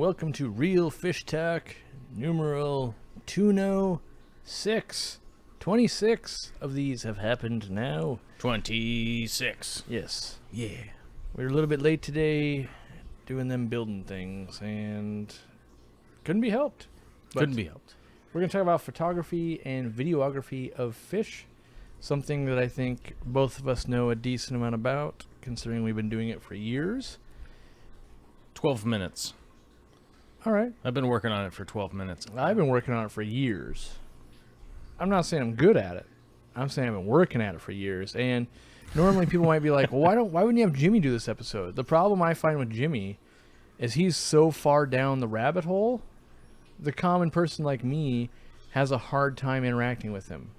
welcome to Real Fish Talk, numeral 206. 26 of these have happened now. 26. Yes. Yeah. We're a little bit late today doing them building things, and couldn't be helped. Couldn't be helped. We're going to talk about photography and videography of fish, something that I think both of us know a decent amount about, considering we've been doing it for years. 12 minutes. All right. I've been working on it for 12 minutes. I've been working on it for years. I'm not saying I'm good at it. I'm saying I've been working at it for years. And normally people might be like, well, why wouldn't you have Jimmy do this episode? The problem I find with Jimmy is he's so far down the rabbit hole, the common person like me has a hard time interacting with him.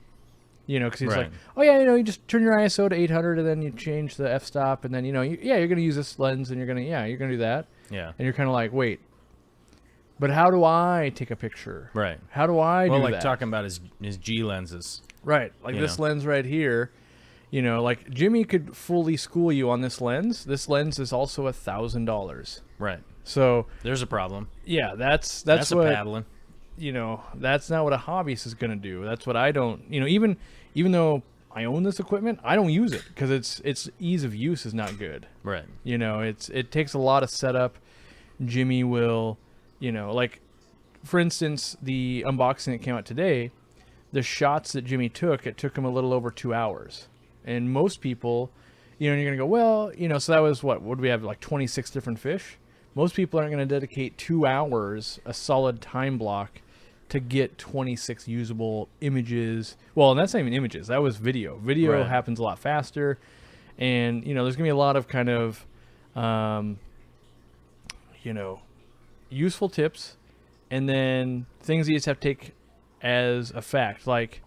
You know, because he's like, oh, yeah, you just turn your ISO to 800 and then you change the f-stop and then, you're going to use this lens and you're going to do that. Yeah. And you're kind of like, wait, but how do I take a picture? Right. How do I do that? Well, like talking about his G lenses. Right. Like this lens right here, like Jimmy could fully school you on this lens. This lens is also $1,000. Right. So there's a problem. Yeah, that's a what paddling. That's not what a hobbyist is going to do. That's what I don't, even though I own this equipment, I don't use it because its ease of use is not good. Right. It takes a lot of setup. Jimmy will, like, for instance, the unboxing that came out today, the shots that Jimmy took, it took him a little over 2 hours. And most people, you're going to go, well, so that was what do we have, like 26 different fish? Most people aren't going to dedicate 2 hours, a solid time block, to get 26 usable images. Well, and that's not even images. That was video. Video happens a lot faster. And, there's going to be a lot of kind of, useful tips. And then things you just have to take as a fact. Like,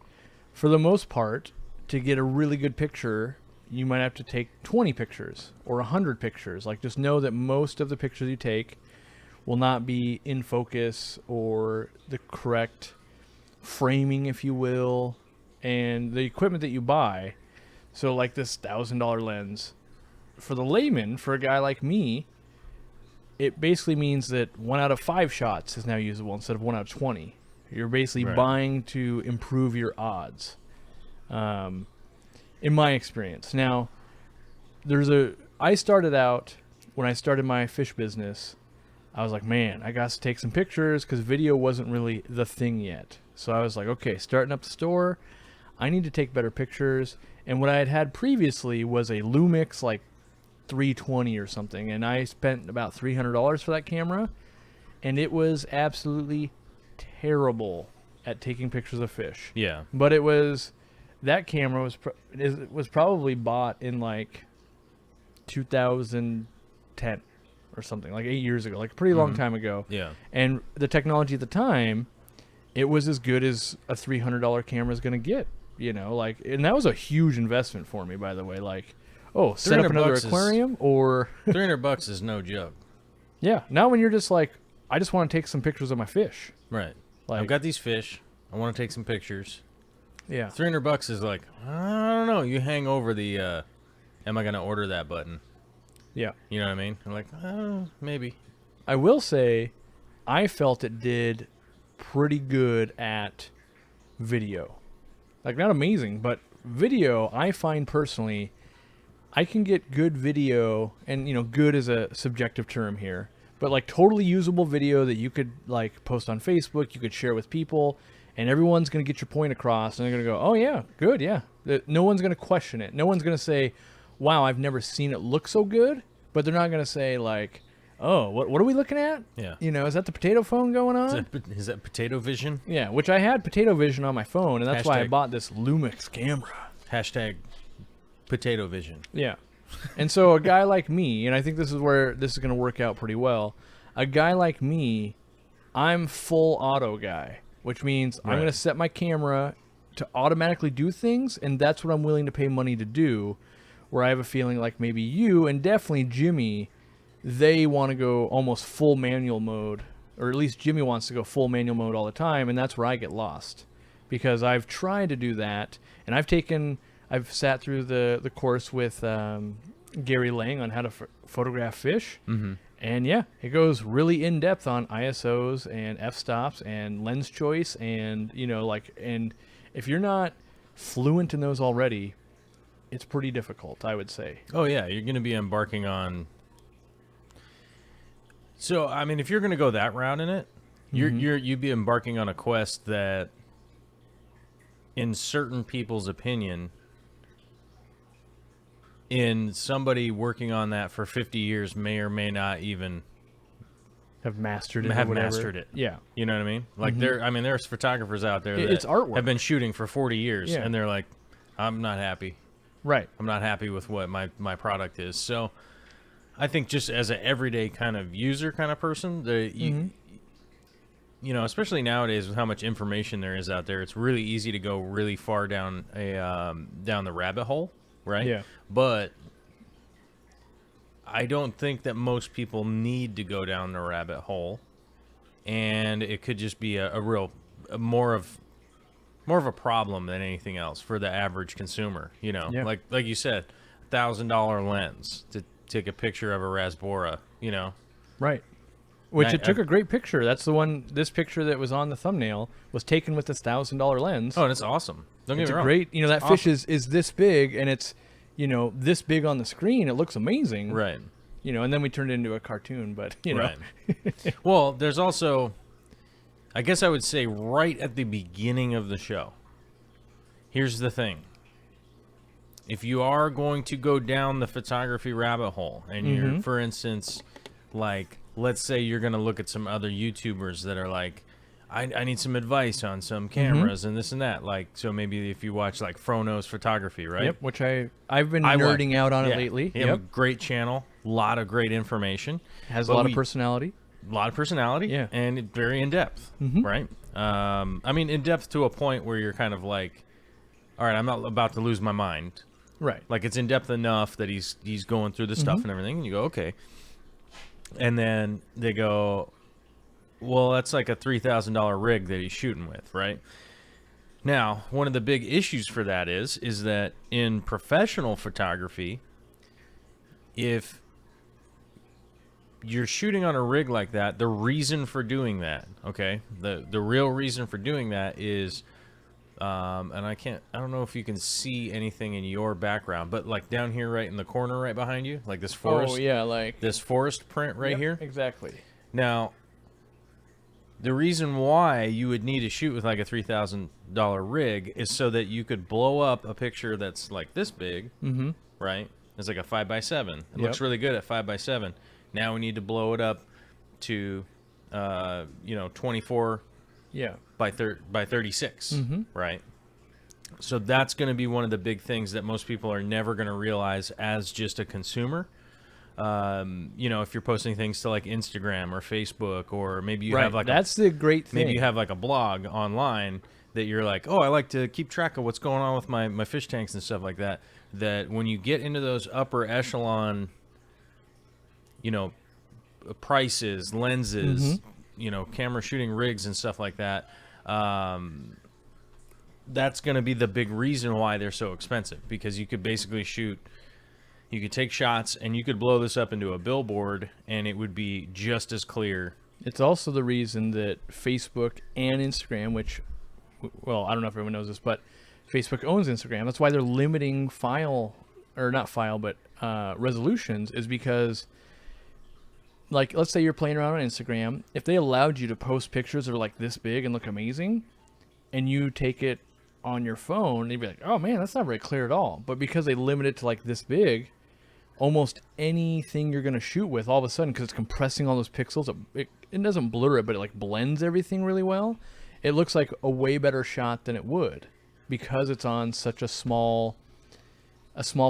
for the most part, to get a really good picture, you might have to take 20 pictures or 100 pictures. Like, just know that most of the pictures you take will not be in focus or the correct framing, if you will, and the equipment that you buy. So like this $1,000 lens, for the layman, for a guy like me, it basically means that 1 out of 5 shots is now usable instead of 1 out of 20. You're basically buying to improve your odds, in my experience. Now, I started out, when I started my fish business, I was like, man, I got to take some pictures because video wasn't really the thing yet. So I was like, okay, starting up the store, I need to take better pictures. And what I had previously was a Lumix like 320 or something. And I spent about $300 for that camera. And it was absolutely terrible at taking pictures of fish. Yeah. But that camera was probably bought in like 2010. Or something, like 8 years ago, like a pretty long time ago. Yeah. And the technology at the time, it was as good as a $300 camera is going to get, and that was a huge investment for me, by the way. Like, set up another aquarium or $300 is no joke. Yeah. Now when you're just like, I just want to take some pictures of my fish. Right. Like, I've got these fish. I want to take some pictures. Yeah. $300 is like, I don't know. You hang over the, am I going to order that button? Yeah. You know what I mean? I'm like, maybe. I will say, I felt it did pretty good at video. Like, not amazing, but video, I find personally, I can get good video, and, good is a subjective term here, but like totally usable video that you could like post on Facebook, you could share with people, and everyone's going to get your point across, and they're going to go, oh yeah, good, yeah. No one's going to question it. No one's going to say, wow, I've never seen it look so good, but they're not going to say like, oh, what are we looking at? Yeah. Is that the potato phone going on? Is that potato vision? Yeah, which I had potato vision on my phone, and that's why I bought this Lumix camera. Hashtag potato vision. Yeah. And so a guy like me, and I think this is where this is going to work out pretty well, a guy like me, I'm full auto guy, which means I'm going to set my camera to automatically do things, and that's what I'm willing to pay money to do. Where I have a feeling like maybe you and definitely Jimmy, they want to go almost full manual mode, or at least Jimmy wants to go full manual mode all the time, and that's where I get lost. Because I've tried to do that, and I've sat through the course with Gary Lang on how to photograph fish, And yeah, it goes really in depth on ISOs and f-stops and lens choice, and and if you're not fluent in those already, it's pretty difficult, I would say. Oh yeah, you're going to be embarking on. So I mean, if you're going to go that route in it, you'd be embarking on a quest that, in certain people's opinion, in somebody working on that for 50 years may or may not even Have mastered it. have mastered it. Yeah. You know what I mean? Like there's photographers out there that It's artwork. have been shooting for 40 years, Yeah. and they're like, I'm not happy. Right. I'm not happy with what my product is. So I think just as an everyday kind of user kind of person, you know, especially nowadays with how much information there is out there, it's really easy to go really far down down the rabbit hole, right? Yeah. But I don't think that most people need to go down the rabbit hole, and it could just be more of a problem than anything else for the average consumer. You know, Yeah. like you said, $1,000 lens to take a picture of a Rasbora. You know, Right. Which it took I- a great picture. That's the one. This picture that was on the thumbnail was taken with this $1,000 lens. oh, and it's awesome. Don't It's get me a wrong. great. That Awesome. fish is this big, and it's this big on the screen. It looks amazing. Right. And then we turned it into a cartoon. But Right. Well, there's also, I guess I would say, right at the beginning of the show. Here's the thing. If you are going to go down the photography rabbit hole, and you're, for instance, like, let's say you're going to look at some other YouTubers that are like, I need some advice on some cameras and this and that. Like, so maybe if you watch like Frono's Photography, right? Yep. Which I've been I like- nerding out on yeah, it lately. He has a Yep. great channel, a lot of great information. Has a But lot we- of personality. A lot of personality, Yeah. and very in depth, right? I mean, in depth to a point where you're kind of like, all right, I'm not about to lose my mind. Right. Like, it's in depth enough that he's going through the stuff and everything, and you go, okay. And then they go, well, that's like a $3,000 rig that he's shooting with, right? Now, one of the big issues for that is that in professional photography, if you're shooting on a rig like that, the reason for doing that, okay, the real reason for doing that is, and I don't know if you can see anything in your background, but like down here, right in the corner, right behind you, like this forest, Oh yeah, like this forest print right Yep, here. Exactly. Now, the reason why you would need to shoot with like a $3,000 rig is so that you could blow up a picture that's like this big, right? It's like a 5x7. It looks really good at 5x7. Now we need to blow it up to, 24 Yeah. by 36, right? So that's going to be one of the big things that most people are never going to realize as just a consumer. If you're posting things to like Instagram or Facebook, or maybe you have like that's the great thing. maybe you have like a blog online that you're like, oh, I like to keep track of what's going on with my fish tanks and stuff like that. That when you get into those upper echelon, prices, lenses, camera shooting rigs and stuff like that, that's going to be the big reason why they're so expensive, because you could basically you could take shots and you could blow this up into a billboard and it would be just as clear. It's also the reason that Facebook and Instagram, which, well, I don't know if everyone knows this, but Facebook owns Instagram. That's why they're limiting resolutions, is because, like, let's say you're playing around on Instagram. If they allowed you to post pictures that are like this big and look amazing, and you take it on your phone, you'd be like, oh man, that's not very clear at all. But because they limit it to like this big, almost anything you're going to shoot with, all of a sudden, because it's compressing all those pixels, it doesn't blur it, but it like blends everything really well. It looks like a way better shot than it would, because it's on such a small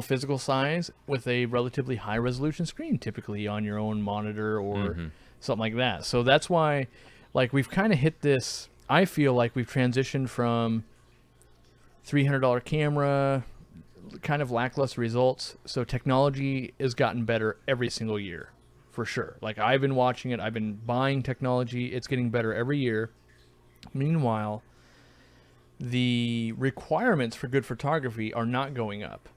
physical size with a relatively high resolution screen, typically on your own monitor or something like that. So that's why, like, we've kind of hit this. I feel like we've transitioned from $300 camera, kind of lackluster results. So technology has gotten better every single year, for sure. Like, I've been watching it. I've been buying technology. It's getting better every year. Meanwhile, the requirements for good photography are not going up.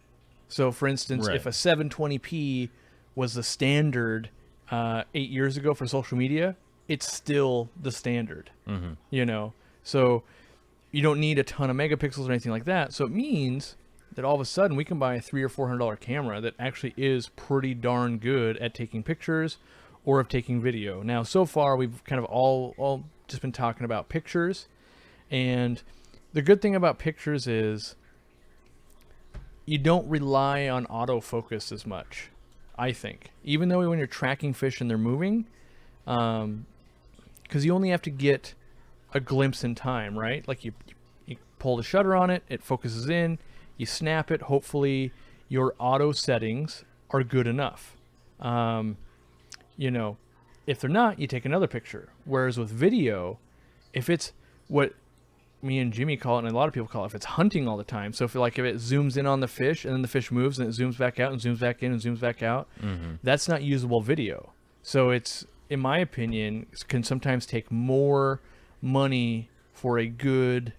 So, for instance, Right. if a 720p was the standard 8 years ago for social media, it's still the standard. Mm-hmm. You know, so you don't need a ton of megapixels or anything like that. So it means that all of a sudden we can buy a $300 or $400 camera that actually is pretty darn good at taking pictures or of taking video. Now, so far we've kind of all just been talking about pictures, and the good thing about pictures is you don't rely on autofocus as much, I think. Even though when you're tracking fish and they're moving, because you only have to get a glimpse in time, right? Like you pull the shutter on it, it focuses in, you snap it. Hopefully your auto settings are good enough. You know, if they're not, you take another picture. Whereas with video, if it's what me and Jimmy call it, and a lot of people call it, if it's hunting all the time. So if it zooms in on the fish and then the fish moves and it zooms back out and zooms back in and zooms back out, that's not usable video. So it's, in my opinion, can sometimes take more money for a good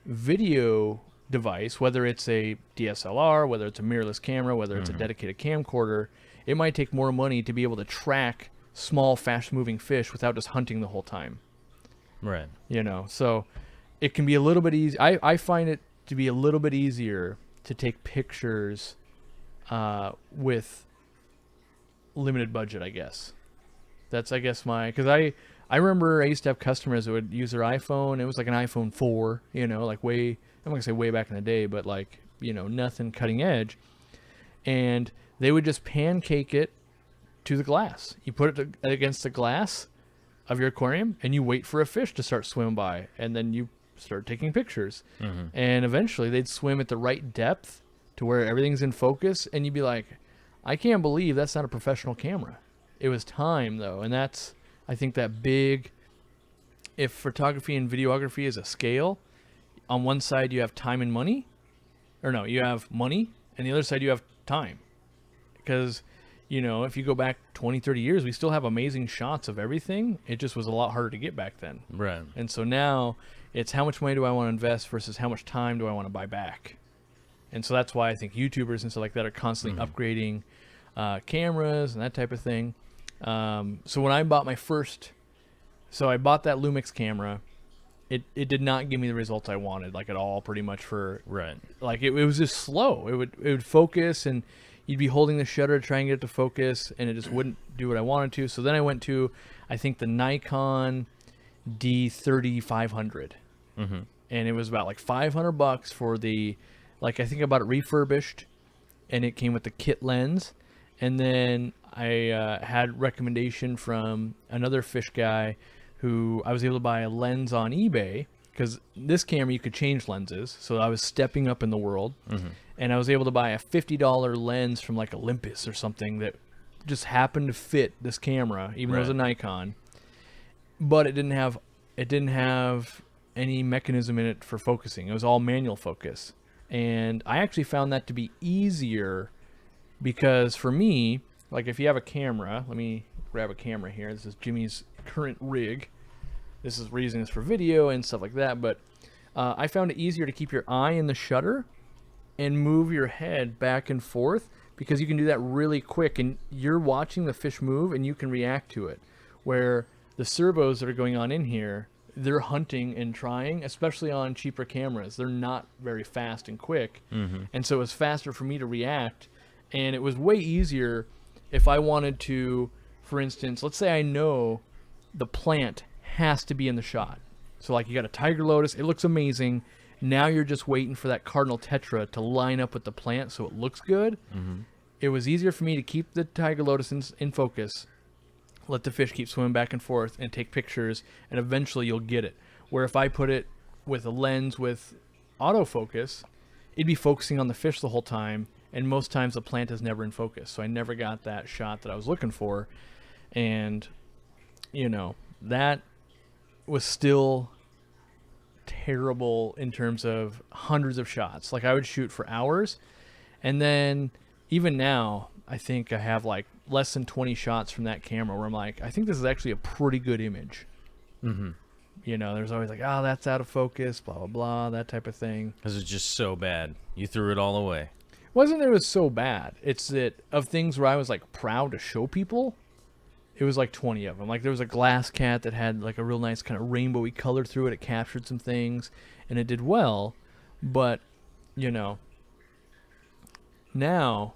video device, whether it's a DSLR, whether it's a mirrorless camera, whether it's a dedicated camcorder. It might take more money to be able to track small, fast-moving fish without just hunting the whole time. Right. You know, so it can be a little bit easy. I find it to be a little bit easier to take pictures with limited budget, I guess. That's, I guess, because I remember I used to have customers that would use their iPhone. It was like an iPhone 4, you know, like I'm not going to say way back in the day, but like, you know, nothing cutting edge. And they would just pancake it to the glass. You put it against the glass of your aquarium and you wait for a fish to start swimming by, and then you start taking pictures. And eventually they'd swim at the right depth to where everything's in focus, and you'd be like, I can't believe that's not a professional camera. It was time, though, and that's, I think, that big, if photography and videography is a scale, on one side you have time and money, or no, you have money, and the other side you have time. Because, you know, if you go back 20, 30 years, we still have amazing shots of everything. It just was a lot harder to get back then. Right. And so now it's how much money do I want to invest versus how much time do I want to buy back. And so that's why I think YouTubers and stuff like that are constantly upgrading cameras and that type of thing. So when I bought I bought that Lumix camera. It did not give me the results I wanted, like, at all, pretty much. For Right. Like it was just slow. It would focus, and you'd be holding the shutter to try and get it to focus, and it just wouldn't do what I wanted to. So then I went to, I think, the Nikon D3500, and it was about like $500 for the, like, I think I bought it refurbished, and it came with the kit lens. And then I had recommendation from another fish guy who I was able to buy a lens on eBay, because this camera you could change lenses. So I was stepping up in the world, and I was able to buy a $50 lens from like Olympus or something that just happened to fit this camera, even though it was a Nikon. But it didn't have any mechanism in it for focusing. It was all manual focus. And I actually found that to be easier, because for me, like, if you have a camera, let me grab a camera here. This is Jimmy's current rig. This is, we're using this for video and stuff like that, but I found it easier to keep your eye in the shutter and move your head back and forth, because you can do that really quick, and you're watching the fish move and you can react to it. Where the servos that are going on in here, they're hunting and trying, especially on cheaper cameras. They're not very fast and quick. And so it was faster for me to react, and it was way easier if I wanted to, for instance, let's say I know the plant has to be in the shot. So like, you got a tiger lotus, it looks amazing. Now you're just waiting for that cardinal tetra to line up with the plant so it looks good. It was easier for me to keep the tiger lotus in focus, let the fish keep swimming back and forth, and take pictures, and eventually you'll get it. Where if I put it with a lens with autofocus, it'd be focusing on the fish the whole time, and most times the plant is never in focus. So I never got that shot that I was looking for. And, you know, that was still terrible in terms of hundreds of shots. Like, I would shoot for hours, and then even now I think I have like less than 20 shots from that camera where I'm like, I think this is actually a pretty good image. You know, there's always like, oh, that's out of focus, blah blah blah, that type of thing. Because it's just so bad, you threw it all away. Wasn't it was so bad, it's that of things where I was like proud to show people, it was like 20 of them. Like there was a glass cat that had like a real nice kind of rainbowy color through it. It captured some things, and it did well. But you know, now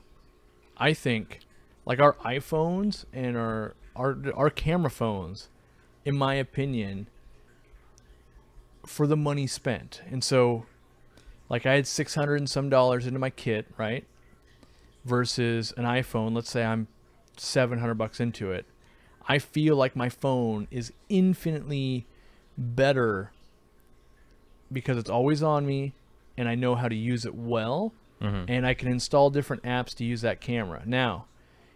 I think like our iPhones and our camera phones, in my opinion, for the money spent. And so, like I had $600 and some into my kit, right? Versus an iPhone. Let's say I'm $700 into it. I feel like my phone is infinitely better because it's always on me and I know how to use it well, and I can install different apps to use that camera. Now,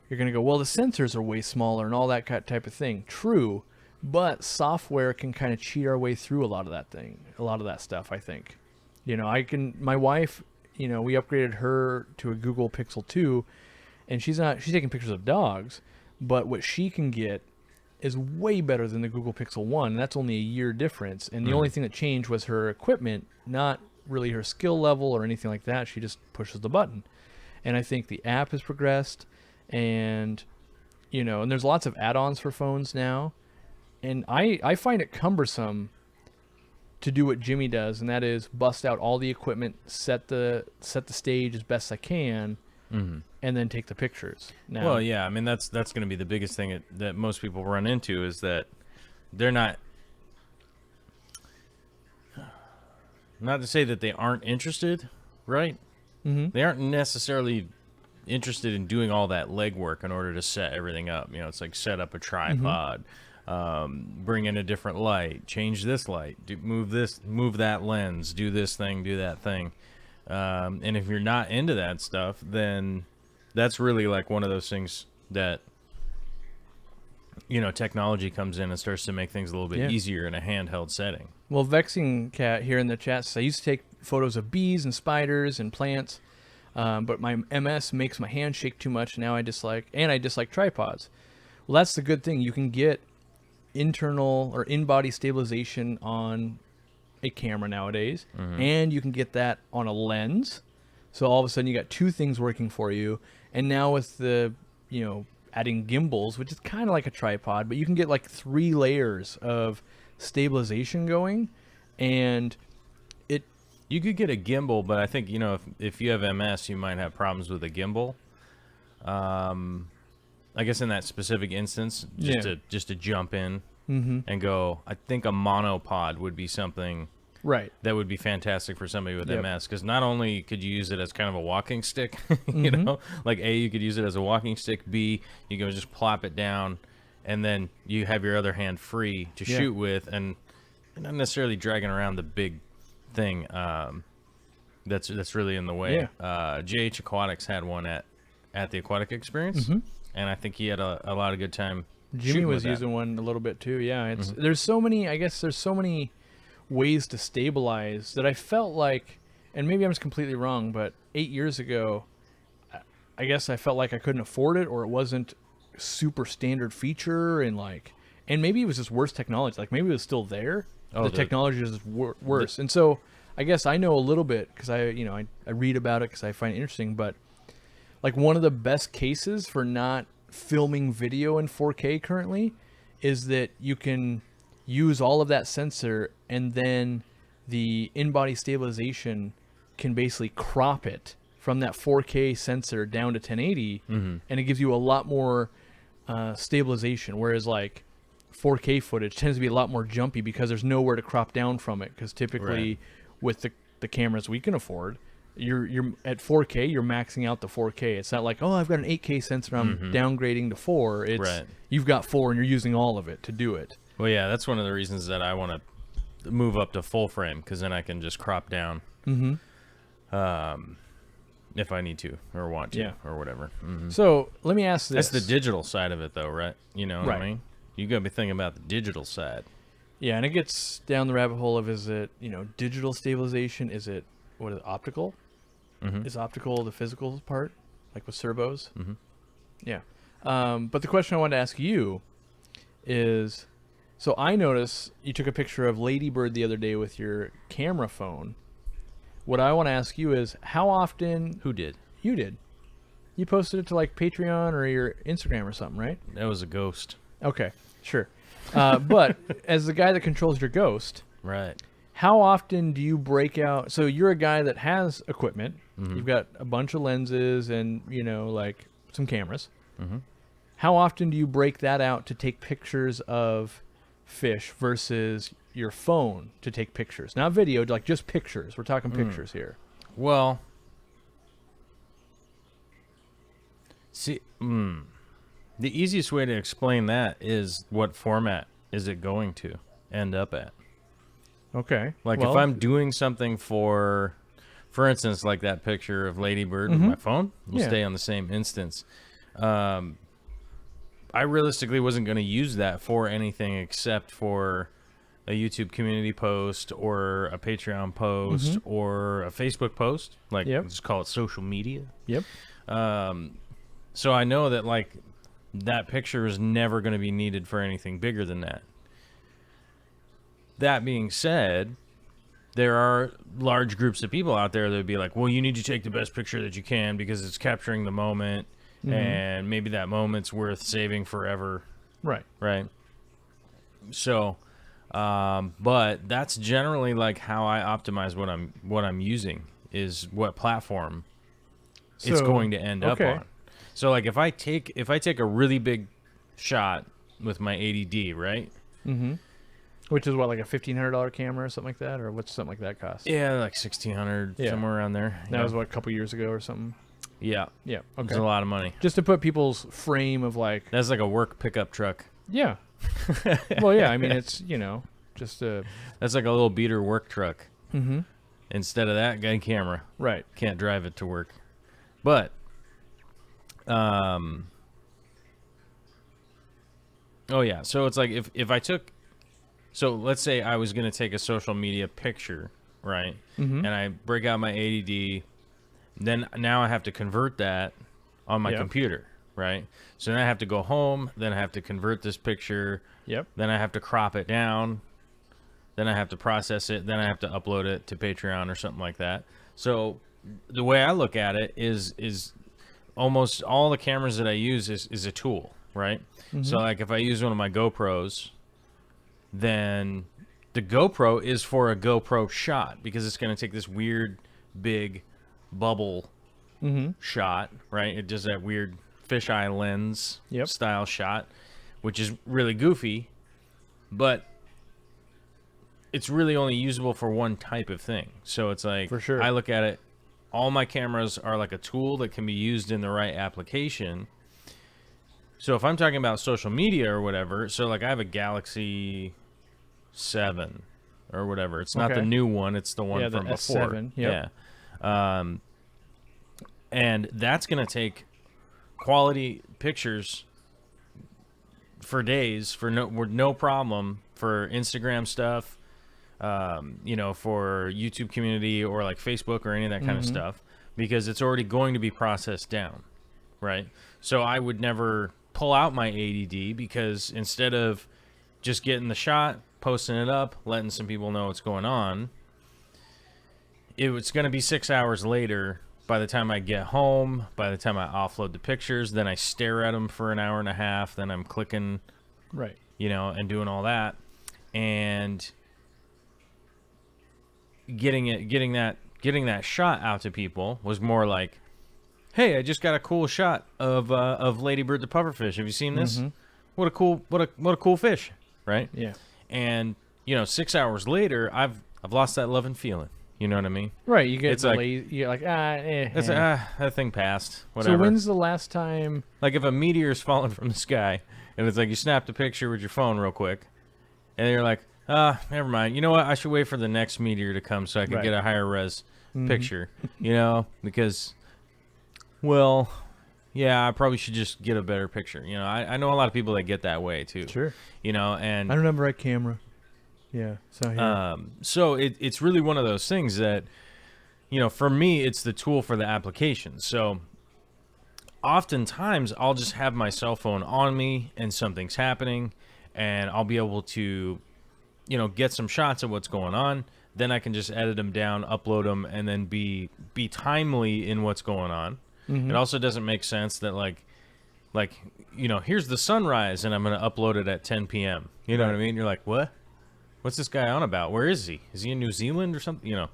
you're going to go, well, the sensors are way smaller and all that type of thing. True, but software can kind of cheat our way through a lot of that stuff, I think. You know, my wife, you know, we upgraded her to a Google Pixel 2, and she's taking pictures of dogs, but what she can get is way better than the Google Pixel 1, and that's only a year difference. And the only thing that changed was her equipment, not really her skill level or anything like that. She just pushes the button. And I think the app has progressed, and, you know, and there's lots of add-ons for phones now. And I find it cumbersome to do what Jimmy does, and that is bust out all the equipment, set the stage as best I can, and then take the pictures. Now, well, yeah, I mean that's going to be the biggest thing that most people run into is that they're not to say that they aren't interested, right? They aren't necessarily interested in doing all that legwork in order to set everything up. You know, it's like set up a tripod, bring in a different light, change this light, move that lens, do this thing, do that thing. And if you're not into that stuff, then that's really like one of those things that, you know, technology comes in and starts to make things a little bit easier in a handheld setting. Well, Vexing Cat here in the chat says, I used to take photos of bees and spiders and plants, but my MS makes my hand shake too much. Now I dislike tripods. Well, that's the good thing. You can get internal or in-body stabilization on a camera nowadays, and you can get that on a lens. So all of a sudden you got two things working for you. And now with the, you know, adding gimbals, which is kind of like a tripod, but you can get like 3 layers of stabilization going, and you could get a gimbal, but I think, you know, if you have MS, you might have problems with a gimbal. I guess in that specific instance, just to jump in and go, I think a monopod would be something right that would be fantastic for somebody with MS, because not only could you use it as kind of a walking stick, you know, like A, you could use it as a walking stick, B, you can just plop it down, and then you have your other hand free to shoot with, and not necessarily dragging around the big thing that's really in the way. JH Aquatics had one at the Aquatic Experience, and I think he had a lot of good time. Jimmy was using one a little bit too. Yeah, it's there's so many ways to stabilize that I felt like, and maybe I'm just completely wrong, but 8 years ago, I guess I felt like I couldn't afford it, or it wasn't super standard feature, and maybe it was just worse technology. Like maybe it was still there. The technology is just worse. And so I guess I know a little bit because I read about it because I find it interesting. But like one of the best cases for not filming video in 4K currently is that you can use all of that sensor, and then the in-body stabilization can basically crop it from that 4K sensor down to 1080, and it gives you a lot more stabilization, whereas like 4K footage tends to be a lot more jumpy because there's nowhere to crop down from it, because typically with the cameras we can afford, you're at 4K, you're maxing out the 4K. It's not like, oh, I've got an 8K sensor, I'm downgrading to 4. It's you've got 4 and you're using all of it to do it. Well, yeah, that's one of the reasons that I want to move up to full frame, because then I can just crop down if I need to or want to or whatever. So let me ask this. That's the digital side of it, though, right? You know what I mean? You got to be thinking about the digital side. Yeah, and it gets down the rabbit hole of, is it, digital stabilization? Is it, optical? Is optical the physical part, like with servos? Yeah. But the question I wanted to ask you is, so I noticed you took a picture of Ladybird the other day with your camera phone. What I want to ask you is, how often... Who did? You did. You posted it to like Patreon or your Instagram or something, right? That was a ghost. Okay, sure. But as the guy that controls your Ghost, Right. how often do you break out? So you're a guy that has equipment. Mm-hmm. You've got a bunch of lenses and, like some cameras. Mm-hmm. How often do you break that out to take pictures of fish versus your phone to take pictures? Not video, like just pictures. We're talking pictures here. Well, see, the easiest way to explain that is what format is it going to end up at? Okay. Like well, if I'm doing something for instance, like that picture of Lady Bird with my phone, we'll Yeah. stay on the same instance. I realistically wasn't going to use that for anything except for a YouTube community post or a Patreon post or a Facebook post. Like, just call it social media. Yep. So I know that, like, that picture is never going to be needed for anything bigger than that. That being said, there are large groups of people out there that would be like, well, you need to take the best picture that you can because it's capturing the moment, and maybe that moment's worth saving forever. Right. Right. So, but that's generally like how I optimize what I'm using is what platform it's going to end up on. So, like if I take a really big shot with my 80D, right? Mm-hmm. Which is what, like a $1,500 camera or something like that, or what's something like that cost? Yeah, like 1,600, somewhere around there. That was what, a couple years ago or something. Yeah. Yeah. Okay. It's a lot of money. Just to put people's frame of like. That's like a work pickup truck. Yeah. Well, yeah. I mean, it's just a. That's like a little beater work truck. Mm-hmm. Instead of that, gun camera. Right. Can't drive it to work. But, oh yeah. So it's like if I took. So let's say I was going to take a social media picture, right? Mm-hmm. And I break out my 80D. Then now I have to convert that on my computer, right? So then I have to go home. Then I have to convert this picture. Yep. Then I have to crop it down. Then I have to process it. Then I have to upload it to Patreon or something like that. So the way I look at it is almost all the cameras that I use is a tool, right? Mm-hmm. So like if I use one of my GoPros, then the GoPro is for a GoPro shot because it's going to take this weird big bubble shot, right? It does that weird fisheye lens style shot, which is really goofy, but it's really only usable for one type of thing. So it's like, for sure. I look at it, all my cameras are like a tool that can be used in the right application. So if I'm talking about social media or whatever, so like I have a Galaxy 7 or whatever. It's not the new one. It's the one from the before. S7. Yep. Yeah. And that's going to take quality pictures for days with no problem for Instagram stuff, for YouTube community or like Facebook or any of that kind of stuff, because it's already going to be processed down, right? So I would never pull out my 80D because instead of just getting the shot, posting it up, letting some people know what's going on, it's going to be 6 hours later by the time I get home, by the time I offload the pictures, then I stare at them for an hour and a half, then I'm clicking, right, and doing all that, and getting that shot out to people was more like, hey, I just got a cool shot of Lady Bird the pufferfish. Have you seen this? What a cool fish, right? Yeah. And 6 hours later, I've lost that love and feeling. You know what I mean? Right. You get it's like, you're like that thing passed. Whatever. So when's the last time? Like if a meteor's falling from the sky, and it's like you snapped a picture with your phone real quick, and you're like, never mind. You know what? I should wait for the next meteor to come so I can get a higher res picture. Because, well, yeah, I probably should just get a better picture. I know a lot of people that get that way too. Sure. And I don't have the right camera. Yeah. So it's really one of those things that, for me, it's the tool for the application. So oftentimes I'll just have my cell phone on me and something's happening and I'll be able to, get some shots of what's going on. Then I can just edit them down, upload them, and then be timely in what's going on. It also doesn't make sense that, like, like, here's the sunrise, and I'm going to upload it at 10 p.m. You know what I mean? You're like, what? What's this guy on about? Where is he? Is he in New Zealand or something?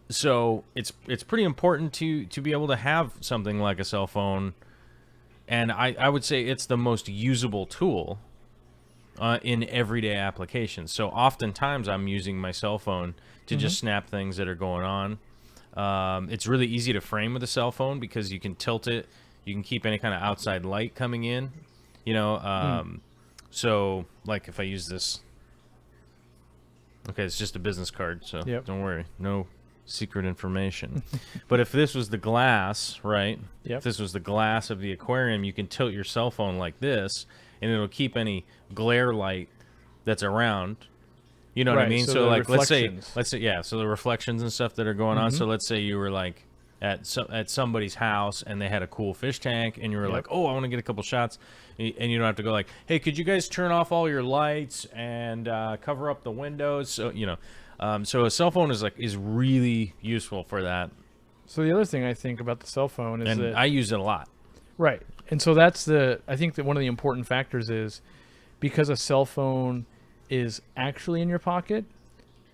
So it's pretty important to be able to have something like a cell phone, and I would say it's the most usable tool in everyday applications. So oftentimes I'm using my cell phone to just snap things that are going on. It's really easy to frame with a cell phone because you can tilt it. You can keep any kind of outside light coming in, So like if I use this, okay, it's just a business card, so don't worry, no secret information. But if this was the glass, right? If this was the glass of the aquarium, you can tilt your cell phone like this, and it'll keep any glare light that's around. You know what I mean? So like, let's say, so the reflections and stuff that are going on. So let's say you were like at somebody's house and they had a cool fish tank, and you were like, oh, I want to get a couple shots, and you don't have to go like, hey, could you guys turn off all your lights and cover up the windows? So so a cell phone is really useful for that. So the other thing I think about the cell phone is that I use it a lot. Right. And so I think that one of the important factors is because a cell phone is actually in your pocket,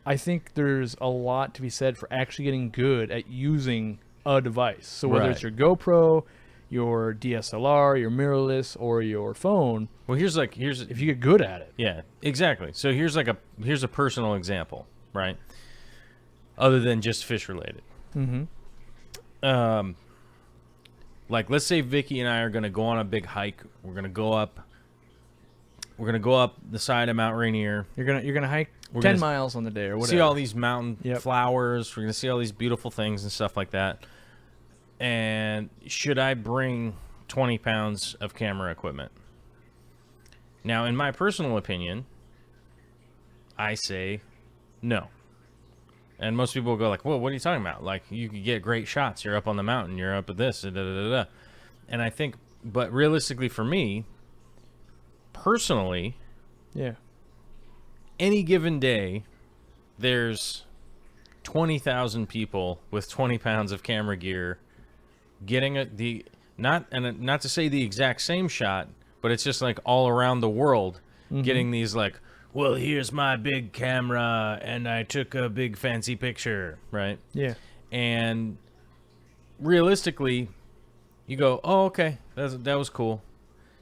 I think there's a lot to be said for actually getting good at using a device. So whether it's your GoPro, your DSLR, your mirrorless, or your phone. Well, here's if you get good at it. Yeah, exactly. So here's a personal example, right? Other than just fish related. Like let's say Vicky and I are going to go on a big hike. We're going to go up the side of Mount Rainier. You're going to hike 10 miles on the day or whatever. See all these mountain flowers. We're going to see all these beautiful things and stuff like that. And should I bring 20 pounds of camera equipment? Now, in my personal opinion, I say no. And most people go like, well, what are you talking about? Like, you could get great shots. You're up on the mountain. You're up at this. Da, da, da, da. And I think, but realistically for me, personally, any given day, there's 20,000 people with 20 pounds of camera gear getting not to say the exact same shot, but it's just like all around the world getting these like, well, here's my big camera and I took a big fancy picture, right? Yeah. And realistically, you go, oh, okay, that was cool.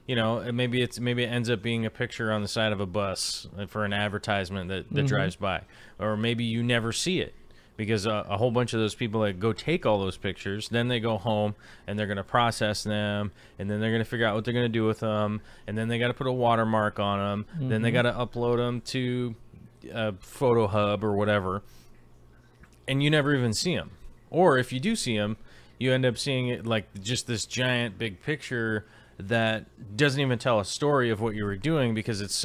And maybe it ends up being a picture on the side of a bus for an advertisement that drives by, or maybe you never see it because a whole bunch of those people that go take all those pictures, then they go home and they're going to process them, and then they're going to figure out what they're going to do with them, and then they got to put a watermark on them, then they got to upload them to a photo hub or whatever, and you never even see them. Or if you do see them, you end up seeing it like just this giant big picture that doesn't even tell a story of what you were doing because it's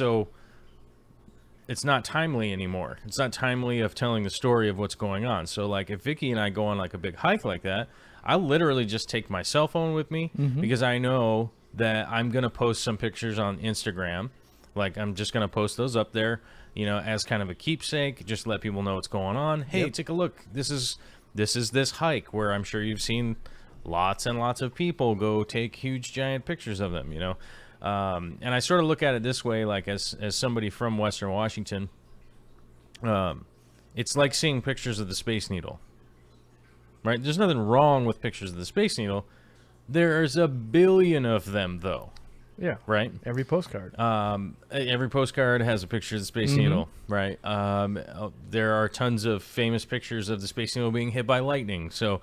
not timely anymore. It's not timely of telling the story of what's going on. So like if Vicky and I go on like a big hike like that, I literally just take my cell phone with me because I know that I'm going to post some pictures on Instagram. Like I'm just going to post those up there, as kind of a keepsake, just let people know what's going on. Hey, take a look. This is this hike where I'm sure you've seen lots and lots of people go take huge giant pictures of them, and I sort of look at it this way, like as somebody from Western Washington, it's like seeing pictures of the Space Needle, right? There's nothing wrong with pictures of the Space Needle. There's a billion of them though. Yeah. Right? Every postcard. Every postcard has a picture of the Space Needle, right? There are tons of famous pictures of the Space Needle being hit by lightning, so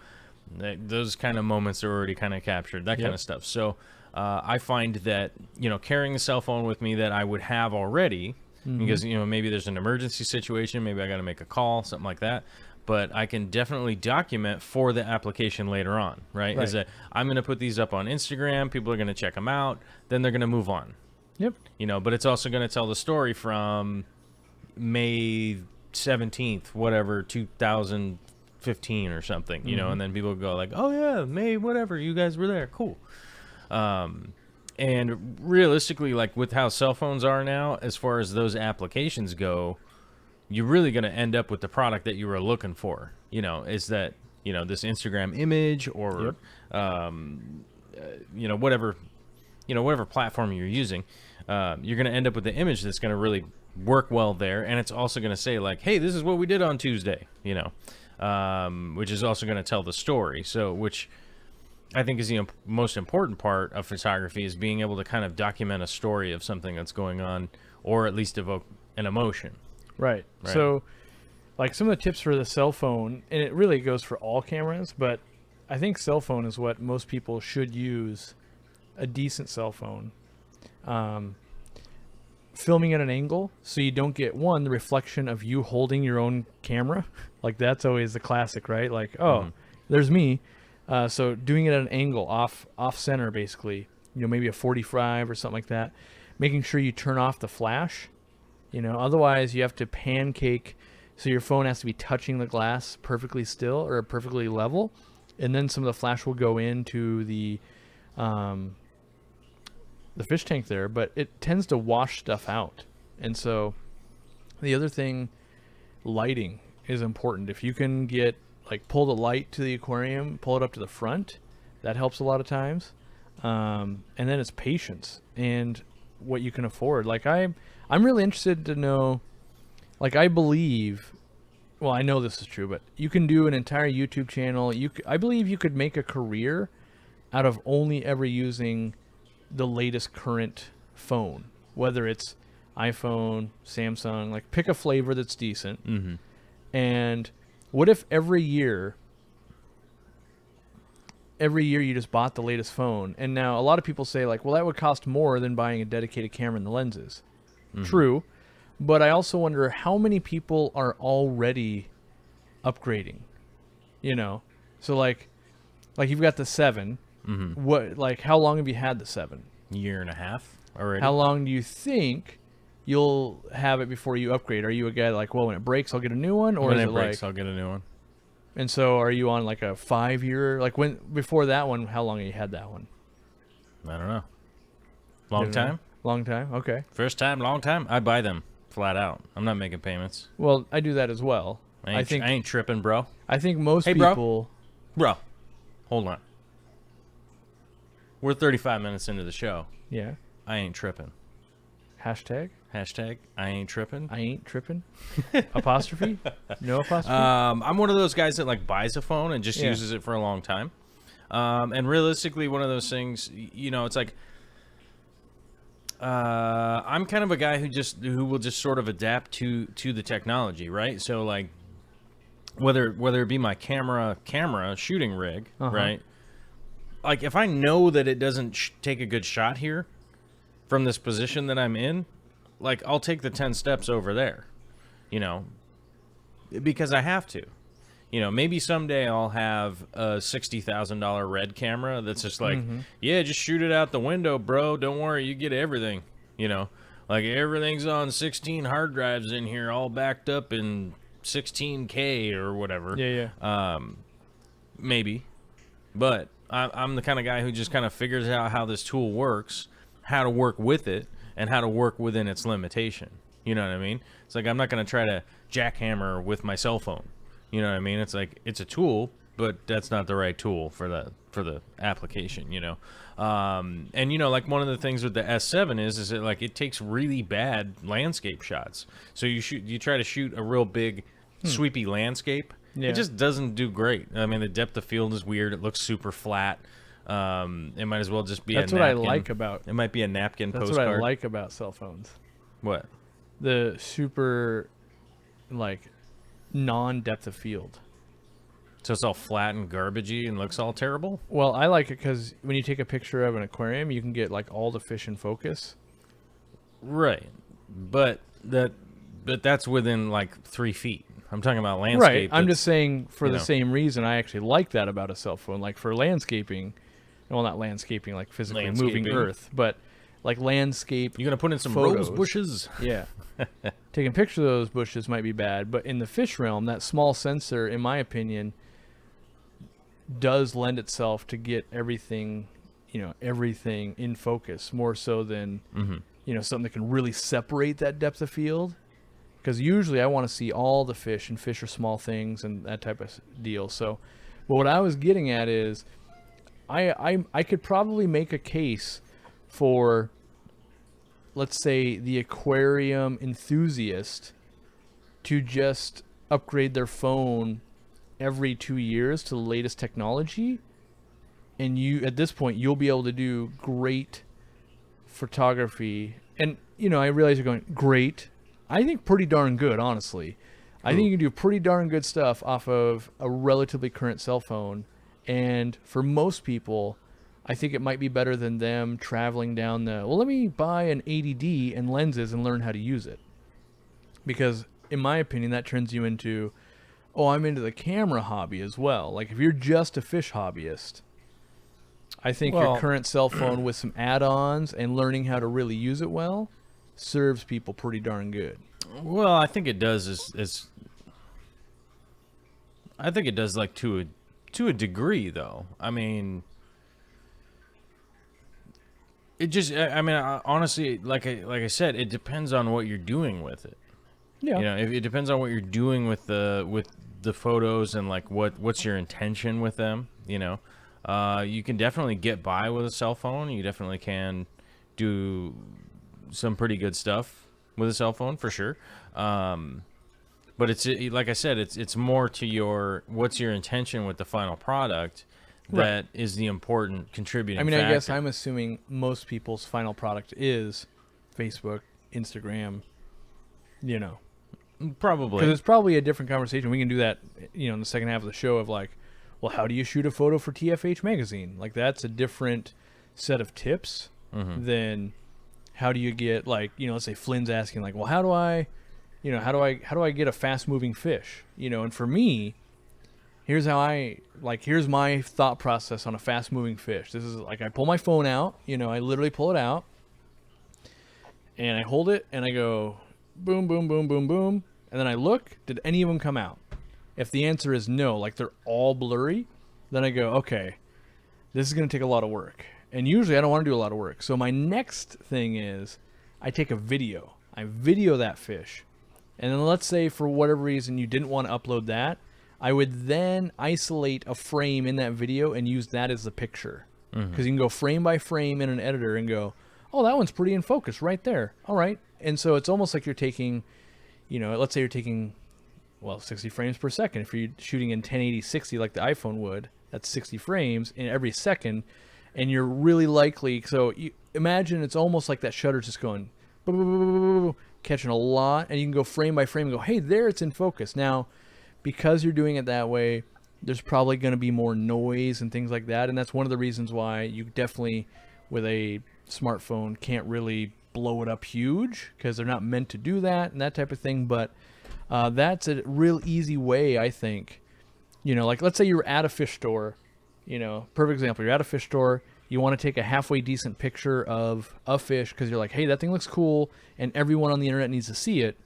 those kind of moments are already kind of captured, that kind of stuff. So I find that, carrying a cell phone with me that I would have already, because, maybe there's an emergency situation, maybe I got to make a call, something like that. But I can definitely document for the application later on, right? Is that I'm going to put these up on Instagram, people are going to check them out, then they're going to move on. Yep. But it's also going to tell the story from May 17th, whatever, 2015 or something, and then people go like, oh yeah, May, whatever, you guys were there, cool. And realistically, like with how cell phones are now, as far as those applications go, you're really going to end up with the product that you were looking for, is that, this Instagram image or whatever platform you're using, you're going to end up with the image that's going to really work well there, and it's also going to say like, hey, this is what we did on Tuesday, which is also going to tell the story. So, which I think is the most important part of photography, is being able to kind of document a story of something that's going on, or at least evoke an emotion. Right. So, like some of the tips for the cell phone, and it really goes for all cameras, but I think cell phone is what most people should use. A decent cell phone. Filming at an angle so you don't get the reflection of you holding your own camera. Like that's always the classic, right? Like, there's me. So doing it at an angle off center, basically, maybe a 45 or something like that. Making sure you turn off the flash, otherwise you have to pancake. So your phone has to be touching the glass perfectly still or perfectly level. And then some of the flash will go into the fish tank there, but it tends to wash stuff out. And so the other thing, lighting is important. If you can get pull the light to the aquarium, pull it up to the front, that helps a lot of times. And then it's patience and what you can afford. I'm really interested to know, I believe, well, I know this is true, but you can do an entire YouTube channel. I believe you could make a career out of only ever using the latest current phone, whether it's iPhone, Samsung, pick a flavor that's decent. Mm-hmm. And what if every year you just bought the latest phone? And now a lot of people say well, that would cost more than buying a dedicated camera and the lenses. Mm-hmm. True. But I also wonder how many people are already upgrading, So you've got the 7. Mm-hmm. What, how long have you had the 7? Year and a half already. How long do you think you'll have it before you upgrade? Are you a guy when it breaks, I'll get a new one? Or when is it breaks, I'll get a new one. And so are you on a 5-year, before that one, how long have you had that one? I don't know. Long time? Long time? Okay. First time, long time? I buy them flat out. I'm not making payments. Well, I do that as well. I ain't tripping, bro. I think most hey, people... Bro, hold on. We're 35 minutes into the show. Yeah. I ain't tripping. Hashtag, I ain't tripping. I ain't tripping. Apostrophe? No apostrophe? I'm one of those guys that buys a phone and just uses it for a long time. And realistically, one of those things, it's I'm kind of a guy who will just sort of adapt to the technology, right? So whether it be my camera shooting rig, right? If I know that it doesn't take a good shot here from this position that I'm in, I'll take the 10 steps over there, because I have to. Maybe someday I'll have a $60,000 red camera that's just just shoot it out the window, bro. Don't worry, you get everything. Everything's on 16 hard drives in here, all backed up in 16K or whatever. Yeah. Maybe, but I'm the kind of guy who just kind of figures out how this tool works, how to work with it, and how to work within its limitation. You know what I mean? It's I'm not going to try to jackhammer with my cell phone. You know what I mean? It's it's a tool, but that's not the right tool for the application, And one of the things with the S7 is that it takes really bad landscape shots. So you try to shoot a real big sweepy landscape. Yeah. It just doesn't do great. I mean, the depth of field is weird. It looks super flat. It might as well just be That's a what napkin. I like about It might be a napkin That's postcard. what I like about cell phones. What? The super, non-depth of field. So it's all flat and garbagey and looks all terrible? Well, I like it because when you take a picture of an aquarium, you can get all the fish in focus. Right. But that's within 3 feet. I'm talking about landscape. Right. I'm just saying for the same reason I actually like that about a cell phone. For landscaping, well, not landscaping, physically moving earth, but landscape. You're going to put in some photos. rose bushes? Yeah. Taking pictures of those bushes might be bad, but in the fish realm, that small sensor, in my opinion, does lend itself to get everything in focus more so than, something that can really separate that depth of field. Because usually I want to see all the fish, and fish are small things and that type of deal. So, but what I was getting at is I could probably make a case for, let's say, the aquarium enthusiast to just upgrade their phone every 2 years to the latest technology, and you at this point you'll be able to do great photography. And I realize you're going great. I think pretty darn good, honestly. I think you can do pretty darn good stuff off of a relatively current cell phone. And for most people, I think it might be better than them traveling down let me buy an 80D and lenses and learn how to use it. Because in my opinion, that turns you into, oh, I'm into the camera hobby as well. Like if you're just a fish hobbyist, I think your current cell phone with some add-ons and learning how to really use it well serves people pretty darn good. Well, I think it does I think it does like to a degree though. I mean, it just honestly, like I said, it depends on what you're doing with it. Yeah. It depends on what you're doing with the photos and like what's your intention with them, you can definitely get by with a cell phone. You definitely can do some pretty good stuff with a cell phone for sure. But it's like I said, it's more to what's your intention with the final product that is the important contributing factor. I guess I'm assuming most people's final product is Facebook, Instagram, Probably. Because it's probably a different conversation. We can do that, in the second half of the show of like, well, how do you shoot a photo for TFH magazine? Like that's a different set of tips than how do you get like, let's say Flynn's asking like, well, how do I get a fast moving fish? And for me, here's my thought process on a fast moving fish. This is like, I pull my phone out, I literally pull it out and I hold it and I go boom, boom, boom, boom, boom. And then I look, did any of them come out? If the answer is no, like they're all blurry, then I go, okay, this is going to take a lot of work. And usually I don't want to do a lot of work. So my next thing is I take a video. I video that fish. And then let's say for whatever reason you didn't want to upload that, I would then isolate a frame in that video and use that as the picture. Because you can go frame by frame in an editor and go, oh, that one's pretty in focus right there. All right. And so it's almost like you're taking, let's say you're taking, 60 frames per second. If you're shooting in 1080 60 like the iPhone would, that's 60 frames in every second. And you're really likely, so you imagine it's almost like that shutter's just going, catching a lot. And you can go frame by frame and go, hey, there it's in focus. Now, because you're doing it that way, there's probably going to be more noise and things like that. And that's one of the reasons why you definitely, with a smartphone, can't really blow it up huge because they're not meant to do that and that type of thing. But that's a real easy way, I think. Like let's say you're at a fish store, perfect example. You're at a fish store. You want to take a halfway decent picture of a fish because you're like, hey, that thing looks cool and everyone on the internet needs to see it.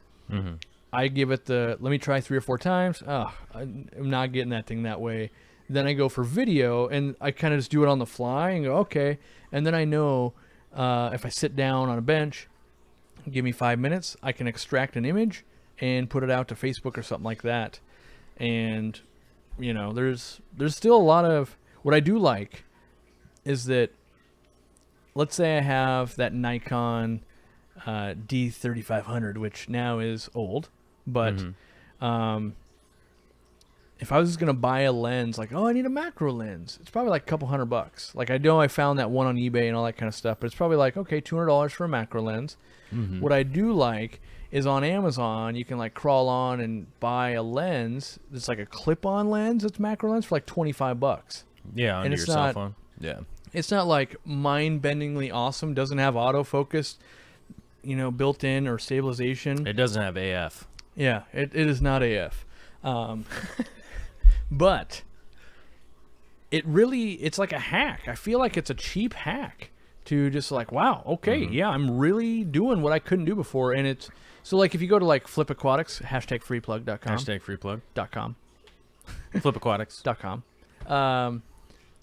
I give it let me try 3 or 4 times. I'm not getting that thing that way. Then I go for video and I kind of just do it on the fly and go, okay. And then I know if I sit down on a bench, give me 5 minutes, I can extract an image and put it out to Facebook or something like that. And, there's still a lot of, what I do like is that, let's say I have that Nikon D3500, which now is old, but if I was just going to buy a lens, like, oh, I need a macro lens, it's probably like a couple $100. Like, I know I found that one on eBay and all that kind of stuff, but it's probably like, okay, $200 for a macro lens. What I do like is on Amazon, you can like crawl on and buy a lens that's like a clip-on lens, it's macro lens for like $25. Yeah, on your cell phone. Yeah. It's not like mind-bendingly awesome, doesn't have autofocus, built in or stabilization. It doesn't have AF. Yeah, it is not AF. But it's like a hack. I feel like it's a cheap hack to just like, wow, okay, yeah, I'm really doing what I couldn't do before. And it's, so like if you go to like Flip Aquatics, #freeplug.com. #freeplug.com. FlipAquatics.com.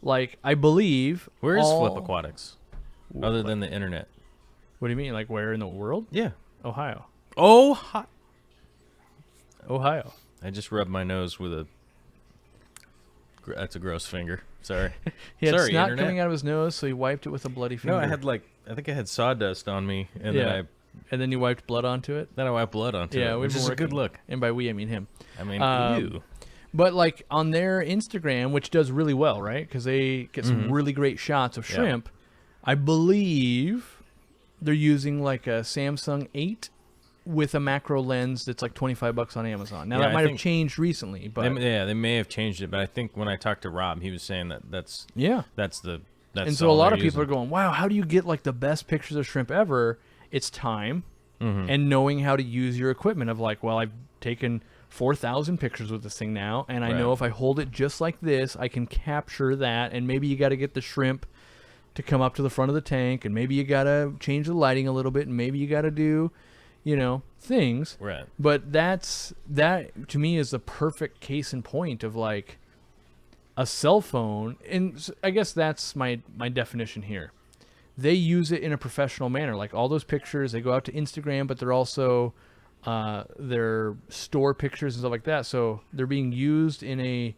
Like, I believe. Where is Flip Aquatics? Other than the internet. What do you mean? Like, where in the world? Yeah. Ohio. Ohio. I just rubbed my nose with a That's a gross finger. Sorry. He had Sorry, snot internet. coming out of his nose, so he wiped it with a bloody finger. No, I think I had sawdust on me, and Yeah. And then you wiped blood onto it. then I wiped blood onto it, We've which been is a good working. look. And by we, I mean him. I mean, ew. But like on their Instagram, which does really well, right? Because they get some really great shots of shrimp. I believe they're using like a Samsung 8 with a macro lens that's like $25 on Amazon. Now Yeah, that I might have think changed recently, but They may have changed it, but I think when I talked to Rob, he was saying that's the. And so a lot of people are going, wow, how do you get like the best pictures of shrimp ever? It's time and knowing how to use your equipment of like, well, I've taken 4,000 pictures with this thing now, and I know if I hold it just like this, I can capture that, and maybe you got to get the shrimp to come up to the front of the tank, and maybe you got to change the lighting a little bit, and maybe you got to do, things. Right. But that to me is the perfect case in point of like a cell phone, and I guess that's my definition here. They use it in a professional manner. Like all those pictures, they go out to Instagram, but they're also their store pictures and stuff like that. So they're being used in a,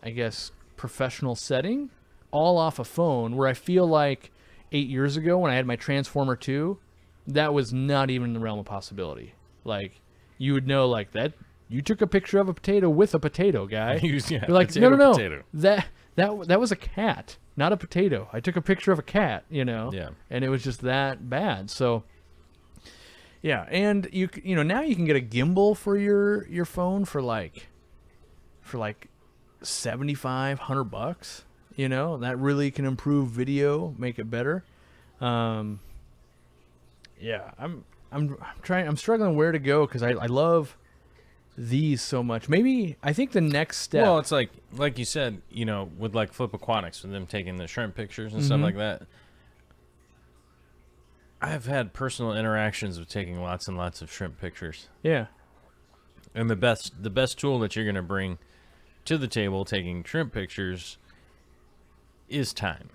I guess, professional setting, all off a phone, where I feel like 8 years ago when I had my Transformer 2, that was not even in the realm of possibility. Like, you would know like that. You took a picture of a potato with a potato, guy. You're like, potato, no. potato. That was a cat, not a potato. I took a picture of a cat, Yeah. and it was just that bad. So, yeah, and you now you can get a gimbal for your phone for like $7,500. That really can improve video, make it better. Yeah, I'm struggling where to go because I love these so much. Maybe I think the next step. Well, it's like you said, with like Flip Aquatics and them taking the shrimp pictures and stuff like that. I've had personal interactions with taking lots and lots of shrimp pictures. Yeah. And the best tool that you're going to bring to the table taking shrimp pictures is time.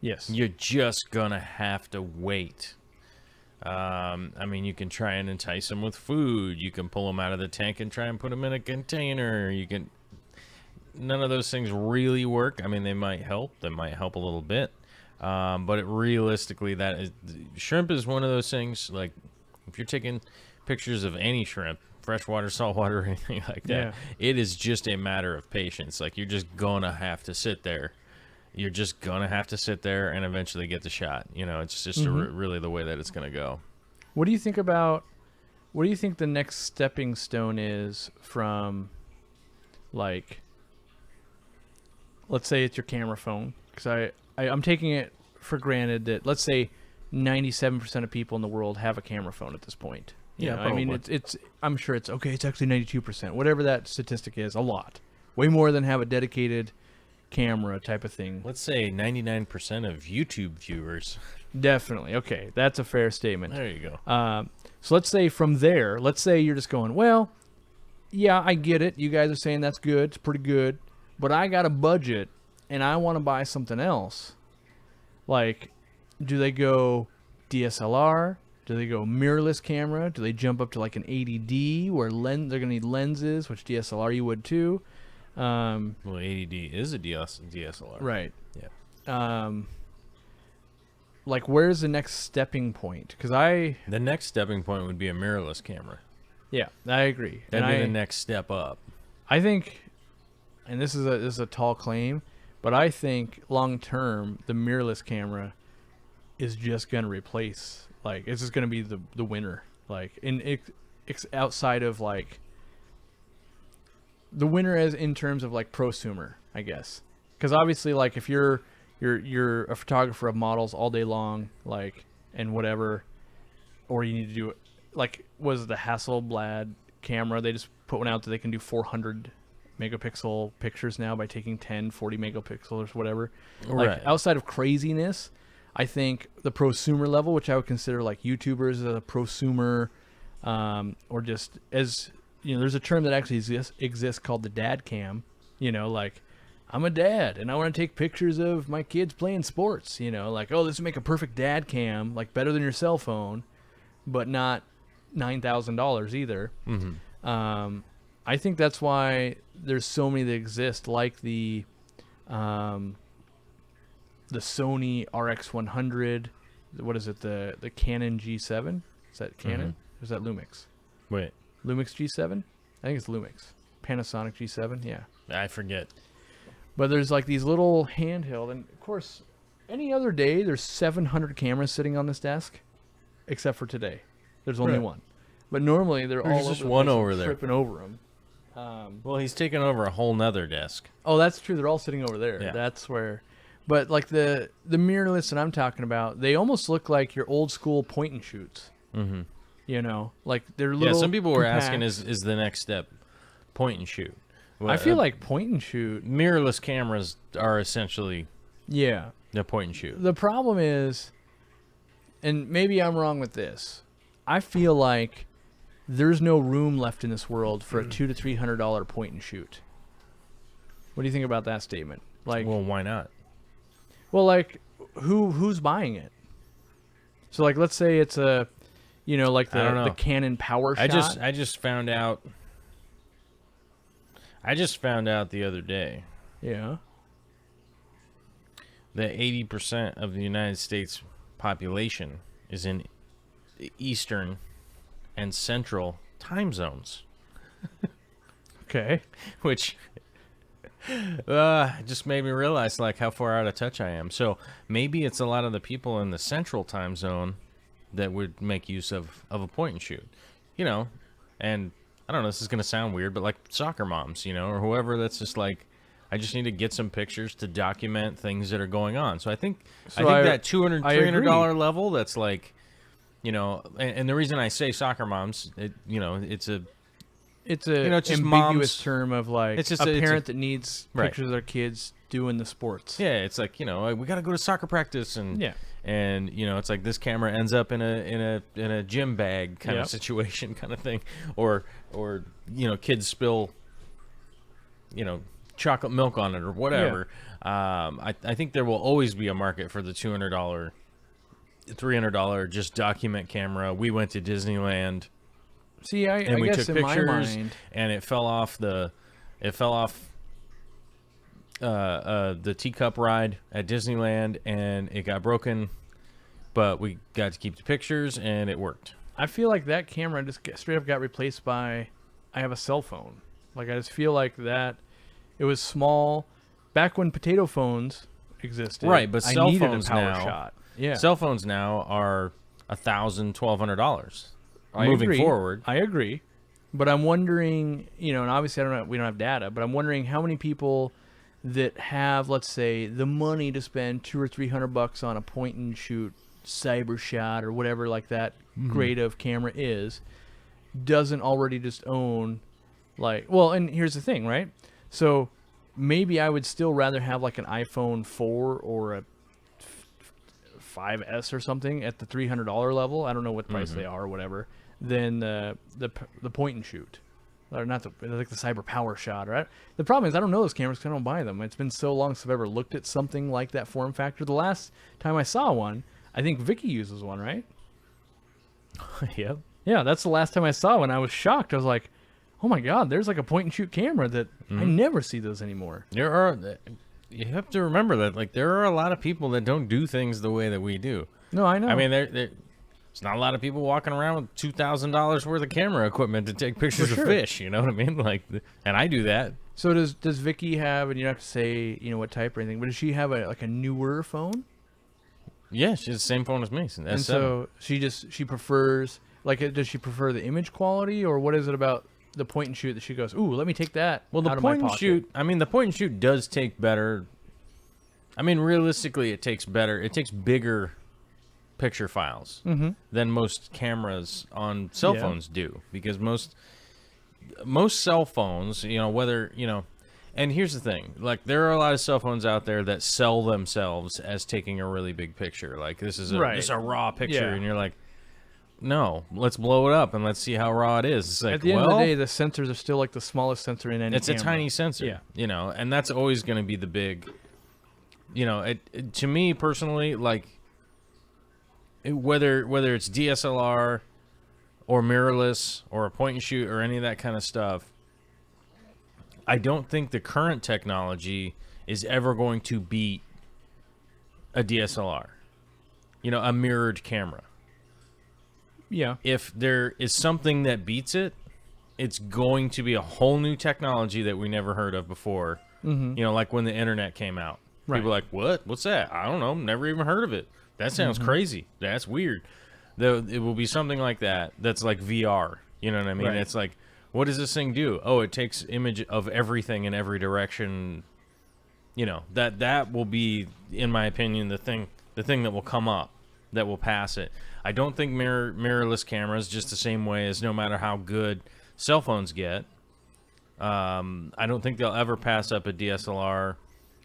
Yes. You're just going to have to wait. I mean, you can try and entice them with food. You can pull them out of the tank and try and put them in a container. None of those things really work. I mean, they might help. They might help a little bit. But realistically, shrimp is one of those things. Like, if you're taking pictures of any shrimp, freshwater, saltwater, anything like that, it is just a matter of patience. Like, you're just gonna have to sit there. You're just gonna have to sit there and eventually get the shot. It's just really the way that it's gonna go. What do you think the next stepping stone is from, like, let's say it's your camera phone? Because I'm taking it for granted that, let's say, 97% of people in the world have a camera phone at this point. I mean, it's I'm sure it's okay. It's actually 92%, whatever that statistic is. A lot, way more than have a dedicated camera type of thing. Let's say 99% of YouTube viewers. Definitely. Okay, that's a fair statement. There you go. So let's say from there, let's say you're just going, well, yeah, I get it. You guys are saying that's good. It's pretty good. But I got a budget, and I want to buy something else. Like, do they go DSLR? Do they go mirrorless camera? Do they jump up to like an 80D where they're going to need lenses, which DSLR you would too? Well, 80D is a DSLR. Right. Yeah. Like, where's the next stepping point? The next stepping point would be a mirrorless camera. Yeah, I agree. That'd be the next step up. I think, and this is a tall claim, but I think long term the mirrorless camera is just going to replace, like, it's just going to be the winner. Like, outside of like the winner as in terms of like prosumer, I guess. Because obviously, like, if you're a photographer of models all day long, like, and whatever, or you need to do it, like, was the Hasselblad camera, they just put one out that they can do 400 megapixel pictures now by taking 10, 40 megapixels or whatever. Right. Like, outside of craziness, I think the prosumer level, which I would consider like YouTubers as a prosumer, or just as, there's a term that actually exists called the dad cam. Like, I'm a dad and I want to take pictures of my kids playing sports. Like, oh, this would make a perfect dad cam, like better than your cell phone, but not $9,000 either. Mm-hmm. I think that's why there's so many that exist, like the Sony RX100. What is it? The Canon G7? Is that Canon? Or is that Lumix? Wait. Lumix G7? I think it's Lumix. Panasonic G7, yeah. I forget. But there's like these little handheld, and of course, any other day there's 700 cameras sitting on this desk, except for today. There's only one. But normally they're There's all just over one the place over and there. tripping over them. Well, he's taken over a whole nother desk. Oh, that's true. They're all sitting over there. Yeah. That's where. But like the mirrorless that I'm talking about, they almost look like your old school point and shoots. Mm-hmm. You know, like they're little. Yeah, some people were compact. asking, is the next step point and shoot? Well, I feel like point and shoot. mirrorless cameras are essentially Yeah. the point and shoot. The problem is, and maybe I'm wrong with this, I feel like there's no room left in this world for a $200 to $300 point and shoot. What do you think about that statement? Like, Well, why not? well, like who's buying it? So like, let's say it's a, you know, like I don't know. the Canon Power Shot. I just found out. I just found out the other day Yeah. that 80% of the United States population is in Eastern and Central time zones, Okay. which just made me realize like how far out of touch I am. So maybe it's a lot of the people in the Central time zone that would make use of a point and shoot, you know, and I don't know, this is going to sound weird, but like soccer moms, you know, or whoever that's just like, I just need to get some pictures to document things that are going on. So I think that $200, $300 level, that's like, you know, and the reason I say soccer moms, you know, it's a It's you know, it's just ambiguous moms. term of like It's just a it's parent that needs Right. pictures of their kids doing the sports. Yeah, it's like, you know, we got to go to soccer practice, and Yeah. and you know, it's like this camera ends up in a gym bag kind Yep. of situation, kind of thing, or you know, kids spill, you know, chocolate milk on it or whatever. I think there will always be a market for the $200, $300 just document camera. We went to Disneyland. See, I And we guess took in my pictures, mind, and it fell off the teacup ride at Disneyland, and it got broken, but we got to keep the pictures, and it worked. I feel like that camera just straight up got replaced by I have a cell phone. Like I just feel like that it was small back when potato phones existed. Right, but I cell needed phones a power now, shot. Yeah. Cell phones now are $1,000, $1,200. I Moving agree. forward, I agree. But I'm wondering, you know, and obviously I don't know, we don't have data, but I'm wondering how many people that have, let's say, the money to spend $200 or $300 on a point and shoot cyber shot or whatever like that grade of camera is, doesn't already just own like, well, and here's the thing, right? So maybe I would still rather have like an iPhone 4 or a 5S or something at the $300 level. I don't know what price they are or whatever. Than the point and shoot, or not like the cyber power shot. Right. The problem is I don't know those cameras because I don't buy them. It's been so long since I've ever looked at something like that form factor. The last time I saw one, I think Vicky uses one, right? yep. Yeah, that's the last time I saw one. I was shocked. I was like, oh my god, there's like a point and shoot camera that I never see those anymore. You have to remember that like there are a lot of people that don't do things the way that we do. No, I know. I mean, there's not a lot of people walking around with $2,000 worth of camera equipment to take pictures sure. of fish. You know what I mean? Like, and I do that. So does Vicky have? And you don't have to say what type or anything, but does she have a newer phone? Yeah, she has the same phone as me. So And so she prefers does she prefer the image quality, or what is it about the point and shoot that she goes, ooh, let me take that well, the out of my point and pocket? shoot. I mean, the point and shoot does take better. I mean, realistically, it takes better. It takes bigger picture files than most cameras on cell phones do, because most cell phones, you know, whether, you know, and here's the thing, like there are a lot of cell phones out there that sell themselves as taking a really big picture, like this is a raw picture, and you're like, no, let's blow it up and let's see how raw it is. It's like, at the end of the day, the sensors are still like the smallest sensor in any it's camera. a tiny sensor, you know, and that's always going to be the big, you know, to me personally, like whether it's DSLR or mirrorless or a point and shoot or any of that kind of stuff, I don't think the current technology is ever going to beat a DSLR. A mirrored camera. Yeah. If there is something that beats it, it's going to be a whole new technology that we never heard of before. Mm-hmm. Like when the internet came out. Right. People are like, what? What's that? I don't know. Never even heard of it. That sounds crazy. That's weird. It will be something like that. That's like VR. You know what I mean? Right. It's like, what does this thing do? Oh, it takes image of everything in every direction. That will be, in my opinion, the thing that will come up, that will pass it. I don't think mirrorless cameras, just the same way as no matter how good cell phones get, I don't think they'll ever pass up a DSLR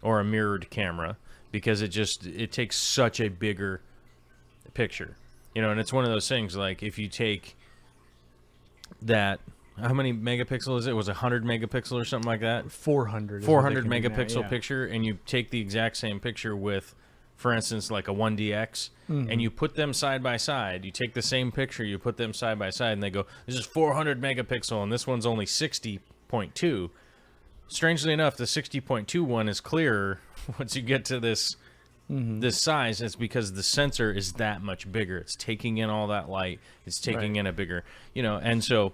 or a mirrored camera, because it takes such a bigger picture. And it's one of those things, like if you take that, how many megapixels is it? Was it 100 megapixel or something like that? 400 megapixel picture, and you take the exact same picture with, for instance, like a 1DX, and you put them side by side. You take the same picture, you put them side by side, and they go, this is 400 megapixel, and this one's only 60.2. Strangely enough, the 60.2 one is clearer once you get to this size. It's because the sensor is that much bigger. It's taking in all that light. It's taking in a bigger, and so,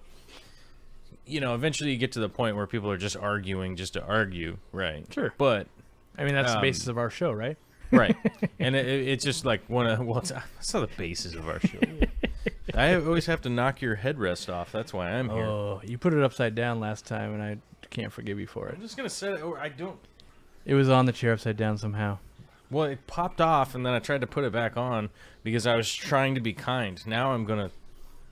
eventually you get to the point where people are just arguing just to argue, right? Sure. But I mean, that's the basis of our show, right? Right. And it's just like it's not the basis of our show. I always have to knock your headrest off. That's why I'm here. Oh, you put it upside down last time, and I can't forgive you for it. I'm just going to set it, or I don't. It was on the chair upside down somehow. Well, it popped off, and then I tried to put it back on because I was trying to be kind. Now I'm going to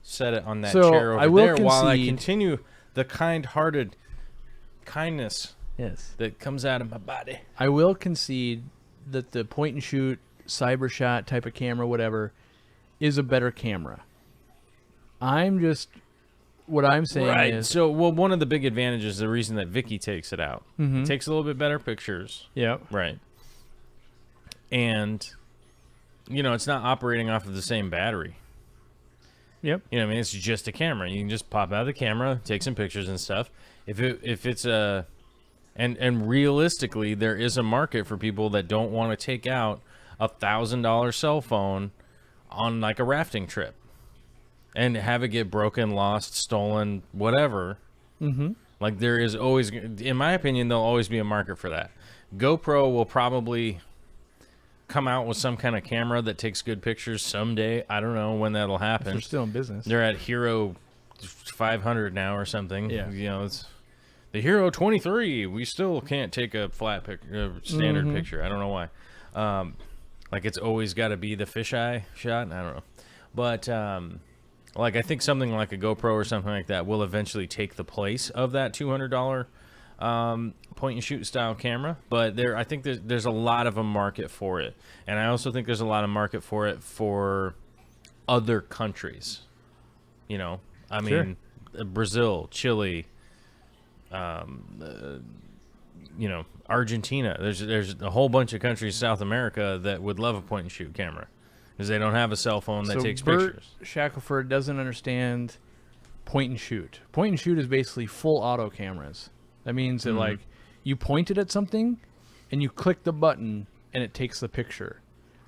set it on that chair over there while I continue the kind-hearted kindness that comes out of my body. I will concede that the point-and-shoot, cyber shot type of camera, whatever, is a better camera. What I'm saying is... So, one of the big advantages, the reason that Vicky takes it out, it takes a little bit better pictures. Yep. Right. And, it's not operating off of the same battery. Yep. It's just a camera. You can just pop out of the camera, take some pictures and stuff. If it's a... And realistically, there is a market for people that don't want to take out $1,000 cell phone on like a rafting trip and have it get broken, lost, stolen, whatever. Like there is always, in my opinion, there'll always be a market for that. GoPro will probably come out with some kind of camera that takes good pictures someday. I don't know when that'll happen. They're still in business. They're at Hero 500 now or something. Yeah. It's the Hero 23. We still can't take a flat standard picture. I don't know why. Like it's always got to be the fisheye shot. I don't know. But like I think something like a GoPro or something like that will eventually take the place of that $200 point and shoot style camera. But I think there's a lot of a market for it, and I also think there's a lot of market for it for other countries. I mean, Brazil, Chile, Argentina. There's a whole bunch of countries, South America, that would love a point and shoot camera because they don't have a cell phone that takes pictures. Shackelford doesn't understand point and shoot. Point and shoot is basically full auto cameras. That means that like you point it at something and you click the button and it takes the picture.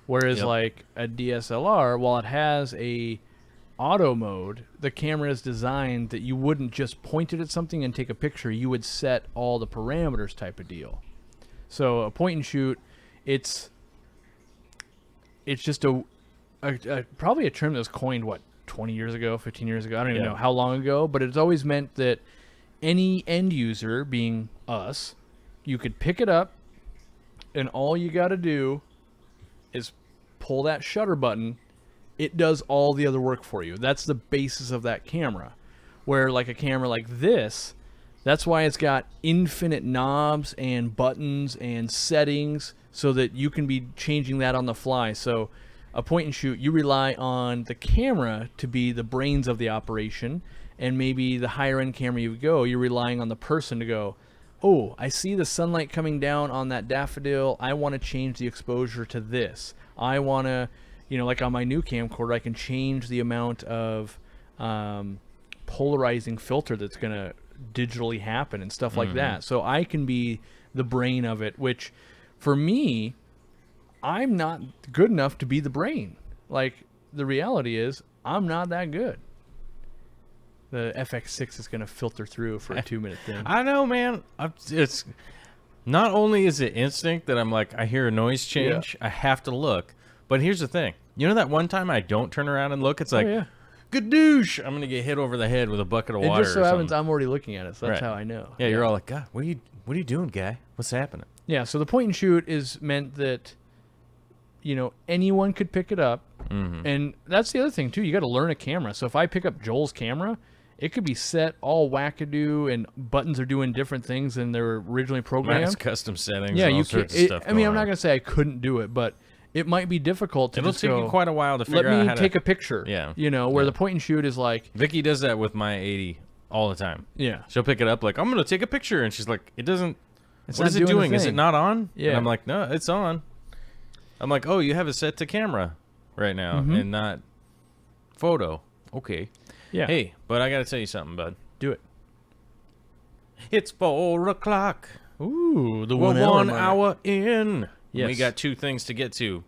Whereas like a DSLR, while it has a auto mode, the camera is designed that you wouldn't just point it at something and take a picture. You would set all the parameters type of deal. So a point and shoot, it's just probably a term that was coined 20 years ago, 15 years ago. I don't even know how long ago, but it's always meant that any end user, being us, you could pick it up and all you got to do is pull that shutter button. It does all the other work for you. That's the basis of that camera. Where like a camera like this, that's why it's got infinite knobs and buttons and settings so that you can be changing that on the fly. So a point and shoot, you rely on the camera to be the brains of the operation, and maybe the higher end camera you go, you're relying on the person to go, oh, I see the sunlight coming down on that daffodil. I want to change the exposure to this. I want to, like on my new camcorder, I can change the amount of polarizing filter that's going to digitally happen and stuff like that. So I can be the brain of it, which for me, I'm not good enough to be the brain. Like, the reality is I'm not that good. The FX6 is going to filter through for a 2-minute thing. I know, man. It's not only is it instinct that I'm like, I hear a noise change, I have to look. But here's the thing. You know that one time I don't turn around and look? It's like, good douche. I'm going to get hit over the head with a bucket of water. It just so happens I'm already looking at it, so that's how I know. Yeah, you're all like, God, what are you doing, guy? What's happening? Yeah, so the point and shoot is meant that, anyone could pick it up. And that's the other thing, too. You got to learn a camera. So if I pick up Joel's camera, it could be set all wackadoo and buttons are doing different things than they were originally programmed. Mine's custom settings Yeah, and all sorts of stuff I'm not going to say I couldn't do it, but it might be difficult to It'll take you quite a while to figure out how let me take a picture. Yeah. Where the point and shoot is like... Vicky does that with my 80 all the time. Yeah. She'll pick it up like, I'm going to take a picture. And she's like, it doesn't... What is it doing the doing? Is it thing. not on? Yeah. And I'm like, no, it's on. I'm like, oh, you have it set to camera right now and not photo. Okay. Yeah. Hey, but I got to tell you something, bud. Do it. It's 4 o'clock. Ooh, the We're 1 hour 1 mark. hour in. Yes. We got 2 things to get to.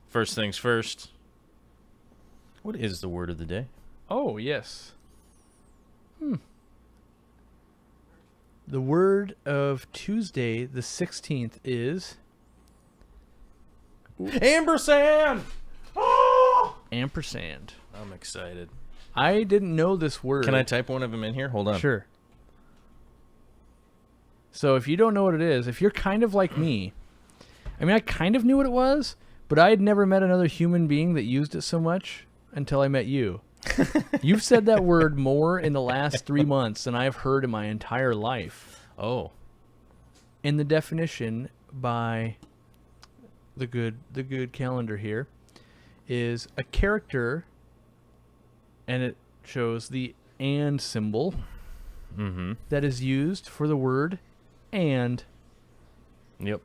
First things first. What is the word of the day? Oh, yes. The word of Tuesday, the 16th, is... Ampersand! Oh! ampersand. I'm excited. I didn't know this word. Can I type one of them in here? Hold on. Sure. So if you don't know what it is, if you're kind of like me, I kind of knew what it was, but I had never met another human being that used it so much until I met you. You've said that word more in the last 3 months than I've heard in my entire life. Oh. And the definition by the good calendar here is a character, and it shows the and symbol that is used for the word and. Yep.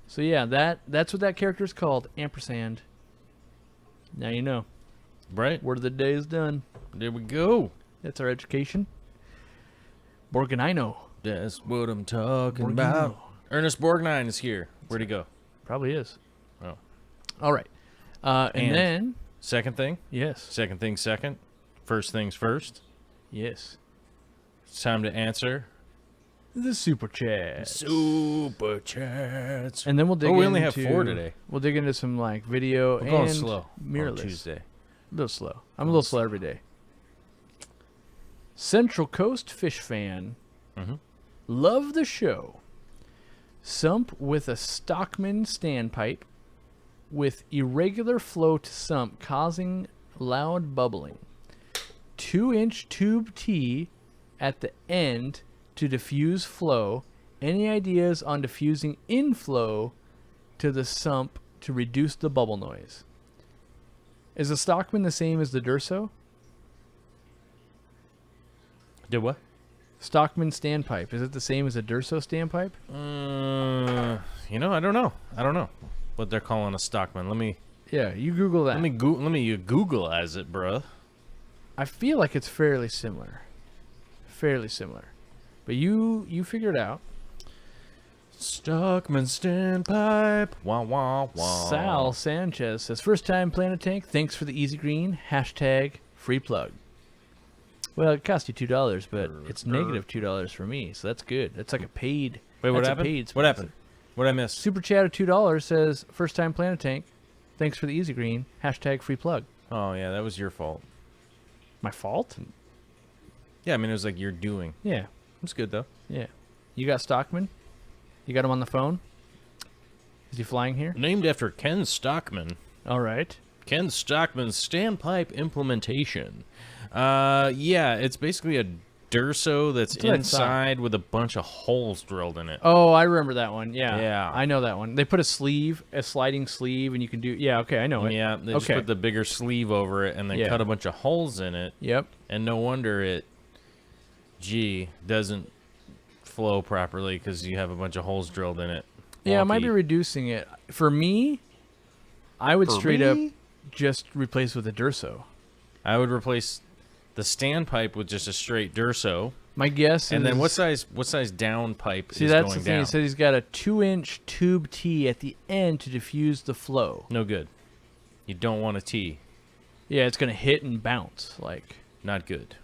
So yeah, that's what that character is called, ampersand. Now you know. Right. Word of the day is done. There we go. That's our education. Borgnino. That's what I'm talking Borgnino. about. Ernest Borgnine is here. Where'd he go? Probably is. Oh. All right. And then... Second thing? Yes. Second thing second. First things first. Yes. It's time to answer. The super chat. Super chats. And then we'll dig we into... only have 4 today. We'll dig into some video We're and going slow mirrorless. on Tuesday. A little slow. I'm a little slow every day. Central Coast Fish Fan. Love the show. Sump with a Stockman standpipe with irregular flow to sump causing loud bubbling. 2-inch tube T at the end to diffuse flow. Any ideas on diffusing inflow to the sump to reduce the bubble noise? Is the Stockman the same as the Durso? Did what? Stockman standpipe. Is it the same as a Durso standpipe? I don't know. I don't know what they're calling a Stockman. Let me Yeah, you Google that. let me Googleize it, bruh. I feel like it's fairly similar. But you figure it out. Stockman standpipe. Wah, wah, wah. Sal Sanchez says, first time Planet Tank. Thanks for the easy green. # free plug. Well, it cost you $2, but it's negative $2 for me, so that's good. That's like a paid. Wait, what that's a happened? paid What happened? sponsor. What did I miss? Super chat of $2 says, first time Planet Tank. Thanks for the easy green. # free plug. Oh, yeah, that was your fault. My fault? Yeah, it was like you're doing. Yeah. It's good, though. Yeah. You got Stockman? You got him on the phone? Is he flying here? Named after Ken Stockman. All right. Ken Stockman's standpipe implementation. Yeah, it's basically a Durso that's That's what I inside with a bunch of holes drilled in it. Oh, I remember that one. Yeah. Yeah. I know that one. They put a sliding sleeve, and you can do... Yeah, okay, I know it. Yeah, they just Okay. put the bigger sleeve over it and then Yeah. cut a bunch of holes in it. Yep. And no wonder it, doesn't flow properly because you have a bunch of holes drilled in it. Yeah, it might be Wonky. reducing it. For me, I would For straight up me? just replace with a Durso. I would replace the standpipe with just a straight Durso. My guess And is... then what size down pipe See, is that's going the thing. down? He said he's got a 2-inch tube T at the end to diffuse the flow. No good. You don't want a T. Yeah, it's going to hit and bounce. Like, Not good.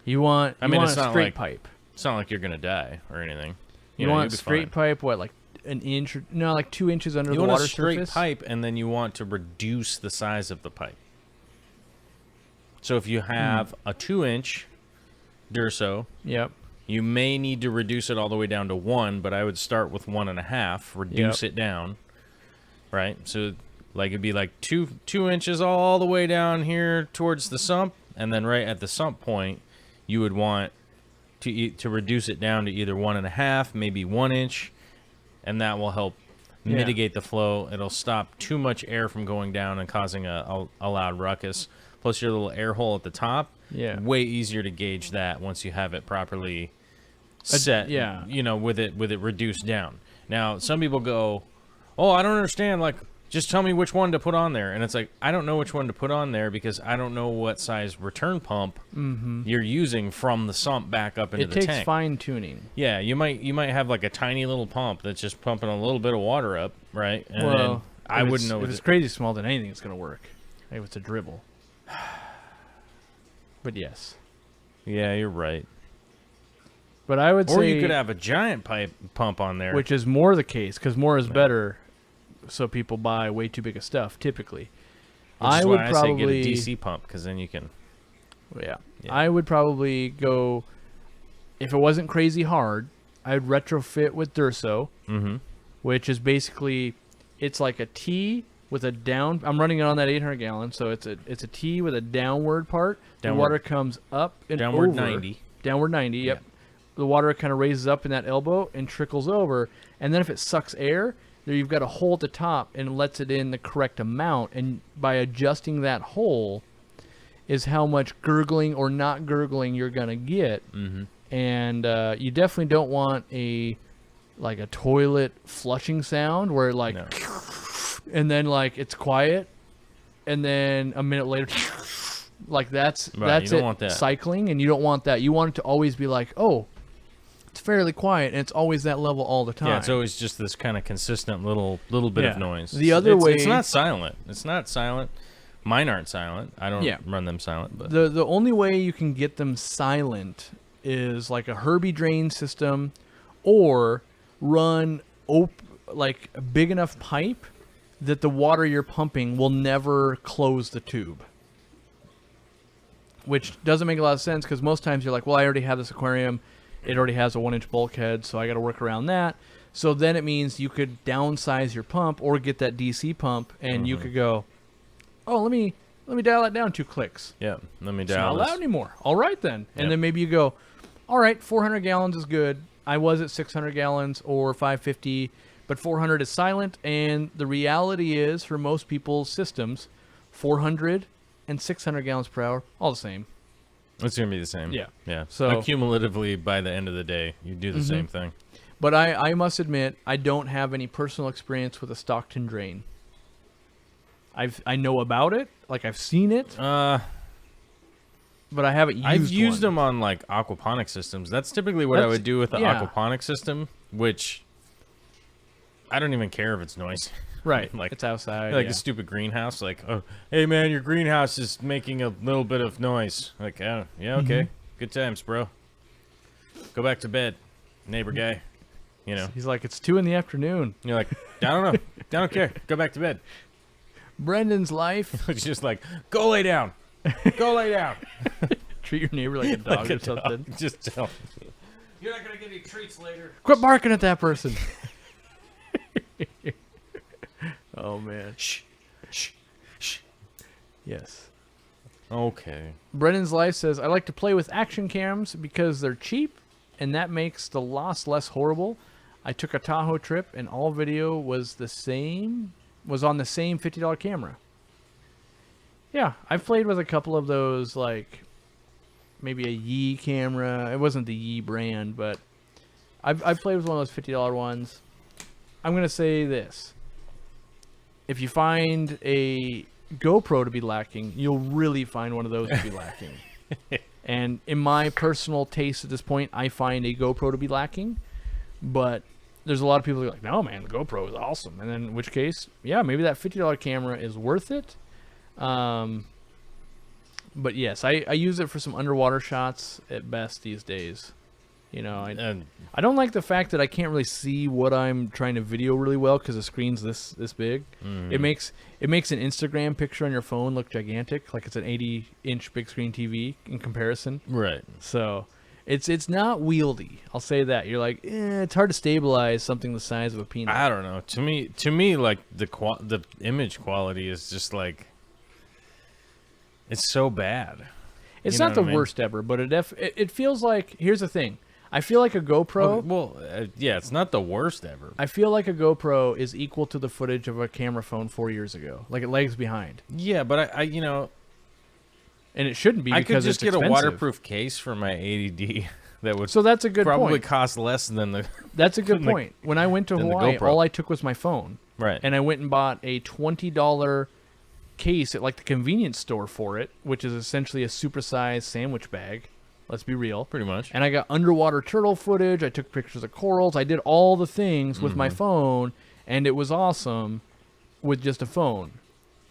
you want, I mean, want it's a not straight like- pipe. It's not like you're going to die or anything. You know, want you'll be straight fine. pipe, what, like an inch? No, like 2 inches under You the want water a straight surface? pipe, and then you want to reduce the size of the pipe. So if you have a 2-inch Durso, Yep. you may need to reduce it all the way down to 1, but I would start with 1.5, reduce it down, right? So like it'd be like two inches all the way down here towards the sump, and then right at the sump point, you would want to reduce it down to either 1.5, maybe 1 inch, and that will help mitigate the flow. It'll stop too much air from going down and causing a loud ruckus. Plus your little air hole at the top, way easier to gauge that once you have it properly set. You know, with it reduced down. Now some people go, "Oh, I don't understand. Like, just tell me which one to put on there." And it's like, I don't know which one to put on there because I don't know what size return pump you're using from the sump back up into the tank. It takes fine tuning. Yeah, you might have like a tiny little pump that's just pumping a little bit of water up, right? And then I wouldn't know. If it's crazy small, then anything's going to work. Like if it's a dribble. But yes. Yeah, you're right. But I would say... Or you could have a giant pump on there. Which is more the case, because more is better, so people buy way too big of stuff, typically. I would probably say get a DC pump, because then you can... Yeah. I would probably go... If it wasn't crazy hard, I'd retrofit with Durso, which is basically... It's like a T with a down... I'm running it on that 800 gallon, so it's a T with a downward part. The water comes up and downward over. 90. Downward 90, yep. The water kind of raises up in that elbow and trickles over. And then if it sucks air, there you've got a hole at the top and lets it in the correct amount. And by adjusting that hole is how much gurgling or not gurgling you're going to get. And you definitely don't want a toilet flushing sound where like... No. And then like it's quiet. And then a minute later... Like that's it cycling, and you don't want that. You want it to always be like, oh, it's fairly quiet, and it's always that level all the time. Yeah, it's always just this kind of consistent little bit of noise. The other way, it's not silent. It's not silent. Mine aren't silent. I don't run them silent. But the only way you can get them silent is like a Herbie drain system, or run like a big enough pipe that the water you're pumping will never close the tube. Which doesn't make a lot of sense because most times you're like, well, I already have this aquarium. It already has a 1-inch bulkhead, so I got to work around that. So then it means you could downsize your pump or get that DC pump, and you could go, oh, let me dial that down 2 clicks. Yeah, let me It's dial not allowed anymore. All right, then. And then maybe you go, all right, 400 gallons is good. I was at 600 gallons or 550, but 400 is silent, and the reality is, for most people's systems, 400 and 600 gallons per hour, all the same. It's going to be the same. Yeah. Yeah. So cumulatively, by the end of the day, you do the same thing. But I must admit, I don't have any personal experience with a Stockton drain. I know about it, like I've seen it, but I haven't used I've used one. them on like aquaponic systems. That's typically what I would do with the aquaponic system, which I don't even care if it's noisy. Right, like it's outside. Like a stupid greenhouse. Like, oh, hey man, your greenhouse is making a little bit of noise. Like, oh, yeah, okay, good times, bro. Go back to bed, neighbor guy. You know, he's like, it's 2 p.m. You're like, I don't know, I don't care. Go back to bed. Brendan's life. It's just like, go lay down, go lay down. Treat your neighbor like a dog or something. Just tell him. You're not gonna get any treats later. Quit barking at that person. Oh man. Shh. Shh. Shh. Yes. Okay. Brendan's Life says, I like to play with action cams because they're cheap and that makes the loss less horrible. I took a Tahoe trip and all video was on the same $50 camera. Yeah, I've played with a couple of those, like maybe a Yi camera. It wasn't the Yi brand, but I've played with one of those $50 ones. I'm going to say this. If you find a GoPro to be lacking, you'll really find one of those to be lacking. And in my personal taste at this point, I find a GoPro to be lacking. But there's a lot of people who are like, no, man, the GoPro is awesome. And then in which case, yeah, maybe that $50 camera is worth it. But yes, I use it for some underwater shots at best these days. You know, I don't like the fact that I can't really see what I'm trying to video really well because the screen's this big. It makes an Instagram picture on your phone look gigantic, like it's an 80-inch big screen TV in comparison. Right. So it's not wieldy. I'll say that. You're like, it's hard to stabilize something the size of a peanut. I don't know. To me, like the image quality is just like it's so bad. It's not the worst ever, but it feels like. Here's the thing. I feel like a GoPro. Yeah, it's not the worst ever. I feel like a GoPro is equal to the footage of a camera phone 4 years ago. Like it lags behind. Yeah, but I you know, and it shouldn't be. I because could just it's get expensive. a waterproof case for my 80D that would. So that's a good probably point. cost less than the. That's a good point. When I went to Hawaii, all I took was my phone. Right. And I went and bought a $20 case at like the convenience store for it, which is essentially a supersized sandwich bag. Let's be real. Pretty much. And I got underwater turtle footage. I took pictures of corals. I did all the things with my phone, and it was awesome with just a phone.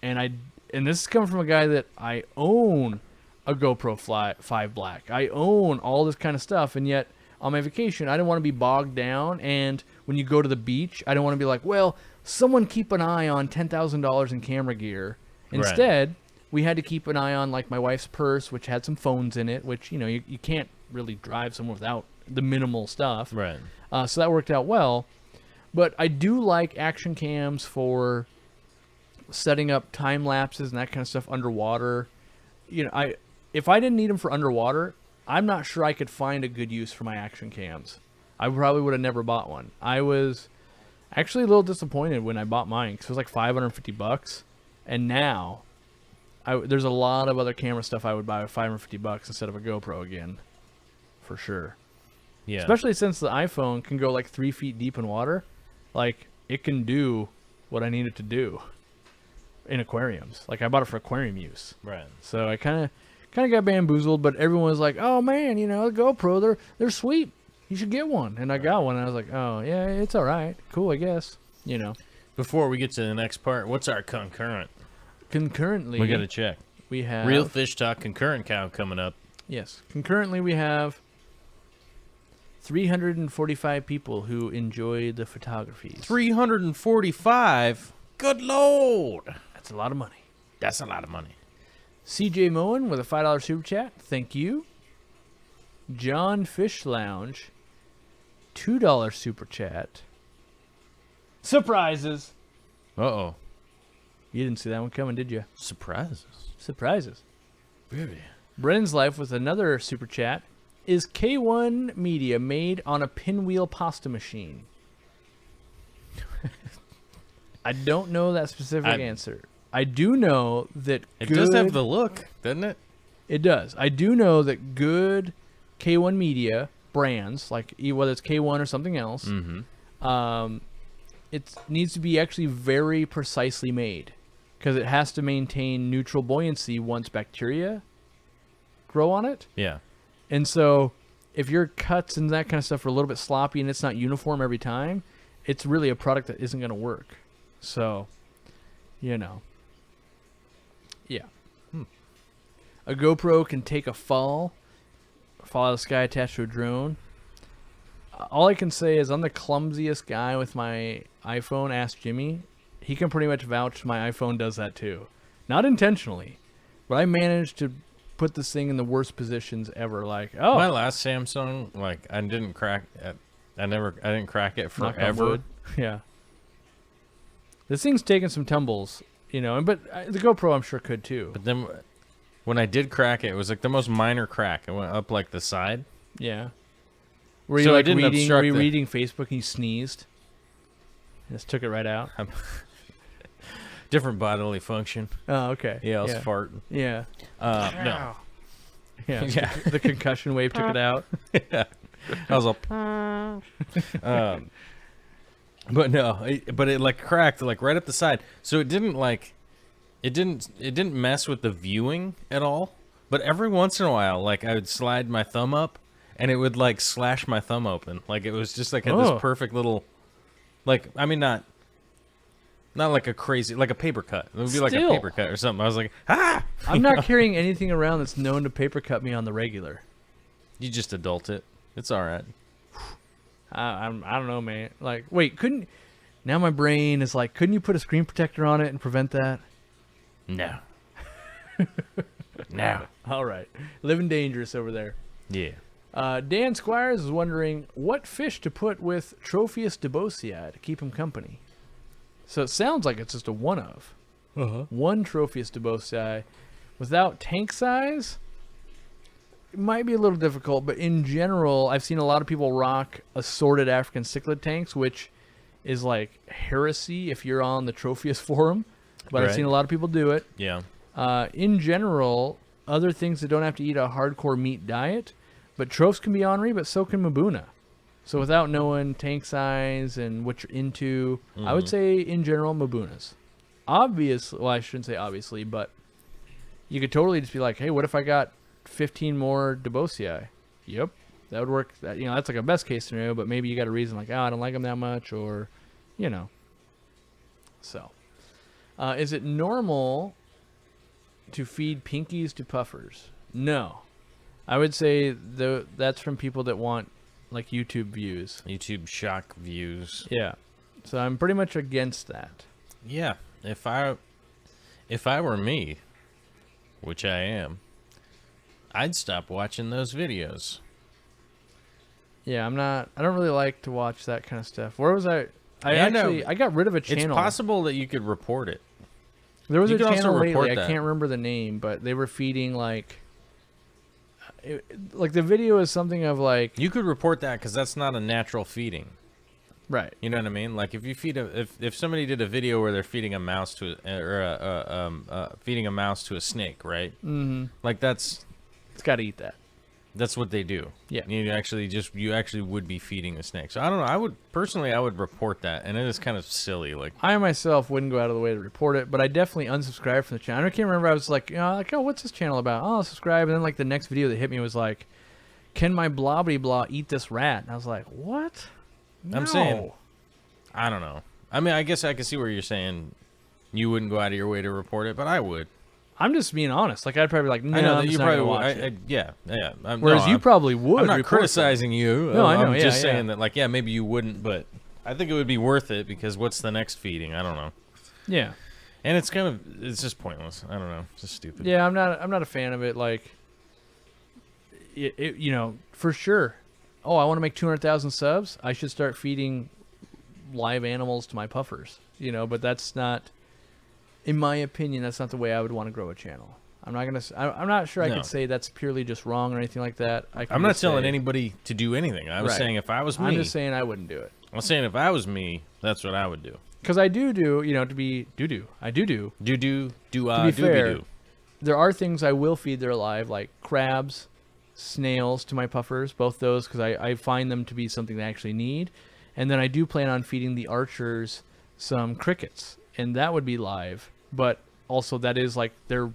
And this is coming from a guy that I own a GoPro 5 Black. I own all this kind of stuff, and yet on my vacation, I didn't want to be bogged down. And when you go to the beach, I don't want to be like, well, someone keep an eye on $10,000 in camera gear. Instead, we had to keep an eye on like my wife's purse, which had some phones in it, which, you know, you can't really drive somewhere without the minimal stuff. Right. So that worked out well. But I do like action cams for setting up time lapses and that kind of stuff underwater. You know, if I didn't need them for underwater, I'm not sure I could find a good use for my action cams. I probably would have never bought one. I was actually a little disappointed when I bought mine because it was like $550, and now there's a lot of other camera stuff I would buy with $550 instead of a GoPro again, for sure. Yeah. Especially since the iPhone can go like 3 feet deep in water, like it can do what I need it to do in aquariums. Like I bought it for aquarium use. Right. So I kind of got bamboozled, but everyone was like, "Oh man, you know, the GoPro, they're sweet. You should get one." And I got one, and I was like, "Oh yeah, it's all right, cool, I guess." You know. Before we get to the next part, what's our concurrent? Concurrently, We got to check. We have Real Fish Talk concurrent count coming up. Yes. Concurrently, we have 345 people who enjoy the photography. 345? Good Lord. That's a lot of money. That's a lot of money. CJ Moen with a $5 super chat. Thank you. John Fish Lounge, $2 super chat. Surprises. Uh-oh. You didn't see that one coming, did you? Surprises. Surprises. Really? Brennan's Life with another super chat. Is K1 media made on a pinwheel pasta machine? I don't know that specific answer. I do know that it does have the look, doesn't it? It does. I do know that good K1 media brands, like whether it's K1 or something else, it needs to be actually very precisely made because it has to maintain neutral buoyancy once bacteria grow on it. Yeah. And so if your cuts and that kind of stuff are a little bit sloppy and it's not uniform every time, it's really a product that isn't going to work. So, you know. Yeah. A GoPro can take a fall out of the sky attached to a drone. All I can say is I'm the clumsiest guy with my iPhone. Ask Jimmy. He can pretty much vouch my iPhone does that too. Not intentionally, but I managed to put this thing in the worst positions ever. Like, oh, my last Samsung, like I didn't crack it. I didn't crack it knock on forever. wood. Yeah. This thing's taken some tumbles, you know, but the GoPro I'm sure could too. But then when I did crack it, it was like the most minor crack. It went up like the side. Yeah. Were you So like it didn't obstruct reading Facebook and you sneezed? And just took it right out? Different bodily function. Oh, okay. Yeah, I was farting. Yeah. No. Yeah. Yeah. The concussion wave took it out. Yeah. I was like, but no, but it like cracked like right up the side. So it didn't mess with the viewing at all. But every once in a while, like I would slide my thumb up, and it would like slash my thumb open. Like it was just like had this perfect little, like I mean not like a crazy like a paper cut. It would be like a paper cut or something. I was like, ah! I'm not carrying anything around that's known to paper cut me on the regular. You just adult it. It's all right. I don't know, man. Like, wait, now my brain is like, couldn't you put a screen protector on it and prevent that? No. No. All right. Living dangerous over there. Yeah. Dan Squires is wondering what fish to put with Tropheus debosii to keep him company. So it sounds like it's just a one of. One Tropheus debosii. Without tank size, it might be a little difficult, but in general, I've seen a lot of people rock assorted African cichlid tanks, which is like heresy if you're on the Tropheus forum. But I've seen a lot of people do it. Yeah. In general, other things that don't have to eat a hardcore meat diet, but tropes can be ornery, but so can Mabuna. So without knowing tank size and what you're into, I would say in general Mabunas. Obviously, well, I shouldn't say obviously, but you could totally just be like, hey, what if I got 15 more debosii? Yep, that would work. That's like a best case scenario, but maybe you got a reason like, I don't like them that much, or, So, is it normal to feed pinkies to puffers? No. I would say that's from people that want like YouTube views. YouTube shock views. Yeah. So I'm pretty much against that. Yeah. If I were me, which I am, I'd stop watching those videos. Yeah, I don't really like to watch that kind of stuff. Where was I? I got rid of a channel. It's possible that you could report it. There was a channel lately, I can't remember the name, but they were feeding like the video is something of like... You could report that because that's not a natural feeding. Right. You know what I mean? Like if you feed if somebody did a video where they're feeding a mouse to feeding a mouse to a snake, right? Mm-hmm. Like it's got to eat that. That's what they do. Yeah. You actually would be feeding the snake. So I don't know. I would report that, and it is kind of silly. Like I myself wouldn't go out of the way to report it, but I definitely unsubscribed from the channel. I can't remember. I was like, oh, what's this channel about? Oh, I'll subscribe. And then like the next video that hit me was like, can my blobbity blah eat this rat? And I was like, what? No. I'm saying, I don't know. I mean, I guess I can see where you're saying you wouldn't go out of your way to report it, but I would. I'm just being honest. Like I'd probably be like, no, I know I'm that you not probably gonna would. watch it. Yeah. Whereas you probably would. I'm not criticizing you. No, I know. I'm just saying that, like, yeah, maybe you wouldn't, but I think it would be worth it because what's the next feeding? I don't know. Yeah. And it's just pointless. I don't know. It's just stupid. Yeah, I'm not a fan of it. Like, for sure. Oh, I want to make 200,000 subs. I should start feeding live animals to my puffers. But that's not, in my opinion, that's not the way I would want to grow a channel. I'm not sure I could say that's purely just wrong or anything like that. I'm not telling anybody to do anything. I was saying if I was me. I'm just saying I wouldn't do it. I'm saying if I was me, that's what I would do. Because I do, to be do. I do. To be fair, there are things I will feed they're alive, like crabs, snails to my puffers, both those, because I find them to be something they actually need. And then I do plan on feeding the archers some crickets, and that would be live. But also that is like their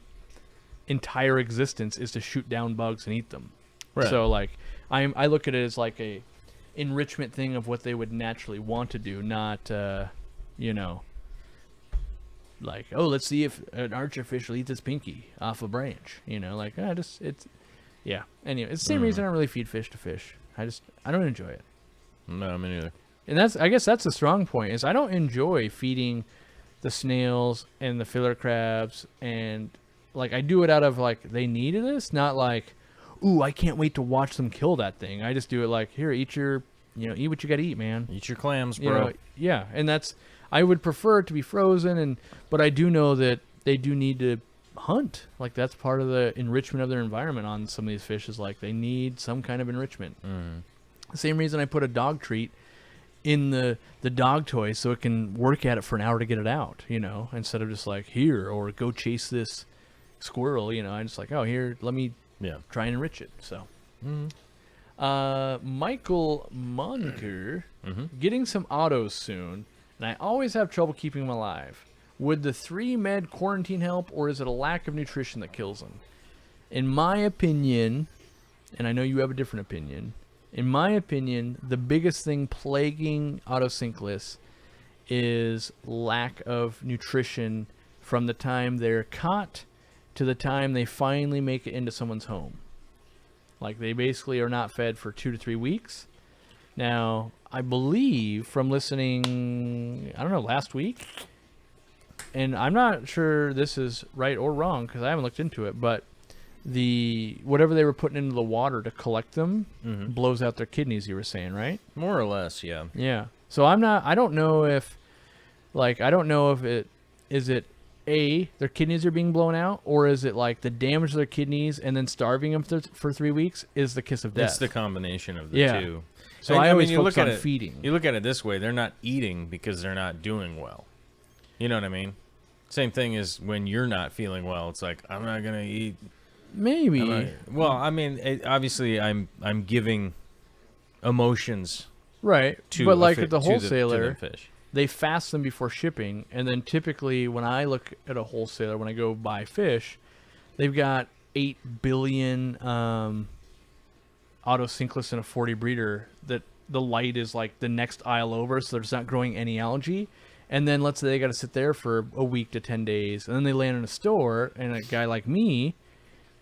entire existence is to shoot down bugs and eat them. Right. So like I look at it as like a enrichment thing of what they would naturally want to do, not like, oh, let's see if an archer fish will eat this pinky off a branch. Anyway, it's the same reason I don't really feed fish to fish. I don't enjoy it. No, me neither. And I guess that's the strong point, is I don't enjoy feeding the snails and the filler crabs, and like I do it out of like they needed this, not like, ooh, I can't wait to watch them kill that thing. I just do it like, here, eat what you got to eat, man. Eat your clams, bro. Yeah, and I would prefer it to be frozen, but I do know that they do need to hunt. Like that's part of the enrichment of their environment on some of these fish, is like they need some kind of enrichment. The same reason I put a dog treat in the dog toy, so it can work at it for an hour to get it out, instead of just like, here, or go chase this squirrel, I'm just like, oh, here, let me try and enrich it. So Michael Monker, getting some autos soon, and I always have trouble keeping them alive. Would the 3 med quarantine help, or is it a lack of nutrition that kills them? In my opinion, and I know you have a different opinion, in my opinion, the biggest thing plaguing autocinclists is lack of nutrition from the time they're caught to the time they finally make it into someone's home. Like, they basically are not fed for 2 to 3 weeks. Now, I believe from listening, I don't know, last week, and I'm not sure this is right or wrong because I haven't looked into it, but whatever they were putting into the water to collect them blows out their kidneys, you were saying, right? More or less, yeah. Yeah. So I don't know if it their kidneys are being blown out, or is it like the damage to their kidneys and then starving them for 3 weeks is the kiss of death? It's the combination of the two. So I always focus on feeding. You look at it this way, they're not eating because they're not doing well. You know what I mean? Same thing as when you're not feeling well. It's like, I'm not going to eat. Maybe. Well, I mean, obviously, I'm giving emotions, right? But like at the wholesaler, to the fish. They fast them before shipping, and then typically when I look at a wholesaler, when I go buy fish, they've got 8 billion autocinclists in a 40 breeder that the light is like the next aisle over, so there's not growing any algae. And then let's say they got to sit there for a week to 10 days, and then they land in a store, and a guy like me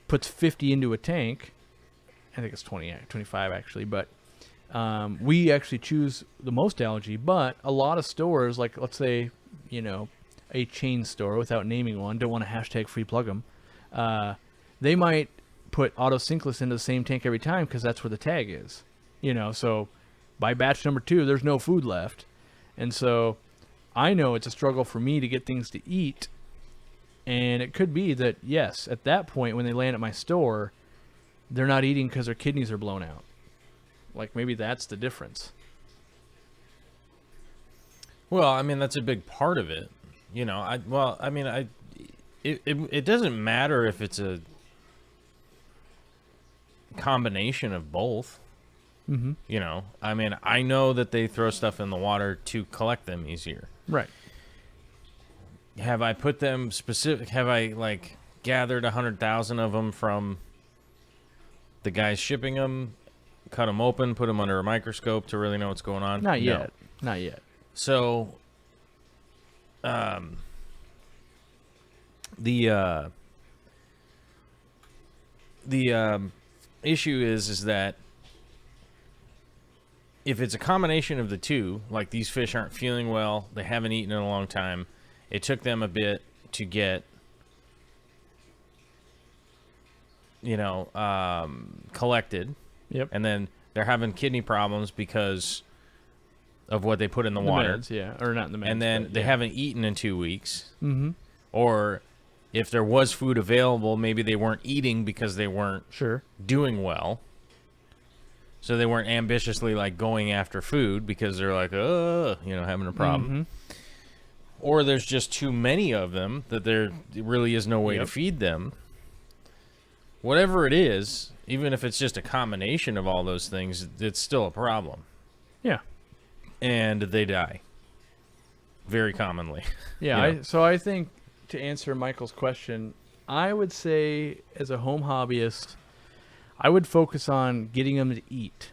puts 50 into a tank. I think it's 25 actually, but we actually choose the most algae. But a lot of stores, like let's say, a chain store without naming one, don't want to hashtag free plug them. They might put autocinclists into the same tank every time because that's where the tag is. So by batch number 2, there's no food left, and so I know it's a struggle for me to get things to eat. And it could be that, yes, at that point when they land at my store, they're not eating because their kidneys are blown out. Like, maybe that's the difference. Well, I mean, that's a big part of it. It doesn't matter if it's a combination of both. Mm-hmm. I mean, I know that they throw stuff in the water to collect them easier. Right. Have I put them have I gathered 100,000 of them from the guys shipping them, cut them open, put them under a microscope to really know what's going on? Not yet. So, the issue is that if it's a combination of the two, like these fish aren't feeling well, they haven't eaten in a long time, it took them a bit to get, collected. Yep. And then they're having kidney problems because of what they put in the water. Meds, yeah. Or not in the meds. And then they haven't eaten in 2 weeks. Mm-hmm. Or if there was food available, maybe they weren't eating because they weren't doing well. So they weren't ambitiously going after food because they're having a problem. Mm-hmm. Or there's just too many of them that there really is no way to feed them. Whatever it is, even if it's just a combination of all those things, it's still a problem. Yeah. And they die. Very commonly. Yeah, so I think to answer Michael's question, I would say as a home hobbyist, I would focus on getting them to eat.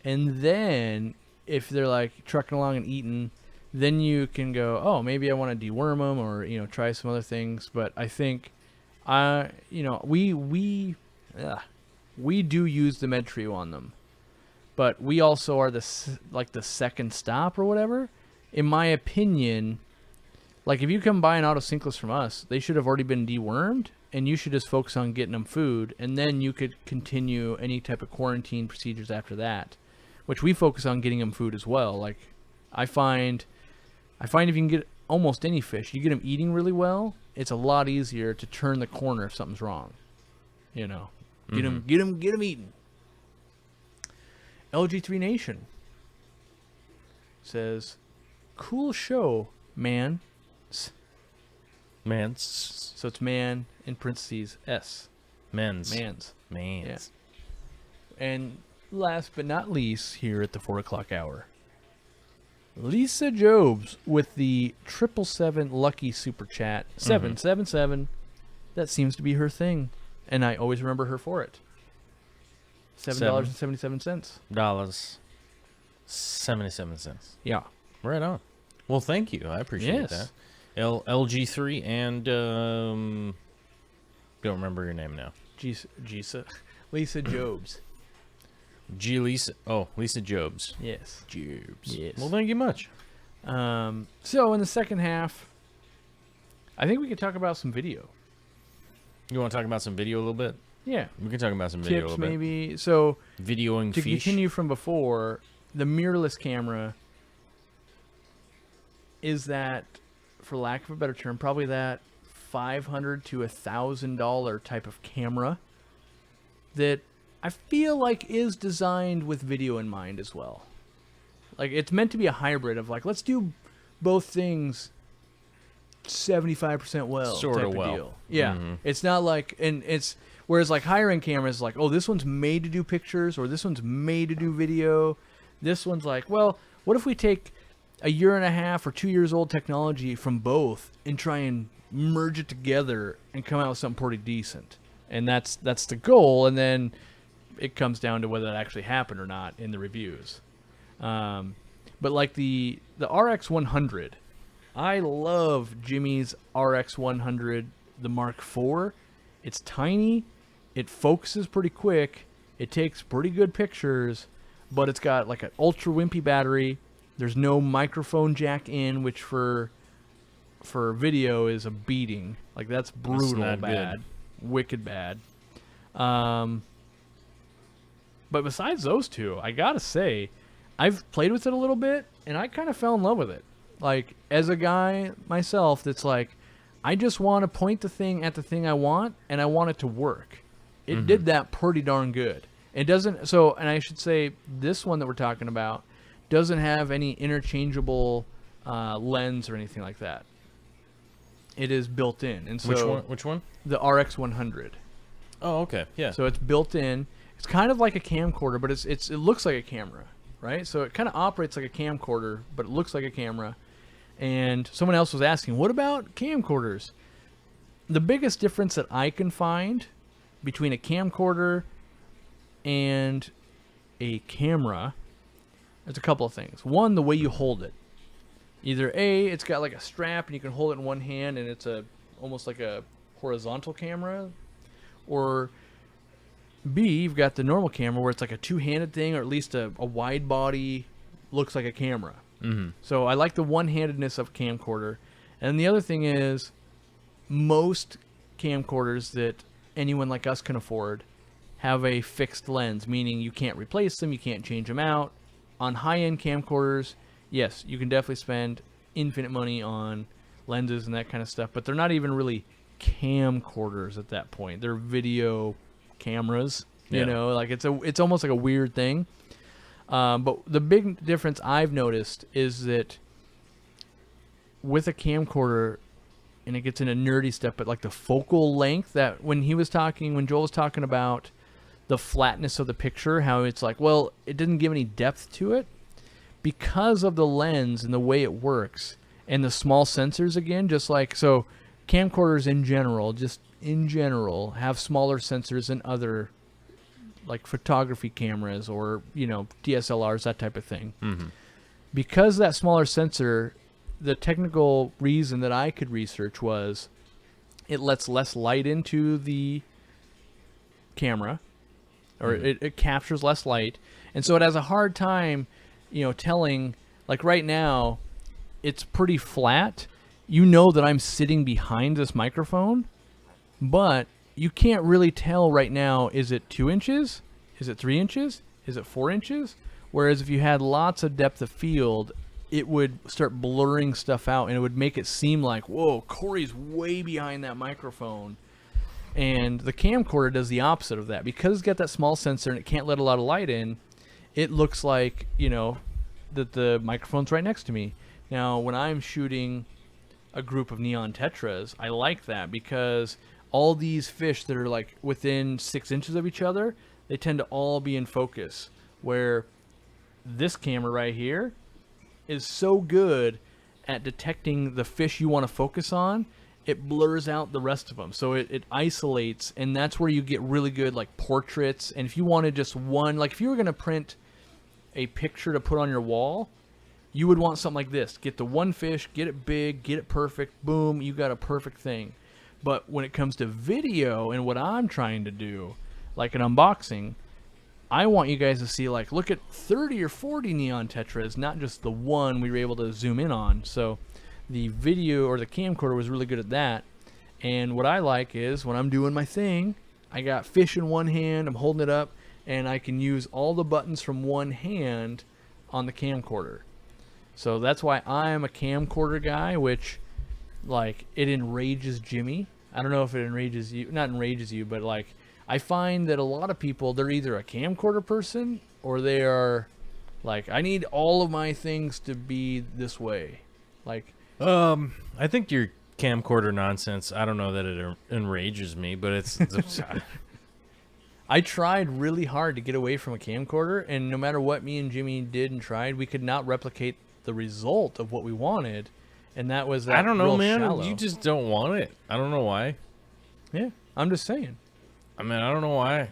And then if they're trucking along and eating, then you can go, oh, maybe I want to deworm them or, try some other things. But I think, we do use the med trio on them. But we also are the second stop or whatever. In my opinion, if you come buy an autocinclist from us, they should have already been dewormed, and you should just focus on getting them food, and then you could continue any type of quarantine procedures after that, which we focus on getting them food as well. I find if you can get almost any fish, you get them eating really well, it's a lot easier to turn the corner if something's wrong. Get them eating. LG3 Nation says, cool show, man. Mans. So it's man in parentheses S. Mans. Yeah. And last but not least, here at the 4 o'clock hour, Lisa Jobs with the 777 lucky super chat. 777. That seems to be her thing. and I always remember her for it. $7.77. $7.77. Yeah. Right on. Well, thank you. I appreciate that. LG3 and don't remember your name now. Lisa Jobs. Lisa. Oh, Lisa Jobs. Yes. Jobs. Yes. Well, thank you much. So in the second half, I think we could talk about some video. You want to talk about some video a little bit? Yeah. We can talk about some video a Tips little bit. maybe. So Videoing to fish. continue from before, the mirrorless camera is that, for lack of a better term, probably that $500 to $1,000 type of camera that I feel like is designed with video in mind as well. Like, it's meant to be a hybrid of, like, let's do both things 75% well. Sort of type well. deal. Yeah. Mm-hmm. It's not like, and it's, whereas like higher end cameras, like, oh, this one's made to do pictures, or this one's made to do video. This one's like, well, what if we take a year and a half or 2 years old technology from both and try and merge it together and come out with something pretty decent? And that's the goal. And then it comes down to whether that actually happened or not in the reviews. But like the RX 100, I love Jimmy's RX 100, the Mark IV. It's tiny, it focuses pretty quick, it takes pretty good pictures, but it's got like an ultra wimpy battery. There's no microphone jack in, which for video is a beating. Like, that's brutal bad, wicked bad. But besides those two, I gotta say, I've played with it a little bit, and I kind of fell in love with it. Like, as a guy myself that's like, I just want to point the thing at the thing I want, and I want it to work. It did that pretty darn good. It doesn't, so, and I should say, this one that we're talking about doesn't have any interchangeable lens or anything like that. It is built in. And so Which one? The RX 100. Oh, okay. Yeah. So it's built in. It's kind of like a camcorder, but it looks like a camera, right? So it kind of operates like a camcorder, but it looks like a camera. And someone else was asking, what about camcorders? The biggest difference that I can find between a camcorder and a camera, there's a couple of things. One, the way you hold it. Either A, it's got like a strap and you can hold it in one hand and it's almost like a horizontal camera, or B, you've got the normal camera where it's like a two-handed thing, or at least a wide body, looks like a camera. Mm-hmm. So I like the one-handedness of camcorder. And the other thing is, most camcorders that anyone like us can afford have a fixed lens, meaning you can't replace them, you can't change them out. On high-end camcorders, yes, you can definitely spend infinite money on lenses and that kind of stuff, but they're not even really camcorders at that point. They're video cameras, you know, like it's almost like a weird thing. But the big difference I've noticed is that with a camcorder, and it gets into nerdy stuff, but like the focal length, that when Joel was talking about the flatness of the picture, how it's like, well, it didn't give any depth to it because of the lens and the way it works and the small sensors again, just like, so camcorders in general have smaller sensors than other like photography cameras or, you know, DSLRs, that type of thing. Mm-hmm. Because that smaller sensor, the technical reason that I could research was it lets less light into the camera, or it captures less light, and so it has a hard time, you know, telling, like right now it's pretty flat. You know that I'm sitting behind this microphone, but you can't really tell right now, is it 2 inches? Is it 3 inches? Is it 4 inches? Whereas if you had lots of depth of field, it would start blurring stuff out, and it would make it seem like, whoa, Corey's way behind that microphone. And the camcorder does the opposite of that. Because it's got that small sensor and it can't let a lot of light in, it looks like, you know, that the microphone's right next to me. Now, when I'm shooting a group of neon tetras, I like that because all these fish that are like within 6 inches of each other, they tend to all be in focus. Where this camera right here is so good at detecting the fish you want to focus on it blurs out the rest of them. So it isolates, and that's where you get really good like portraits. And if you wanted just one, like if you were going to print a picture to put on your wall, you would want something like this. Get the one fish, get it big, get it perfect, boom, you got a perfect thing. But when it comes to video and what I'm trying to do, like an unboxing, I want you guys to see, like, look at 30 or 40 neon tetras, not just the one we were able to zoom in on. So the video or the camcorder was really good at that. And what I like is when I'm doing my thing, I got fish in one hand, I'm holding it up, and I can use all the buttons from one hand on the camcorder. So that's why I'm a camcorder guy, which, like, it enrages Jimmy. I don't know if it enrages you, not enrages you, but like, I find that a lot of people, they're either a camcorder person or they are like, I need all of my things to be this way. Like, I think your camcorder nonsense, I don't know that it enrages me, but it's I tried really hard to get away from a camcorder, and no matter what me and Jimmy did and tried, we could not replicate the result of what we wanted, and that was that. I don't know, real man. shallow. You just don't want it. I don't know why. Yeah, I'm just saying. I mean, I don't know why.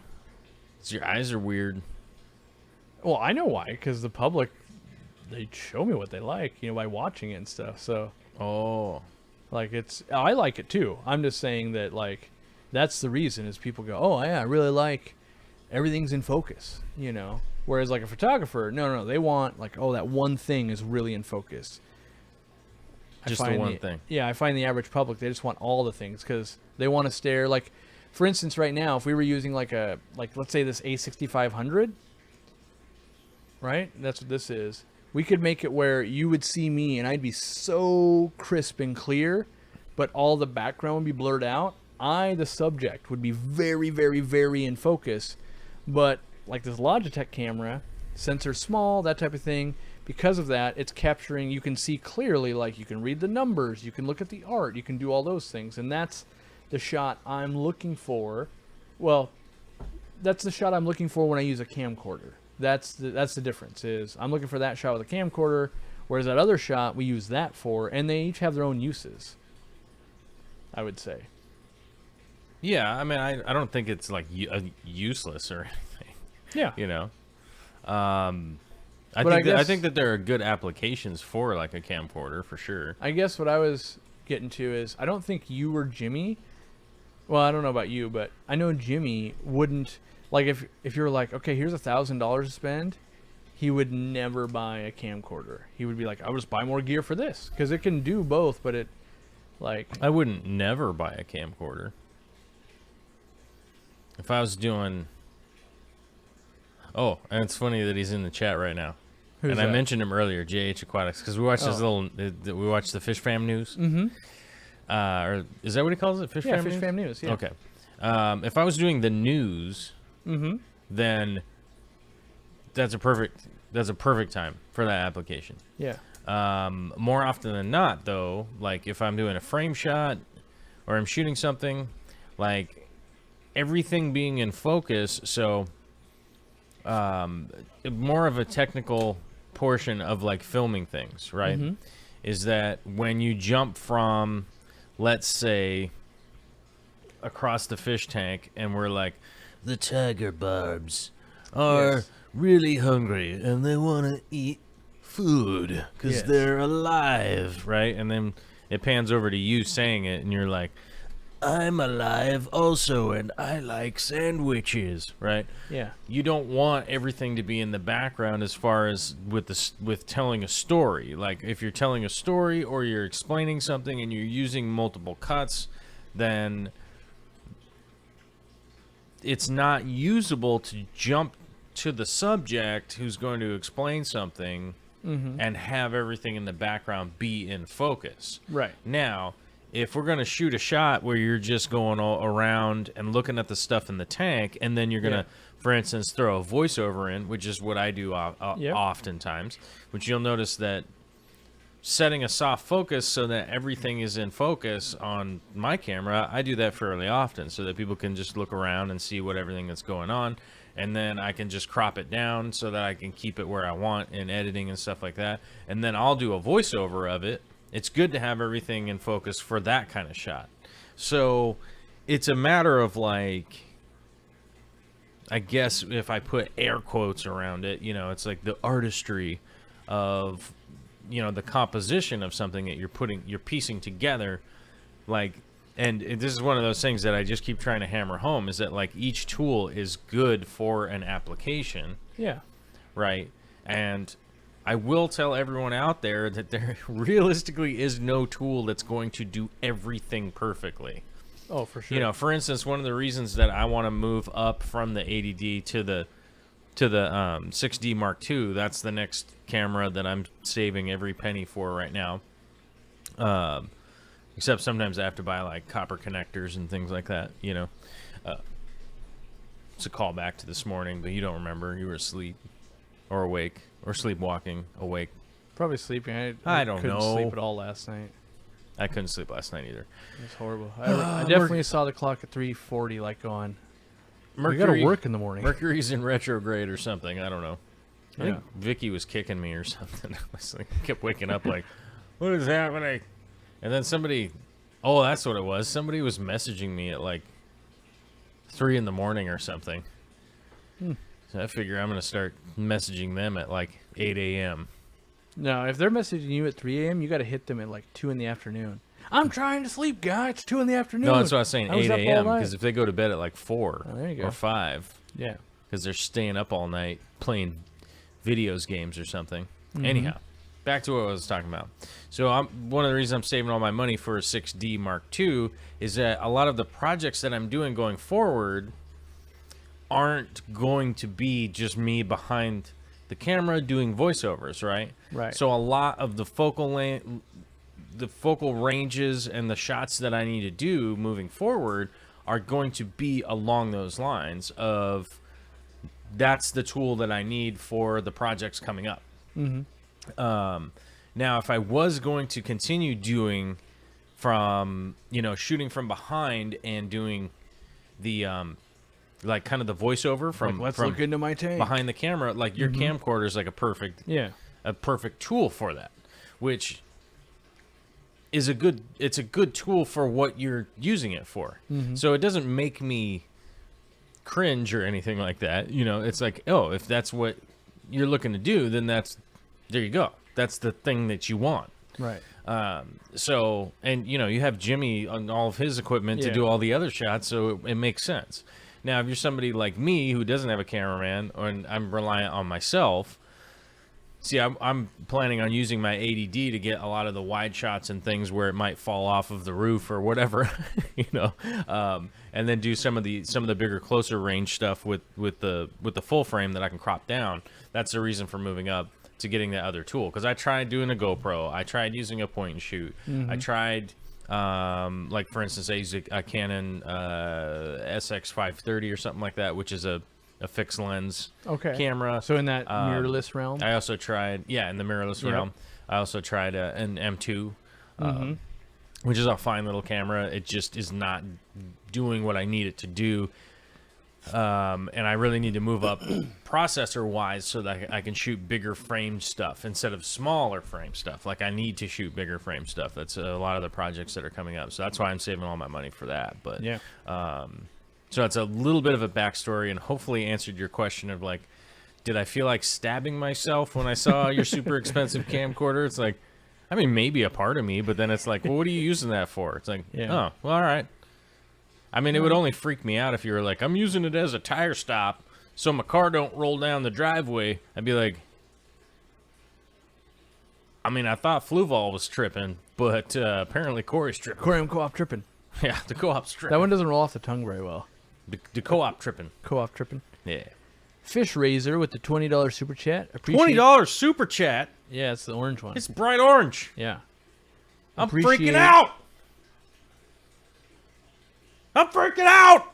It's your eyes are weird. Well, I know why, because the public, they show me what they like, you know, by watching it and stuff. So, like, I like it too. I'm just saying that, like, that's the reason is people go, oh yeah, I really like everything's in focus, you know. Whereas like a photographer, no, they want like, oh, that one thing is really in focus. Just the one thing. Yeah, I find the average public, they just want all the things because they want to stare. Like, for instance, right now, if we were using like let's say this A6500, right? That's what this is. We could make it where you would see me and I'd be so crisp and clear, but all the background would be blurred out. The subject, would be very, very, very in focus. But like this Logitech camera, sensor small, that type of thing, because of that, it's capturing, you can see clearly, like you can read the numbers, you can look at the art, you can do all those things. And that's the shot I'm looking for. Well, that's the shot I'm looking for when I use a camcorder. That's the difference, is I'm looking for that shot with a camcorder, whereas that other shot we use that for, and they each have their own uses, I would say. Yeah, I mean, I don't think it's like useless or anything. Yeah. You know? I think that there are good applications for like a camcorder for sure. I guess what I was getting to is I don't think you or Jimmy, well, I don't know about you, but I know Jimmy wouldn't, like if you're like, okay, here's $1,000 to spend, he would never buy a camcorder. He would be like, I'll just buy more gear for this because it can do both, but it, like, I wouldn't never buy a camcorder. If I was doing... Oh, and it's funny that he's in the chat right now. Who's and that? I mentioned him earlier, JH Aquatics, because we watched his little... We watched the Fish Fam News. Mm-hmm. Or is that what he calls it? Fish Fam News? Fish Fam News, yeah. Okay. If I was doing the news, Mm-hmm. then that's a perfect time for that application. Yeah. More often than not, though, like if I'm doing a frame shot or I'm shooting something, like... everything being in focus, so more of a technical portion of like filming things, right? Mm-hmm. Is that when you jump from, let's say, across the fish tank and we're like, the tiger barbs are really hungry and they want to eat food because they're alive, right? And then it pans over to you saying it and you're like, I'm alive also, and I like sandwiches, right? Yeah. You don't want everything to be in the background as far as with telling a story. Like, if you're telling a story or you're explaining something and you're using multiple cuts, then it's not usable to jump to the subject who's going to explain something and have everything in the background be in focus. Right. Now... if we're going to shoot a shot where you're just going all around and looking at the stuff in the tank, and then you're going to, for instance, throw a voiceover in, which is what I do oftentimes, which you'll notice that setting a soft focus so that everything is in focus on my camera, I do that fairly often so that people can just look around and see what everything that's going on. And then I can just crop it down so that I can keep it where I want in editing and stuff like that. And then I'll do a voiceover of it. It's good to have everything in focus for that kind of shot. So it's a matter of like, I guess if I put air quotes around it, it's like the artistry of, the composition of something that you're piecing together. Like, and this is one of those things that I just keep trying to hammer home, is that like each tool is good for an application. Yeah. Right. And I will tell everyone out there that there realistically is no tool that's going to do everything perfectly. Oh, for sure. For instance, one of the reasons that I want to move up from the 80D to the 6D Mark II, that's the next camera that I'm saving every penny for right now. Except sometimes I have to buy like copper connectors and things like that, It's a callback to this morning, but you don't remember. You were asleep or awake or sleepwalking, awake. Probably sleeping. I don't couldn't know. sleep at all last night. I couldn't sleep last night either. It was horrible. I definitely saw the clock at 3:40 like going, we got to work in the morning. Mercury's in retrograde or something. I don't know. I think Vicky was kicking me or something. I kept waking up like, what is happening? And then somebody, that's what it was. Somebody was messaging me at like 3 in the morning or something. So I figure I'm going to start messaging them at like 8 a.m. No, if they're messaging you at 3 a.m., you got to hit them at like 2 in the afternoon. I'm trying to sleep, guy. It's 2 in the afternoon. No, that's what I was saying, 8 a.m. Because if they go to bed at like 4 there you go. or 5, yeah, because they're staying up all night playing games or something. Mm-hmm. Anyhow, back to what I was talking about. So one of the reasons I'm saving all my money for a 6D Mark II is that a lot of the projects that I'm doing going forward aren't going to be just me behind the camera doing voiceovers, right? Right. So a lot of the focal ranges and the shots that I need to do moving forward are going to be along those lines of, that's the tool that I need for the projects coming up. Mm-hmm. Now, if I was going to continue doing from, shooting from behind and doing the, like kind of the voiceover from, let's look into my tank behind the camera, like your camcorder is like a perfect tool for that, which is it's a good tool for what you're using it for. Mm-hmm. So it doesn't make me cringe or anything like that. It's like, if that's what you're looking to do, then there you go. That's the thing that you want. Right. So, and you have Jimmy on all of his equipment to do all the other shots, so it makes sense. Now, if you're somebody like me who doesn't have a cameraman, and I'm reliant on myself, see, I'm planning on using my 80D to get a lot of the wide shots and things where it might fall off of the roof or whatever, and then do some of the bigger, closer range stuff with the full frame that I can crop down. That's the reason for moving up to getting that other tool, because I tried doing a GoPro, I tried using a point and shoot, I tried like for instance I use a Canon SX530 or something like that, which is a fixed lens camera. So in that mirrorless realm, I also tried in the mirrorless realm. I also tried an M2, which is a fine little camera. It just is not doing what I need it to do. And I really need to move up processor-wise so that I can shoot bigger frame stuff instead of smaller frame stuff. Like, I need to shoot bigger frame stuff. That's a lot of the projects that are coming up. So that's why I'm saving all my money for that. But so that's a little bit of a backstory, and hopefully answered your question of, like, did I feel like stabbing myself when I saw your super expensive camcorder? It's like, I mean, maybe a part of me, but then it's like, well, what are you using that for? It's like, oh, well, all right. I mean, it would only freak me out if you were like, I'm using it as a tire stop so my car don't roll down the driveway. I'd be like, I mean, I thought Fluval was tripping, but apparently Corey's tripping. Aquarium co-op tripping. Yeah, the co-op's tripping. That one doesn't roll off the tongue very well. The co-op tripping. Co-op tripping. Yeah. Fish Razor with the $20 super chat. $20 super chat? Yeah, it's the orange one. It's bright orange. Yeah. I'm freaking out. I'm freaking out!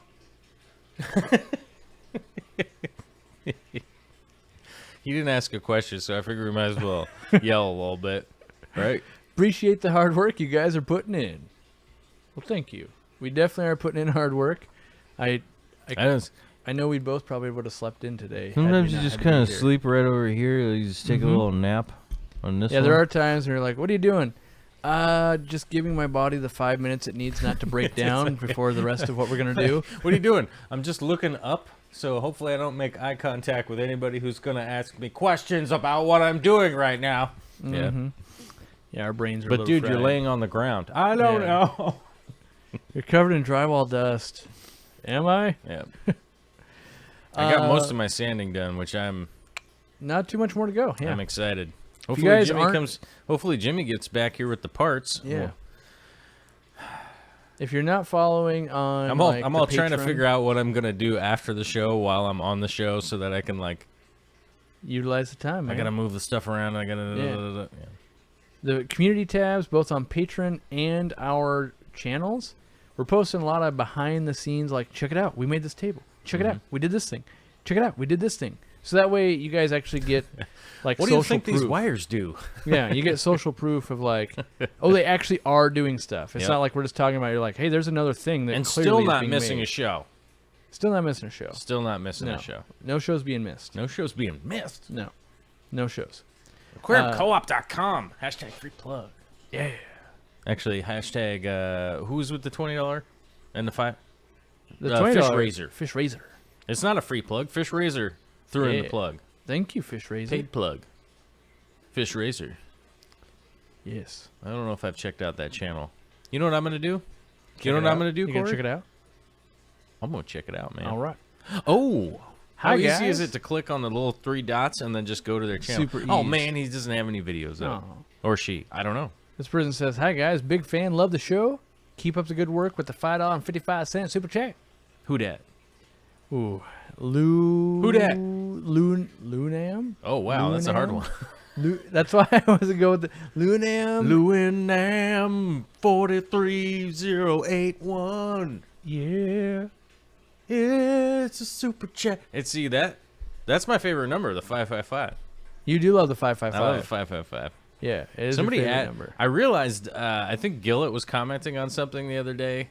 He didn't ask a question, so I figure we might as well yell a little bit. Right? Appreciate the hard work you guys are putting in. Well, thank you. We definitely are putting in hard work. I know we both probably would have slept in today. Sometimes you just kind of sleep right over here. You just take a little nap on this one. Yeah, there are times when you're like, what are you doing? Just giving my body the 5 minutes it needs not to break down before the rest of what we're gonna do. What are you doing? I'm just looking up, so hopefully I don't make eye contact with anybody who's gonna ask me questions about what I'm doing right now. Mm-hmm. Yeah, our brains are. But dude, you're laying on the ground. I don't know. You're covered in drywall dust. Am I? Yeah. I got most of my sanding done, which I'm not too much more to go. Yeah. I'm excited. Hopefully Jimmy gets back here with the parts. Yeah. If you're not following on, I'm all trying to figure out what I'm gonna do after the show while I'm on the show, so that I can utilize the time. Man. I gotta move the stuff around. I gotta. The community tabs, both on Patreon and our channels, we're posting a lot of behind the scenes. Like, check it out, we made this table. Check it out, we did this thing. Check it out, we did this thing. So that way, you guys actually get what social do you think proof. These wires do? Yeah, you get social proof of they actually are doing stuff. It's not like we're just talking about. You're like, hey, there's another thing that and clearly still is not being missing made. a show. Still not missing a show. Still not missing a show. No shows being missed. No shows being missed. No shows. AquariumCoop.com. #free plug. Yeah. Actually, who's with the $20 and the $5? The $20 Fish Razor. Fish Razor. It's not a free plug. Fish Razor threw in the plug. Thank you, Fish Razor. Paid plug. Fish Razor. Yes. I don't know if I've checked out that channel. You know what I'm going to do? You know what I'm going to do, You Corey? gonna check it out? I'm going to check it out, man. All right. Oh, how easy guys. is it to click on the little 3 dots and then just go to their channel? Super Oh, easy. man, he doesn't have any videos up. Oh. Or she. I don't know. This person says, "Hi guys, big fan, love the show. Keep up the good work with the $5.55 super chat." Who dat? Ooh, Who dat? Lunam. Oh, wow, that's a hard one. That's why I wasn't going with the Lunam. Lunam 43081. Yeah. It's a super chat. See that? That's my favorite number, the 555. You do love the 555. I love the 555. Yeah, it is Somebody your favorite number. I realized, I think Gillett was commenting on something the other day,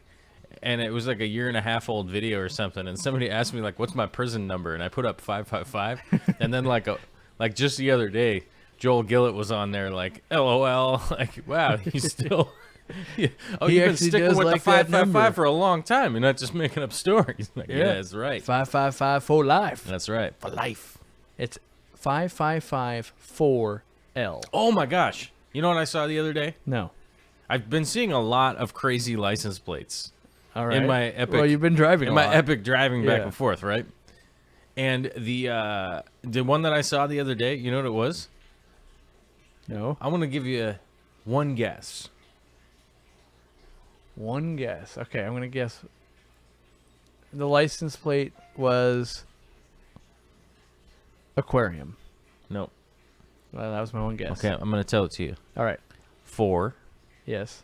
and it was like a 1.5 year old video or something, and somebody asked me, what's my prison number? And I put up 555, and then just the other day, Joel Gillett was on there LOL, wow, he's still... Yeah. Oh, He you've been actually sticking does with like the that 555 number. for a long time. You're not just making up stories. Yeah, that's right. 555 for life. That's right. For life. It's 555 for L. Oh my gosh. You know what I saw the other day? No. I've been seeing a lot of crazy license plates. All right. In my epic. Well, you've been driving in a my lot. epic driving back Yeah. and forth, right? And the one that I saw the other day, you know what it was? No. I'm gonna give you one guess. One guess. Okay, I'm going to guess. The license plate was Aquarium. No. Well, that was my one guess. Okay, I'm gonna tell it to you. All right. 4, Yes.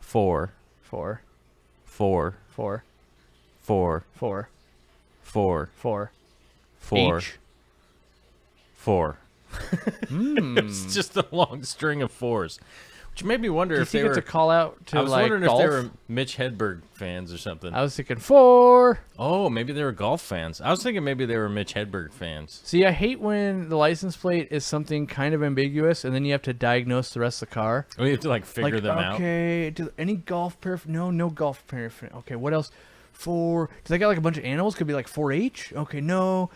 4, 4, 4, 4, 4, 4, 4, 4. 4, H. 4. Hmm. It's just a long string of 4s, which made me wonder Do you if they think were. it's a call out to I was like wondering golf? if they were Mitch Hedberg fans or something. I was thinking 4. Oh, maybe they were golf fans. I was thinking maybe they were Mitch Hedberg fans. See, I hate when the license plate is something kind of ambiguous, and then you have to diagnose the rest of the car. We have to figure them out. Okay, any golf no golf paraphernalia. Okay, what else? 4. Does they got a bunch of animals? Could be 4-H. Okay, no.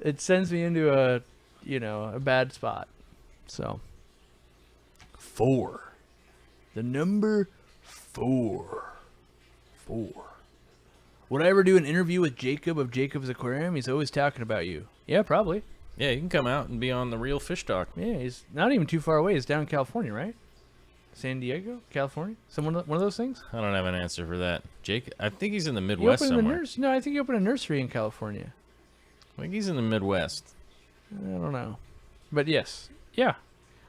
It sends me into a bad spot. So 4. The number 4. 4. Would I ever do an interview with Jacob of Jacob's Aquarium? He's always talking about you. Yeah, probably. Yeah, you can come out and be on the Real Fish Talk. Yeah, he's not even too far away. He's down in California, right? San Diego, California? One of those things? I don't have an answer for that. Jake, I think he's in the You Midwest opened somewhere. No, I think you opened a nursery in California. I think he's in the Midwest. I don't know. But yes. Yeah.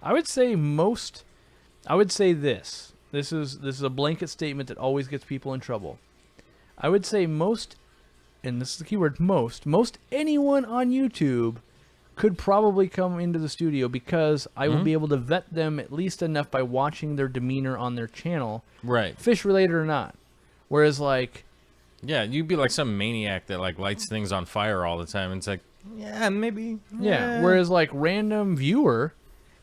I would say this. This is a blanket statement that always gets people in trouble. I would say most, and this is the keyword most anyone on YouTube could probably come into the studio because I will be able to vet them at least enough by watching their demeanor on their channel, Right. fish related or not. Whereas Yeah, you'd be like some maniac that lights things on fire all the time. And it's yeah, maybe. yeah. Whereas random viewer,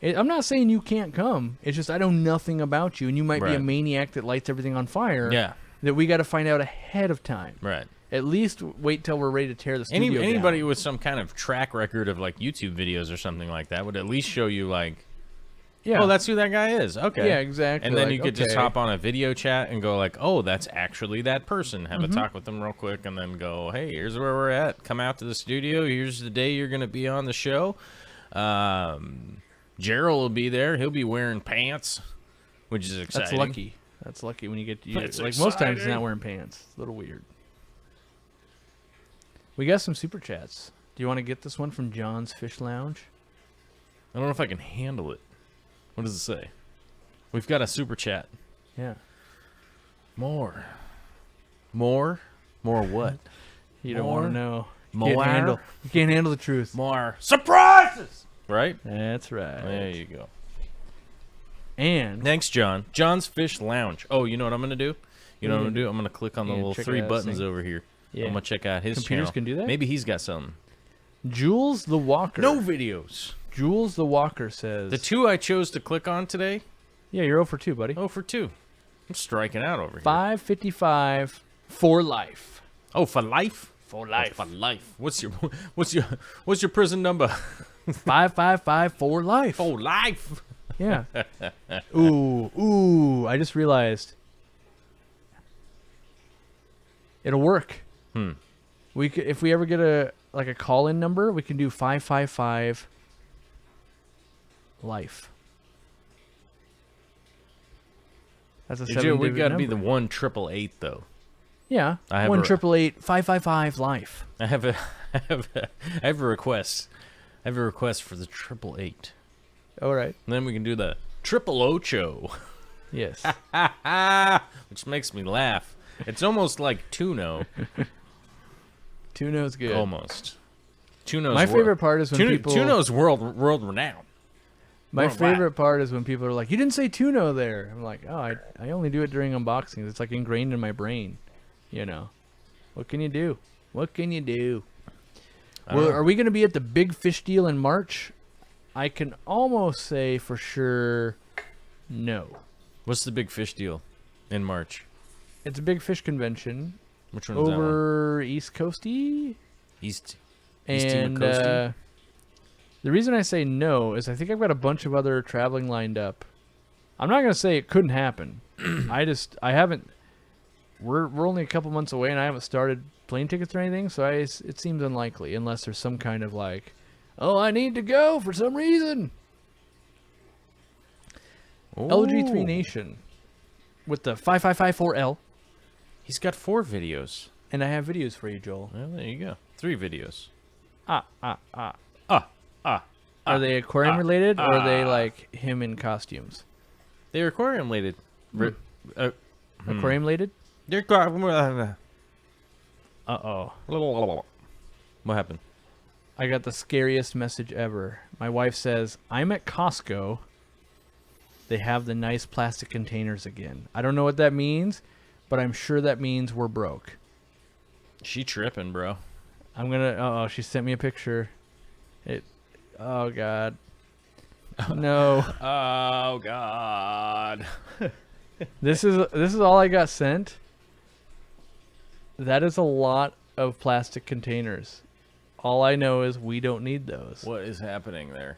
I'm not saying you can't come. It's just I know nothing about you, and you might be a Right. maniac that lights everything on fire. Yeah. That we got to find out ahead of time. Right. At least wait till we're ready to tear the studio Anybody down. with some kind of track record of like YouTube videos or something like that would at least show you like, Yeah. oh, that's who that guy is. Okay. Yeah, exactly. And then Like, you could just okay. hop on a video chat and go like, oh, that's actually that person. Have Mm-hmm. a talk with them real quick and then go, hey, here's where we're at. Come out to the studio. Here's the day you're going to be on the show. Gerald will be there. He'll be wearing pants, which is exciting. That's lucky. That's lucky when you get to That's like most times he's exciting. not wearing pants. It's a little weird. We got some super chats. Do you want to get this one from John's Fish Lounge? I don't know if I can handle it. What does it say? We've got a super chat. Yeah. More what? You don't want More? to know. More? You can't handle the truth. More surprises. Right? That's right. There you go. And Thanks, John. John's Fish Lounge. Oh, you know what I'm going to do? You know what I'm going to do? I'm going to click on the Yeah, little check three it out, buttons see. over here. Yeah. I'm going to check out his Computers channel. can do that? Maybe he's got something. Jules the Walker. No videos. Jules the Walker says. The two I chose to click on today, Yeah, you're 0 for 2, buddy. 0 for 2. I'm striking out over here. 555 for life. Oh, for life? For Oh, for life. What's your prison number? 555 for life. For life. Yeah. Ooh. I just realized. It'll work. We could, if we ever get a call-in number, we can do 555 life. That's a We 7-digit got to be number. the 1-888 though. Yeah. I have 1-888-555 life. I have a request. I have a request for the 888. All right. And then we can do the 888. Yes. Which makes me laugh. It's almost like Tuno. Tuno's good. Almost. Tuno's My favorite part is when people. Tuno's world renowned. My worldwide. favorite part is when people are like, "You didn't say Tuno there." I'm like, "Oh, I only do it during unboxings. It's like ingrained in my brain." You know. What can you do? What can you do? I don't Well, know. are we going to be at the big fish deal in March? I can almost say for sure no. What's the big fish deal in March? It's a big fish convention Which one is that one? over East Coasty. East And Timor Coasty? the reason I say no is I think I've got a bunch of other traveling lined up. I'm not going to say it couldn't happen. I haven't. We're only a couple months away, and I haven't started plane tickets or anything, so it seems unlikely unless there's some kind of like, oh, I need to go for some reason. LG3 Ooh. Nation with the 5554L, He's got 4 videos. and I have videos for you, Joel. Well, there you go. 3 videos. Are they aquarium related, or are they like him in costumes? They're aquarium related. Aquarium related? They're aquarium. Uh-oh. What happened? I got the scariest message ever. My wife says, I'm at Costco. They have the nice plastic containers again. I don't know what that means, but I'm sure that means we're broke. She tripping, bro. I'm going to... Uh-oh, she sent me a picture. Oh, God. No. Oh God. This is all I got sent. That is a lot of plastic containers. All I know is we don't need those. What is happening there?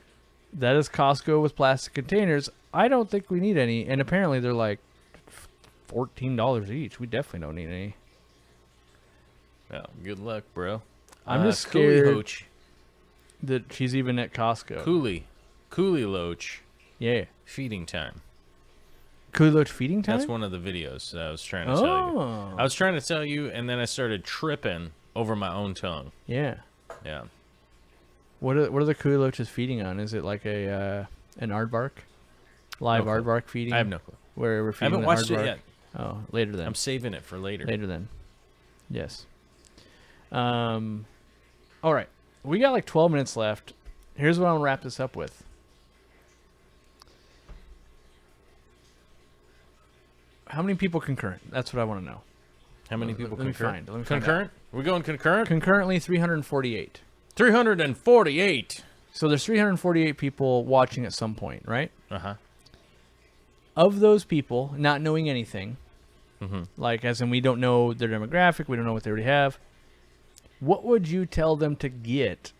That is Costco with plastic containers. I don't think we need any, and apparently they're like $14 each. We definitely don't need any. Oh, good luck, bro. I'm just Coolie scared Loach. that she's even at Costco. Coolie Loach. Yeah. Feeding time. Coolie Loach feeding time? That's one of the videos that I was trying to tell you. Oh. I was trying to tell you, and then I started tripping over my own tongue. Yeah. Yeah. What are the Coolie Loaches feeding on? Is it like an aardvark? Live No clue. aardvark feeding? I have no clue. Where we're I feeding haven't the watched aardvark? it yet. Oh, later then. I'm saving it for later. Later then. Yes. All right. We got like 12 minutes left. Here's what I'm going to wrap this up with. How many people concurrent? That's what I want to know. How many people Let me concurrent? find out. Concurrent? We're going concurrent? Concurrently 348. 348. So there's 348 people watching at some point, right? Uh-huh. Of those people, not knowing anything, Mm-hmm. like as in we don't know their demographic, we don't know what they already have, what would you tell them to get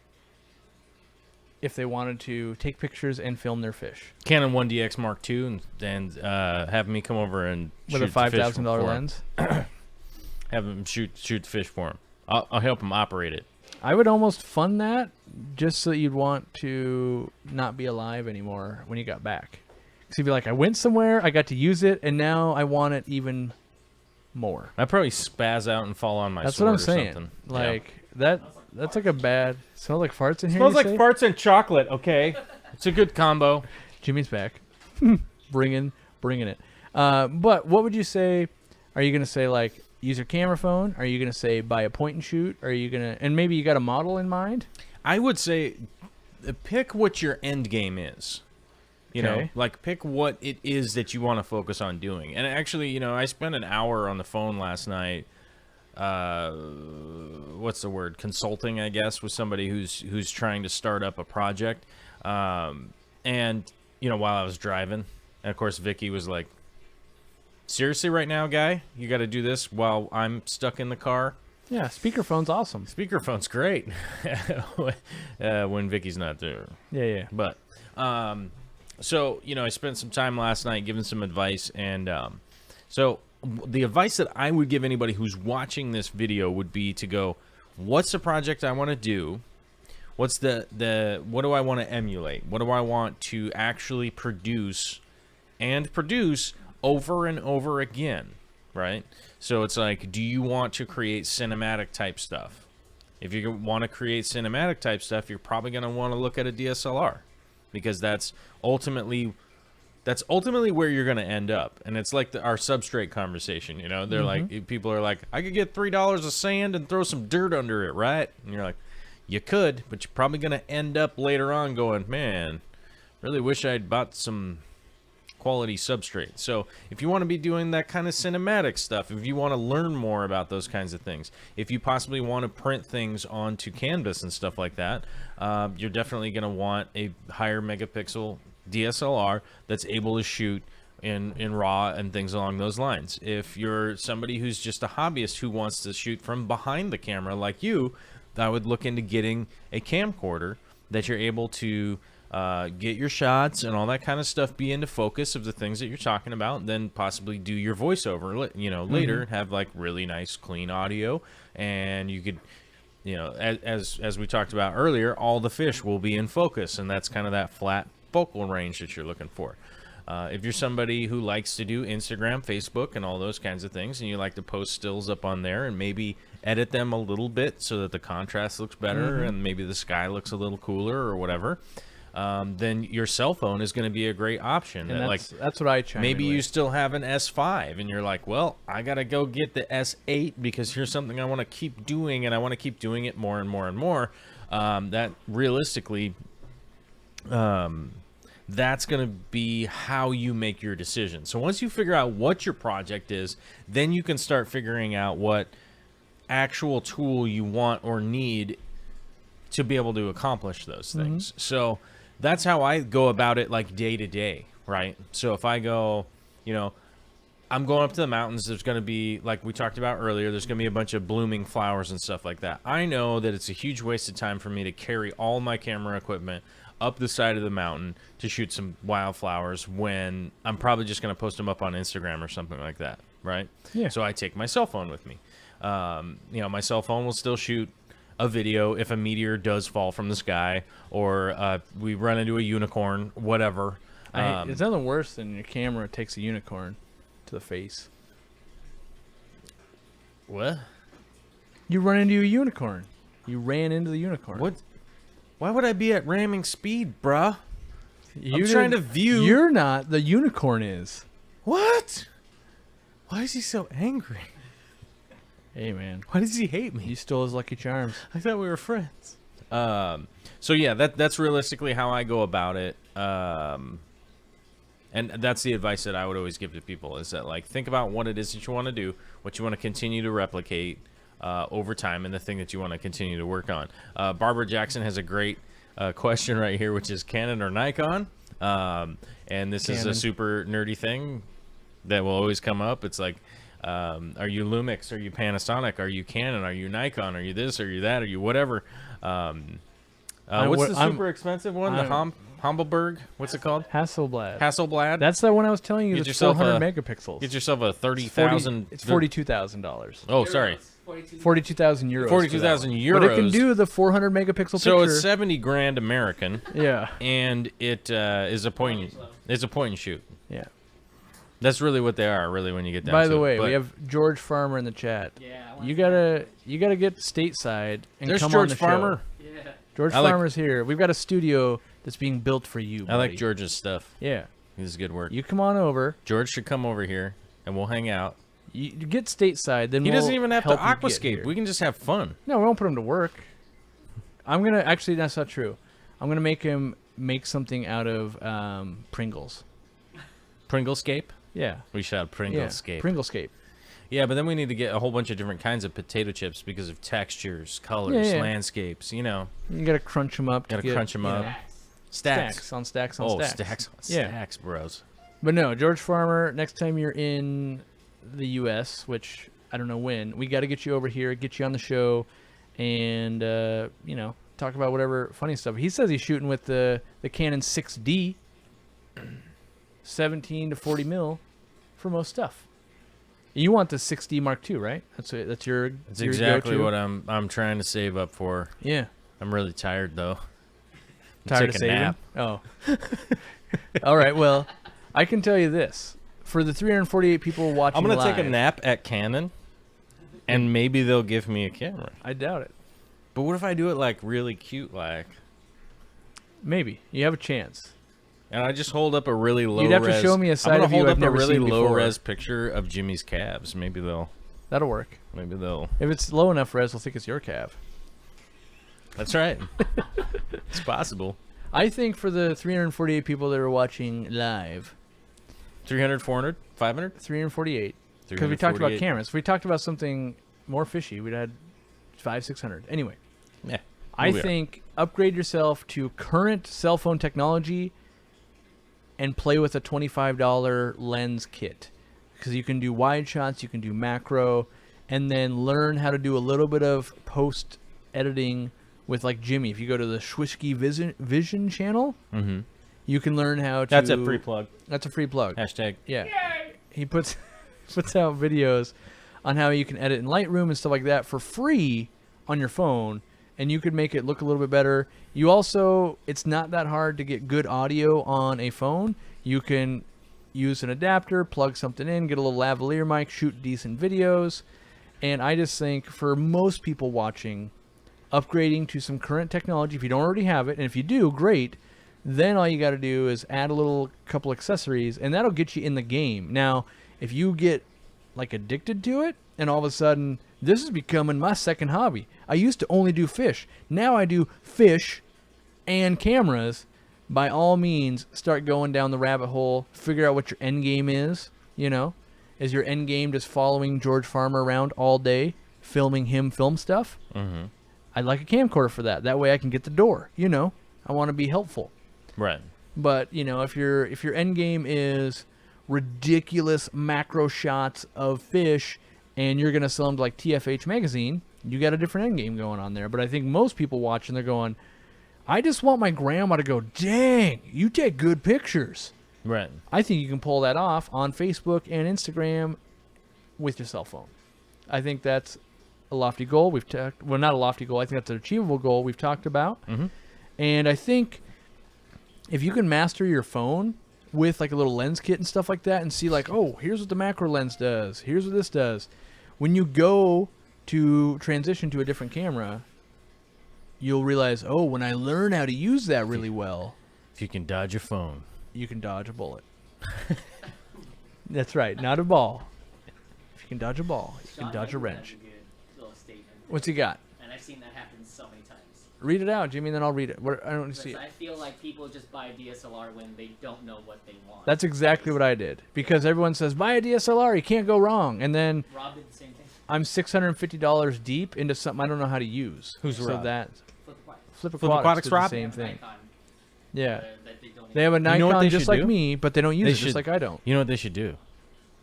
if they wanted to take pictures and film their fish? Canon 1DX Mark II and have me come over and With a shoot the fish $5,000 for 'em. lens? Have him shoot the fish for him. I'll help him operate it. I would almost fund that just so you'd want to not be alive anymore when you got back. Because you'd be like, I went somewhere, I got to use it, and now I want it even more. I'd probably spaz out and fall on my That's sword what I'm or saying. something. Like, that's like a bad... Smells like farts in here, Smells you like say? farts and chocolate, okay? It's a good combo. Jimmy's back. bringing it. But what would you say? Are you going to say, like, use your camera phone? Are you going to say buy a point and shoot? Are you going to... And maybe you got a model in mind? I would say pick what your end game is. You know, Okay. like pick what it is that you want to focus on doing. And actually, you know, I spent an hour on the phone last night. What's the word? Consulting, I guess, with somebody who's trying to start up a project. And you know, while I was driving, and of course, Vicky was like, "Seriously, right now, guy, you got to do this while I'm stuck in the car." Yeah, speakerphone's awesome. Speakerphone's great when Vicky's not there. Yeah. But so, you know, I spent some time last night giving some advice, and so the advice that I would give anybody who's watching this video would be to go, what's the project I want to do? What's the what do I want to emulate? What do I want to actually produce over and over again, right? So it's like, do you want to create cinematic type stuff? If you want to create cinematic type stuff, you're probably going to want to look at a DSLR, because that's ultimately where you're going to end up. And it's like our substrate conversation, you know, they're like, people are like, I could get $3 of sand and throw some dirt under it, right? And you're like, you could, but you're probably going to end up later on going, man, really wish I'd bought some quality substrate. So if you want to be doing that kind of cinematic stuff, if you want to learn more about those kinds of things, if you possibly want to print things onto canvas and stuff like that, you're definitely going to want a higher megapixel DSLR that's able to shoot in RAW and things along those lines. If you're somebody who's just a hobbyist who wants to shoot from behind the camera like you, I would look into getting a camcorder that you're able to get your shots and all that kind of stuff, be into focus of the things that you're talking about, and then possibly do your voiceover, you know, later, have like really nice clean audio, and you could, you know, as we talked about earlier, all the fish will be in focus, and that's kind of that flat focal range that you're looking for. If you're somebody who likes to do Instagram, Facebook, and all those kinds of things, and you like to post stills up on there and maybe edit them a little bit so that the contrast looks better and maybe the sky looks a little cooler or whatever, then your cell phone is going to be a great option. And like that's what I chime maybe in you with. still have an S5 and you're like, well, I got to go get the S8 because here's something I want to keep doing, and I want to keep doing it more and more and more. That realistically, that's going to be how you make your decision. So once you figure out what your project is, then you can start figuring out what actual tool you want or need to be able to accomplish those things. So that's how I go about it, like day to day, right? So if I go, you know, I'm going up to the mountains, there's going to be, like we talked about earlier, there's going to be a bunch of blooming flowers and stuff like that. I know that it's a huge waste of time for me to carry all my camera equipment up the side of the mountain to shoot some wildflowers when I'm probably just going to post them up on Instagram or something like that, right? Yeah. So I take my cell phone with me. You know, my cell phone will still shoot a video if a meteor does fall from the sky, or we run into a unicorn, whatever. It's nothing worse than your camera takes a unicorn to the face. What? You run into a unicorn. You ran into the unicorn. What? Why would I be at ramming speed, bruh? I'm trying to view. You're not. The unicorn is. What? Why is he so angry? Hey, man. Why does he hate me? You stole his Lucky Charms. I thought we were friends. So yeah, that's realistically how I go about it. And that's the advice that I would always give to people, is that, like, think about what it is that you want to do, what you want to continue to replicate over time, and the thing that you want to continue to work on. Barbara Jackson has a great question right here, which is Canon or Nikon. And this is a Canon. super nerdy thing that will always come up. It's like, are you Lumix? Are you Panasonic? Are you Canon? Are you Nikon? Are you this? Are you that? Are you whatever? What's the super expensive one? The Hummelberg? What's it called? Hasselblad. Hasselblad? That's the one I was telling you. Get It's yourself 400 megapixels. Get yourself a 30,000. It's $42,000. Oh, sorry. 42,000 euros. 42,000 euros. But it can do the 400 megapixel picture. So it's 70 grand American. Yeah. And it is a point. It's a point and shoot. Yeah. That's really what they are. Really, when you get down By to the it. way, But we have George Farmer in the chat. Yeah. You gotta get stateside and there's come George on the Farmer. show. Yeah. George I like- Farmer's here. We've got a studio that's being built for you. I like buddy. George's stuff. Yeah. This is good work. You come on over. George should come over here and we'll hang out. You get stateside, then He we'll doesn't even have to help you get aquascape. here. We can just have fun. No, we won't put him to work. I'm gonna actually. That's not true. I'm gonna make him make something out of Pringles. Pringlescape? Yeah. We should have Pringlescape. Yeah. Pringlescape. Yeah, but then we need to get a whole bunch of different kinds of potato chips because of textures, colors, Yeah. landscapes, you know. You gotta crunch them up. Gotta to get, crunch 'em you up. know, Stacks. stacks on stacks on Oh, stacks. stacks on Yeah. stacks, bros. But no, George Farmer. Next time you're in the U.S., which I don't know when, we got to get you over here, get you on the show, and you know, talk about whatever funny stuff. He says he's shooting with the Canon 6D, 17 to 40 mil, for most stuff. You want the 6D Mark II, right? That's your. That's your exactly go-to? what I'm trying to save up for. Yeah. I'm really tired though. Tired of Take a saving? nap. Oh. All right. Well, I can tell you this: for the 348 people watching, I'm gonna take a live, nap at Canon, and maybe they'll give me a camera. I doubt it. But what if I do it like really cute, like? Maybe you have a chance. And I just hold up a really low. You'd have to res. show me a side I'm gonna of you hold I've up never a really seen low before. res picture of Jimmy's calves. Maybe they'll. That'll work. Maybe they'll. If it's low enough res, they'll think it's your calf. That's right. It's possible. I think for the 348 people that are watching live, 300, 400, 500? 348, because we talked about 348. cameras. If we talked about something more fishy, we'd had 500, 600. Anyway, Yeah. I we are. think upgrade yourself to current cell phone technology and play with a $25 lens kit, because you can do wide shots, you can do macro, and then learn how to do a little bit of post editing with like Jimmy. If you go to the Schwisky Vision channel, Mm-hmm. you can learn how to. That's a free plug. That's a free plug. Hashtag. Yeah. He puts out videos on how you can edit in Lightroom and stuff like that for free on your phone, and you could make it look a little bit better. You also, it's not that hard to get good audio on a phone. You can use an adapter, plug something in, get a little lavalier mic, shoot decent videos. And I just think for most people watching, upgrading to some current technology, if you don't already have it, and if you do, great. Then all you got to do is add a little couple accessories, and that'll get you in the game. Now, if you get like addicted to it, and all of a sudden this is becoming my second hobby. I used to only do fish. Now I do fish and cameras. By all means, start going down the rabbit hole. Figure out what your end game is. You know, is your end game just following George Farmer around all day, filming him film stuff? Mm-hmm. I'd like a camcorder for that. That way I can get the door. You know, I want to be helpful. Right. But you know, if your end game is ridiculous macro shots of fish, and you're gonna sell them to like TFH magazine, you got a different end game going on there. But I think most people watching, they're going, I just want my grandma to go, dang, you take good pictures. Right. I think you can pull that off on Facebook and Instagram with your cell phone. I think that's a lofty goal. We've talked, well, not a lofty goal. I think that's an achievable goal we've talked about. Mm-hmm. And I think if you can master your phone with like a little lens kit and stuff like that, and see like, oh, here's what the macro lens does, here's what this does. When you go to transition to a different camera, you'll realize, oh, when I learn how to use that really well, If you can dodge a phone. you can dodge a bullet. That's right, not a ball. If you can dodge a ball, you can dodge a wrench. Little statement. What's he got? And I've seen that happen so many times. Read it out, Jimmy, and then I'll read it. I don't see Because it. I feel like people just buy DSLR when they don't know what they want. That's exactly what I did. Because everyone says, buy a DSLR, you can't go wrong. And then Rob did the same thing. I'm $650 deep into something I don't know how to use. Who's so Rob? that Flip the Flip Aquatics, Aquatics does the Rob? same thing. Nikon, Yeah. that they don't They have a You know what Nikon they just should like do? me, but they don't use They it just should- like I don't. You know what they should do?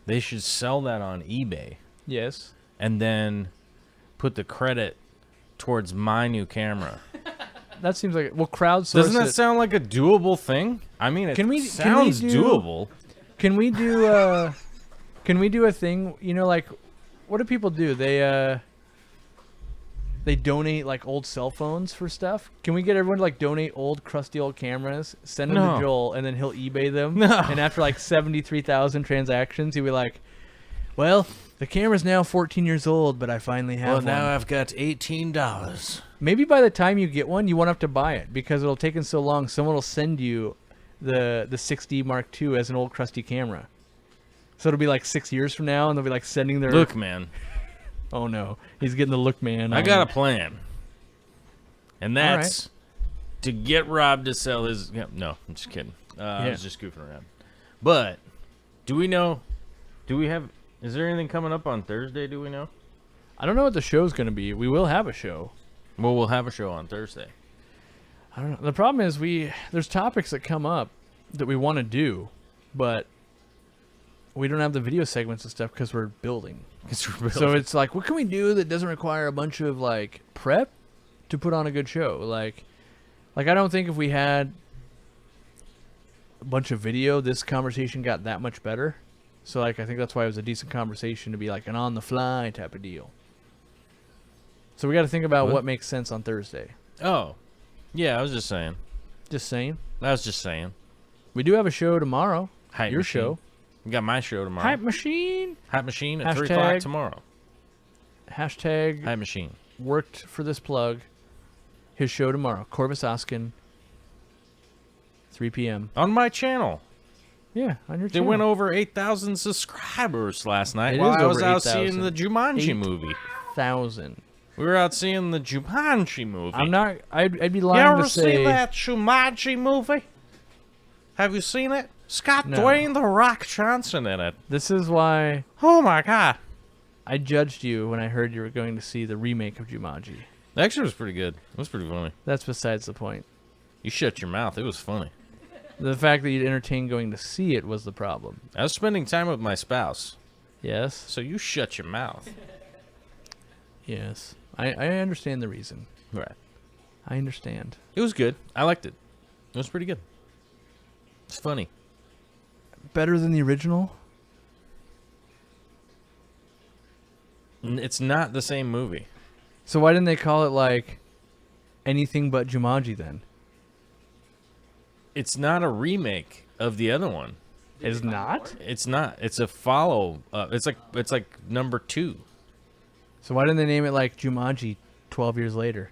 They should sell that on eBay Yes. and then put the credit towards my new camera. That seems like well, crowdsource. Doesn't that it. sound like a doable thing? I mean, it Can we sounds do- doable. Can we do a thing? You know, like what do people do? They donate like old cell phones for stuff. Can we get everyone to like donate old crusty old cameras, send them No. to Joel, and then he'll eBay them? No. And after like 73,000 transactions, he'll be like, "Well, the camera's now 14 years old, but I finally have one." I've got $18. Maybe by the time you get one, you won't have to buy it because it'll take so long. Someone will send you the 6D Mark II as an old crusty camera. So it'll be like 6 years from now, and they'll be like sending their Look, man, Oh no, he's getting the look, man. I got a plan, and that's to get Rob to sell his. Yeah, no, I'm just kidding. I was just goofing around. But do we know? Do we have? Is there anything coming up on Thursday? Do we know? I don't know what the show's gonna be. We will have a show. Well, we'll have a show on Thursday. I don't know. The problem is there's topics that come up that we want to do, but we don't have the video segments and stuff because we're building. So it's like, what can we do that doesn't require a bunch of like prep to put on a good show? Like I don't think if we had a bunch of video, this conversation got that much better. So like I think that's why it was a decent conversation to be like an on the fly type of deal. So we got to think about what makes sense on Thursday. Oh, yeah. I was just saying. Just saying. I was just saying. We do have a show tomorrow. Hype Your machine. show. We got my show tomorrow. Hype Machine. Hype machine at 3 Hashtag- o'clock tomorrow. Hashtag Hype machine. worked for this plug. His show tomorrow. Corvus Oskin. 3 p.m. On my channel. Yeah, on your They channel. went over 8,000 subscribers last night It while is I was over out 8,000. seeing the Jumanji movie. 1,000. We were out seeing the Jumanji movie. I'm not. I'd be You lying ever to say. seen that Jumanji movie? Have you seen it? Scott No. Dwayne The Rock Johnson in it. This is why Oh my god. I judged you when I heard you were going to see the remake of Jumanji. That actually was pretty good. It was pretty funny. That's besides the point. You shut your mouth. It was funny. The fact that you'd entertain going to see it was the problem. I was spending time with my spouse, Yes. so you shut your mouth. Yes. I understand the reason. Right. I understand. It was good. I liked it. It was pretty good. It's funny. Better than the original? It's not the same movie. So why didn't they call it like anything but Jumanji then? It's not a remake of the other one. Is not? It's not. It's a follow. It's like number 2. So why didn't they name it like Jumanji 12 years later?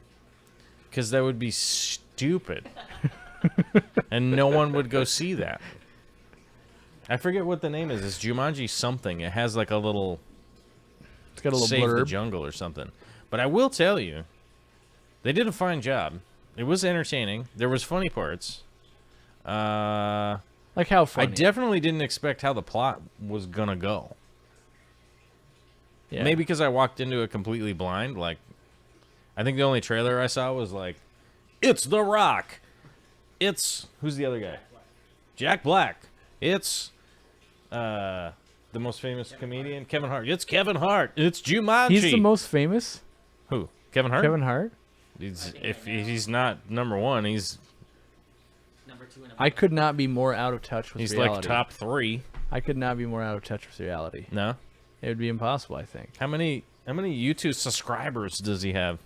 Because that would be stupid, and no one would go see that. I forget what the name is. It's Jumanji something. It has like a little It's got a little Save the blurb. Jungle or something. But I will tell you, they did a fine job. It was entertaining. There was funny parts. Like how funny? I definitely didn't expect how the plot was gonna go. Yeah. Maybe because I walked into it completely blind. Like, I think the only trailer I saw was like, it's The Rock. It's who's the other guy? Jack Black. It's the most famous comedian, Kevin Hart. It's Kevin Hart. It's Jumanji. He's the most famous? Who? Kevin Hart. Kevin Hart? If he's not number 1, he's Number 2 and I could not be more out of touch with reality. like top 3. I could not be more out of touch with reality. No. It would be impossible, I think. How many YouTube subscribers does he have?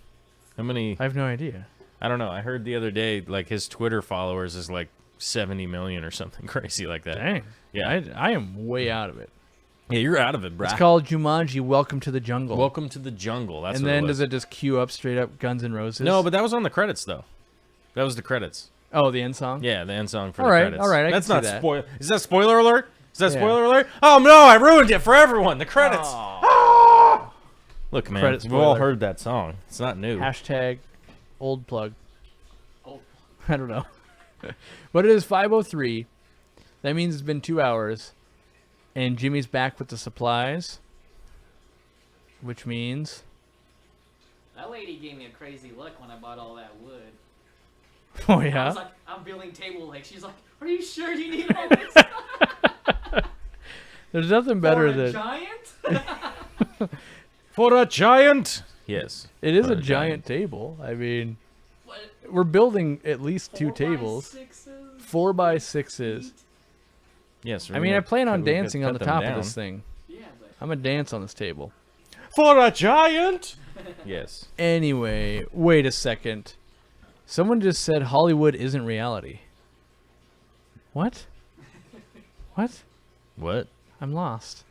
How many? I have no idea. I don't know. I heard the other day like his Twitter followers is like 70 million or something crazy like that. Dang. Yeah. I am way out of it. Yeah, you're out of it, bro. It's called Jumanji Welcome to the Jungle. Welcome to the Jungle. That's and what then it was. does it just queue up straight up Guns N' Roses? No, but that was on the credits though. That was the credits. Oh, the end song? Yeah, the end song for All the right, credits. all right, I That's can not see that. spoil. Is that spoiler alert? Is that Yeah. spoiler alert? Oh no, I ruined it for everyone. The credits. Ah! Look, man, Credit we've all spoiler. heard that song. It's not new. Hashtag old plug. Oh, I don't know. But it is 5:03. That means it's been 2 hours. And Jimmy's back with the supplies. Which means... that lady gave me a crazy look when I bought all that wood. Oh I yeah. was like, I'm building table legs. She's like, are you sure you need all this? There's nothing better For a than giant? For a giant. Yes. it is for a giant table. I mean, What? we're building at least 2 4 by tables, 6s? 4x6s. Yes. I mean, I plan on we could dancing on cut the them top down. of this thing. Yeah, but I'm gonna dance on this table. For a giant. Yes. Anyway, wait a second. Someone just said Hollywood isn't reality. What? What? What? I'm lost.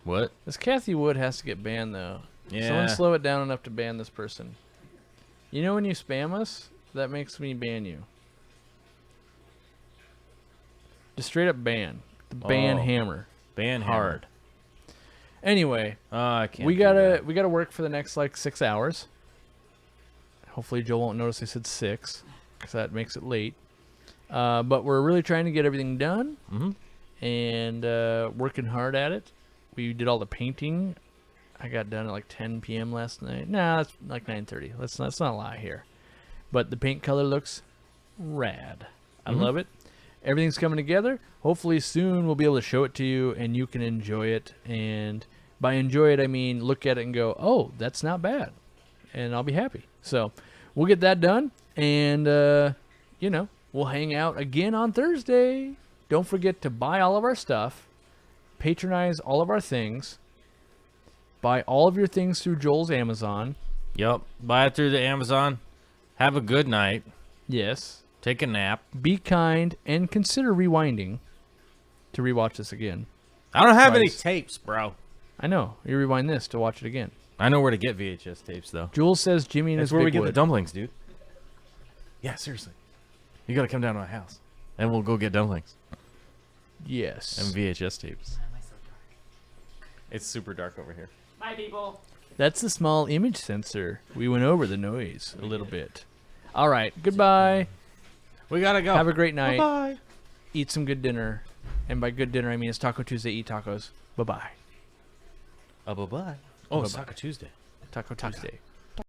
What? This Kathy Wood has to get banned, though. Yeah. Someone slow it down enough to ban this person. You know when you spam us? That makes me ban you. Just straight up ban. The ban Oh. hammer. Ban Hard. Anyway, I can't. we do gotta that. we gotta work for the next like 6 hours. Hopefully Joel won't notice I said 6, because that makes it late. But we're really trying to get everything done Mhm. and working hard at it. We did all the painting. I got done at like 10 p.m. last night. Nah, that's like 9:30. Let's not lie here. But the paint color looks rad. I Mhm. love it. Everything's coming together. Hopefully soon we'll be able to show it to you and you can enjoy it. And by enjoy it, I mean look at it and go, oh, that's not bad. And I'll be happy. So we'll get that done. And, we'll hang out again on Thursday. Don't forget to buy all of our stuff. Patronize all of our things. Buy all of your things through Joel's Amazon. Yep. Buy it through the Amazon. Have a good night. Yes. Take a nap. Be kind and consider rewinding to rewatch this again. I don't have any Twice. tapes, bro. I know. You rewind this to watch it again. I know where to get VHS tapes, though. Jules says Jimmy and That's his where we big get the wood. dumplings, dude. Yeah, seriously. You gotta come down to my house, and we'll go get dumplings Yes. and VHS tapes. why am I so dark? It's super dark over here. Bye, people. That's the small image sensor. We went over the noise a little bit. All right. Goodbye. We gotta go. Have a great night. Bye. Eat some good dinner. And by good dinner, I mean it's Taco Tuesday. Eat tacos. Bye-bye. Bye bye. Oh, it's Bye-bye. Taco Tuesday. Taco Tuesday.